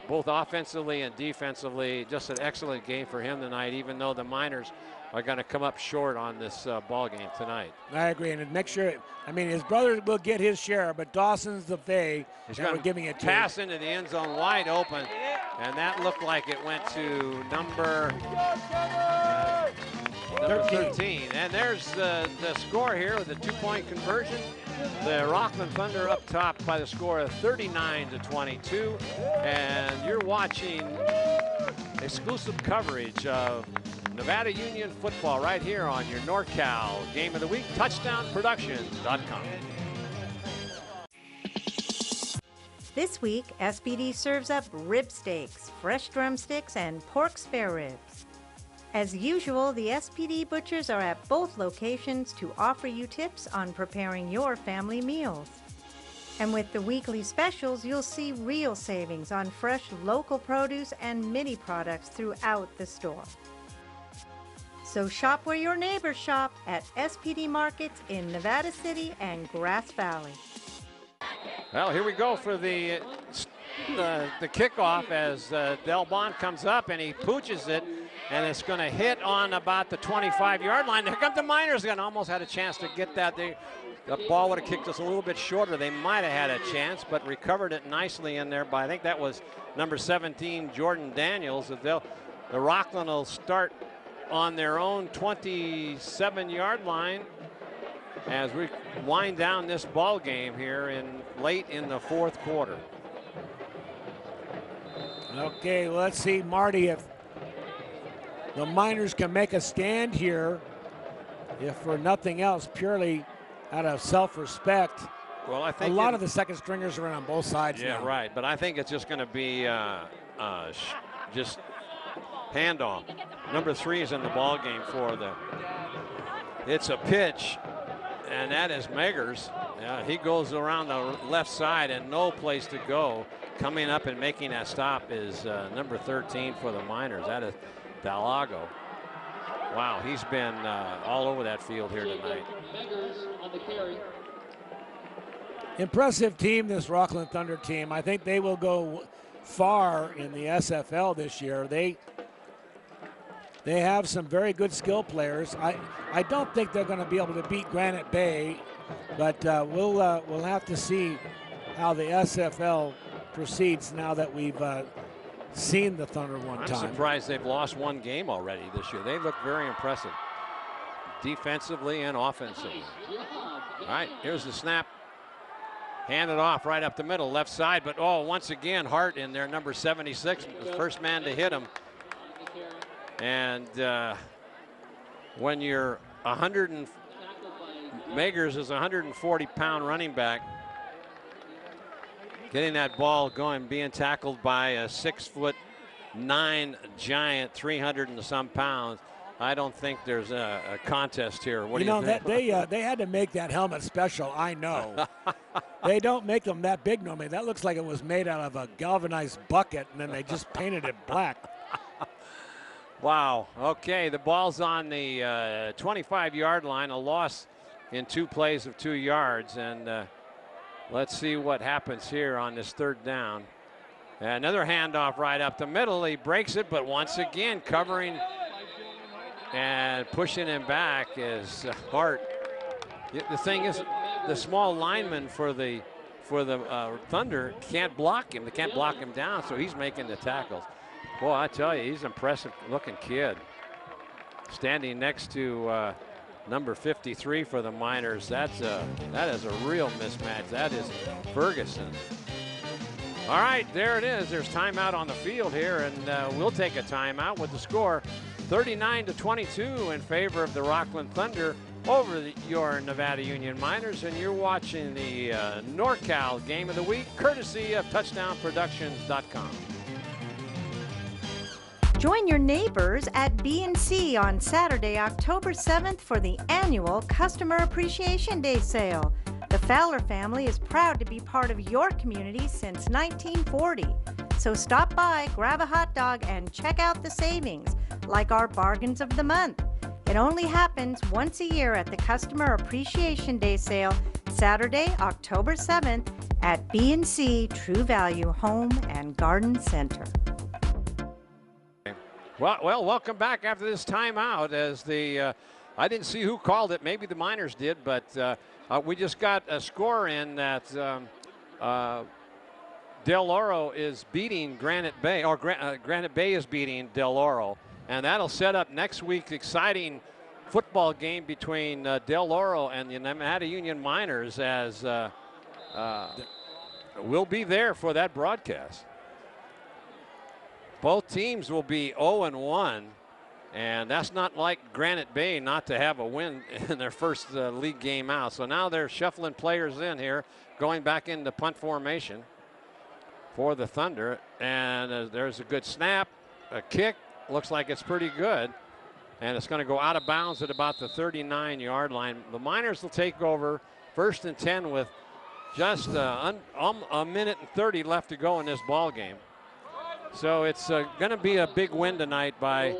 both offensively and defensively. Just an excellent game for him tonight, even though the Miners are going to come up short on this ball game tonight. I agree, and make sure, I mean, his brother will get his share, but Dawson's the Fay that we're giving it to. Pass into the end zone wide open, and that looked like it went to number 13. And there's the score here with the 2-point conversion. The Rocklin Thunder up top by the score of 39-22. And you're watching exclusive coverage of Nevada Union football right here on your NorCal Game of the Week, touchdownproductions.com. This week, SPD serves up rib steaks, fresh drumsticks, and pork spare ribs. As usual, the SPD butchers are at both locations to offer you tips on preparing your family meals. And with the weekly specials, you'll see real savings on fresh local produce and mini products throughout the store. So shop where your neighbors shop at SPD Markets in Nevada City and Grass Valley. Well, here we go for the kickoff as Delbon comes up and he pooches it, and it's going to hit on about the 25-yard line. Here comes the Miners. Almost had a chance to get that. The ball would have kicked us a little bit shorter. They might have had a chance, but recovered it nicely in there by, I think that was number 17, Jordan Daniels. The Rocklin will start on their own 27-yard line as we wind down this ball game here late in the fourth quarter. Okay, let's see, Marty, if the Miners can make a stand here if for nothing else, purely out of self-respect. Well, I think a lot of the second stringers are in on both sides now. Right. But I think it's just going to be just handoff. Number 3 is in the ball game for them. It's a pitch, and that is Megers. He goes around the left side and no place to go. Coming up and making that stop is number 13 for the Miners. That is Dalago. Wow, he's been all over that field here tonight. Impressive team, this Rocklin Thunder team. I think they will go far in the SFL this year. They have some very good skill players. I don't think they're going to be able to beat Granite Bay, but we'll have to see how the SFL proceeds now that we've seen the Thunder one time. I'm surprised they've lost one game already this year. They look very impressive defensively and offensively. All right, here's the snap. Handed off right up the middle, left side, but once again, Hart in there, number 76, the first man to hit him. And when you're Megers is a 140-pound running back, getting that ball going, being tackled by a 6'9" giant, 300 and some pounds. I don't think there's a contest here. What do you think? They had to make that helmet special. I know. They don't make them that big normally. That looks like it was made out of a galvanized bucket, and then they just painted it black. Wow. Okay, the ball's on the 25-yard line. A loss in 2 plays of 2 yards, and let's see what happens here on this 3rd down. Another handoff right up the middle. He breaks it, but once again covering and pushing him back is Hart. The thing is, the small lineman for the Thunder can't block him. They can't block him down, so he's making the tackles. Boy, I tell you, he's an impressive-looking kid. Standing next to number 53 for the Miners. That is a real mismatch. That is Ferguson. All right, there it is. There's timeout on the field here, and we'll take a timeout with the score 39-22 in favor of the Rocklin Thunder over your Nevada Union Miners, and you're watching the NorCal Game of the Week, courtesy of TouchdownProductions.com. Join your neighbors at B&C on Saturday, October 7th for the annual Customer Appreciation Day sale. The Fowler family is proud to be part of your community since 1940. So stop by, grab a hot dog, and check out the savings, like our Bargains of the Month. It only happens once a year at the Customer Appreciation Day sale, Saturday, October 7th at B&C True Value Home and Garden Center. Well, welcome back after this timeout. As I didn't see who called it. Maybe the Miners did, but we just got a score in that Del Oro is beating Granite Bay, or Granite Bay is beating Del Oro, and that'll set up next week's exciting football game between Del Oro and the Nevada Union Miners, as we'll be there for that broadcast. Both teams will be 0-1, and that's not like Granite Bay not to have a win in their first league game out. So now they're shuffling players in here, going back into punt formation for the Thunder. And there's a good snap, a kick. Looks like it's pretty good. And it's going to go out of bounds at about the 39-yard line. The Miners will take over 1st and 10 with just a minute and 30 left to go in this ball game. So it's going to be a big win tonight by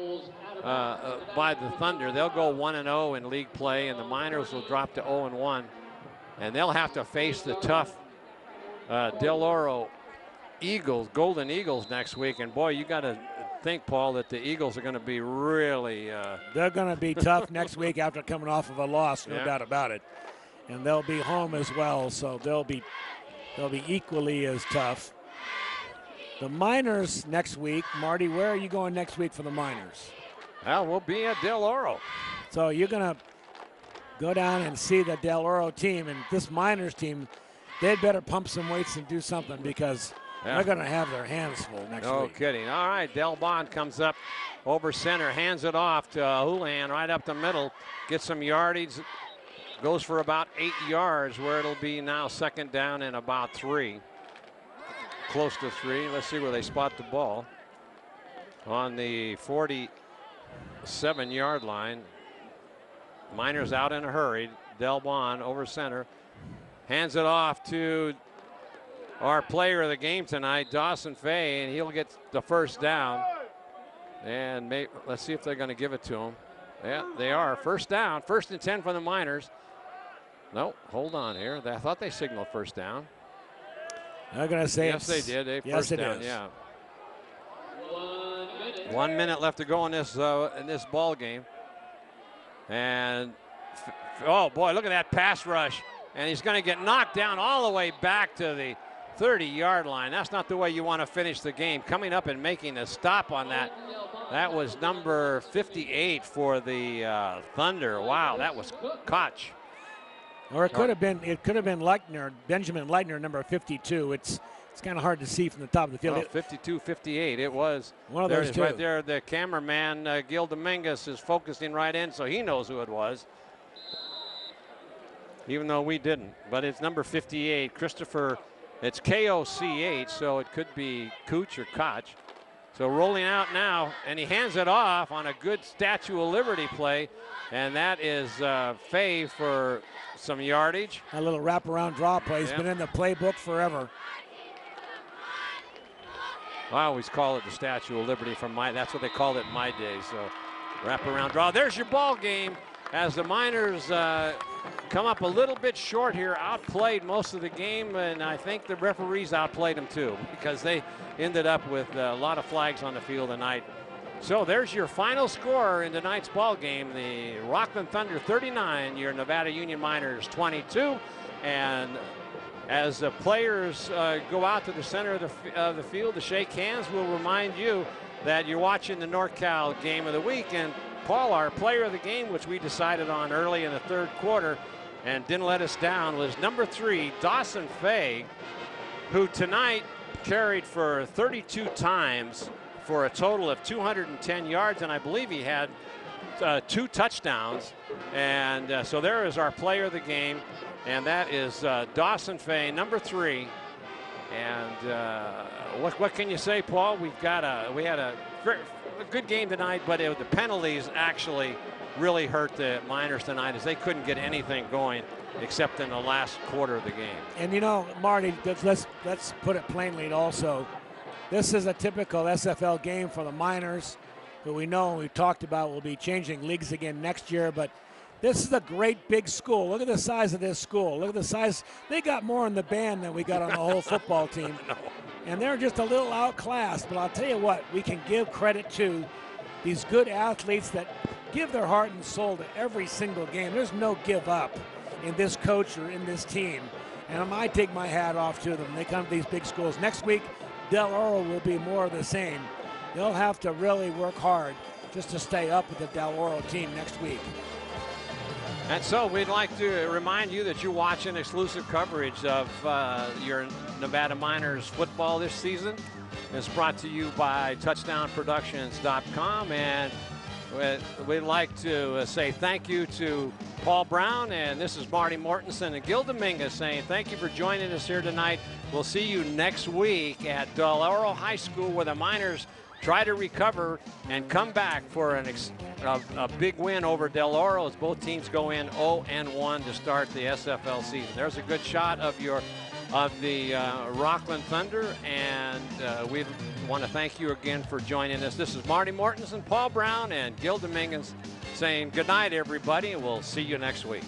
the Thunder. They'll go 1-0 in league play, and the Miners will drop to 0-1. And they'll have to face the tough Del Oro Eagles, Golden Eagles, next week. And boy, you got to think, Paul, that the Eagles are going to be really. They're going to be tough next week after coming off of a loss, no doubt about it. And they'll be home as well, so they'll be equally as tough. The Miners next week. Marty, where are you going next week for the Miners? Well, we'll be at Del Oro. So you're going to go down and see the Del Oro team, and this Miners team, they'd better pump some weights and do something, because Yeah. They're going to have their hands full next week. No kidding. All right, Del Bond comes up over center, hands it off to Houlihan right up the middle, gets some yardage, goes for about 8 yards, where it'll be now second down and about 3. Close to 3. Let's see where they spot the ball. On the 47-yard line. Miners out in a hurry. Del Bond over center. Hands it off to our player of the game tonight, Dawson Fay, and he'll get the first down. And let's see if they're going to give it to him. Yeah, they are. First down. 1st and 10 for the Miners. No, hold on here. I thought they signaled first down. I'm going to say yes, they did. Yes, first it down, is. yeah. 1 minute left to go in this ball game. And oh boy, look at that pass rush. And he's going to get knocked down all the way back to the 30-yard line. That's not the way you want to finish the game. Coming up and making a stop on that. That was number 58 for the Thunder. Wow, that was Koch. Or it could have been Leitner, Benjamin Leitner, number 52. It's kind of hard to see from the top of the field. Oh, 52, 58. It was one of those two. Right there. The cameraman, Gil Dominguez, is focusing right in, so he knows who it was. Even though we didn't. But it's number 58, Christopher. It's K-O-C-H, so it could be Cooch or Koch. So rolling out now, and he hands it off on a good Statue of Liberty play. And that is Fay for some yardage. A little wraparound draw play. He's been in the playbook forever. I always call it the Statue of Liberty that's what they called it in my day. So wraparound draw. There's your ball game as the Miners come up a little bit short here, outplayed most of the game, and I think the referees outplayed them too because they ended up with a lot of flags on the field tonight. So there's your final score in tonight's ball game. The Rocklin Thunder 39, your Nevada Union Miners 22. And as the players go out to the center of the field to shake hands, we'll remind you that you're watching the NorCal Game of the Week. And Paul, our player of the game, which we decided on early in the third quarter and didn't let us down, was number 3, Dawson Fay, who tonight carried for 32 times for a total of 210 yards, and I believe he had 2 touchdowns. And so there is our player of the game, and that is Dawson Fay, number 3. And what can you say, Paul? We had a good game tonight, but the penalties actually really hurt the Miners tonight, as they couldn't get anything going except in the last quarter of the game. And you know, Marty, let's put it plainly also. This is a typical SFL game for the Miners, who we know and we've talked about will be changing leagues again next year, but this is a great big school. Look at the size of this school. Look at the size. They got more in the band than we got on the whole football team. And they're just a little outclassed, but I'll tell you what, we can give credit to these good athletes that give their heart and soul to every single game. There's no give up in this coach or in this team. And I take my hat off to them. They come to these big schools. Next week, Del Oro will be more of the same. They'll have to really work hard just to stay up with the Del Oro team next week. And so we'd like to remind you that you're watching exclusive coverage of your Nevada Miners football this season. It's brought to you by touchdownproductions.com. And we'd like to say thank you to Paul Brown, and this is Marty Mortensen and Gil Dominguez saying thank you for joining us here tonight. We'll see you next week at Del Oro High School, where the Miners try to recover and come back for a big win over Del Oro, as both teams go in 0-1 to start the SFL season. There's a good shot of the Rocklin Thunder, and we want to thank you again for joining us. This is Marty Mortensen, Paul Brown, and Gil Dominguez saying good night, everybody, and we'll see you next week.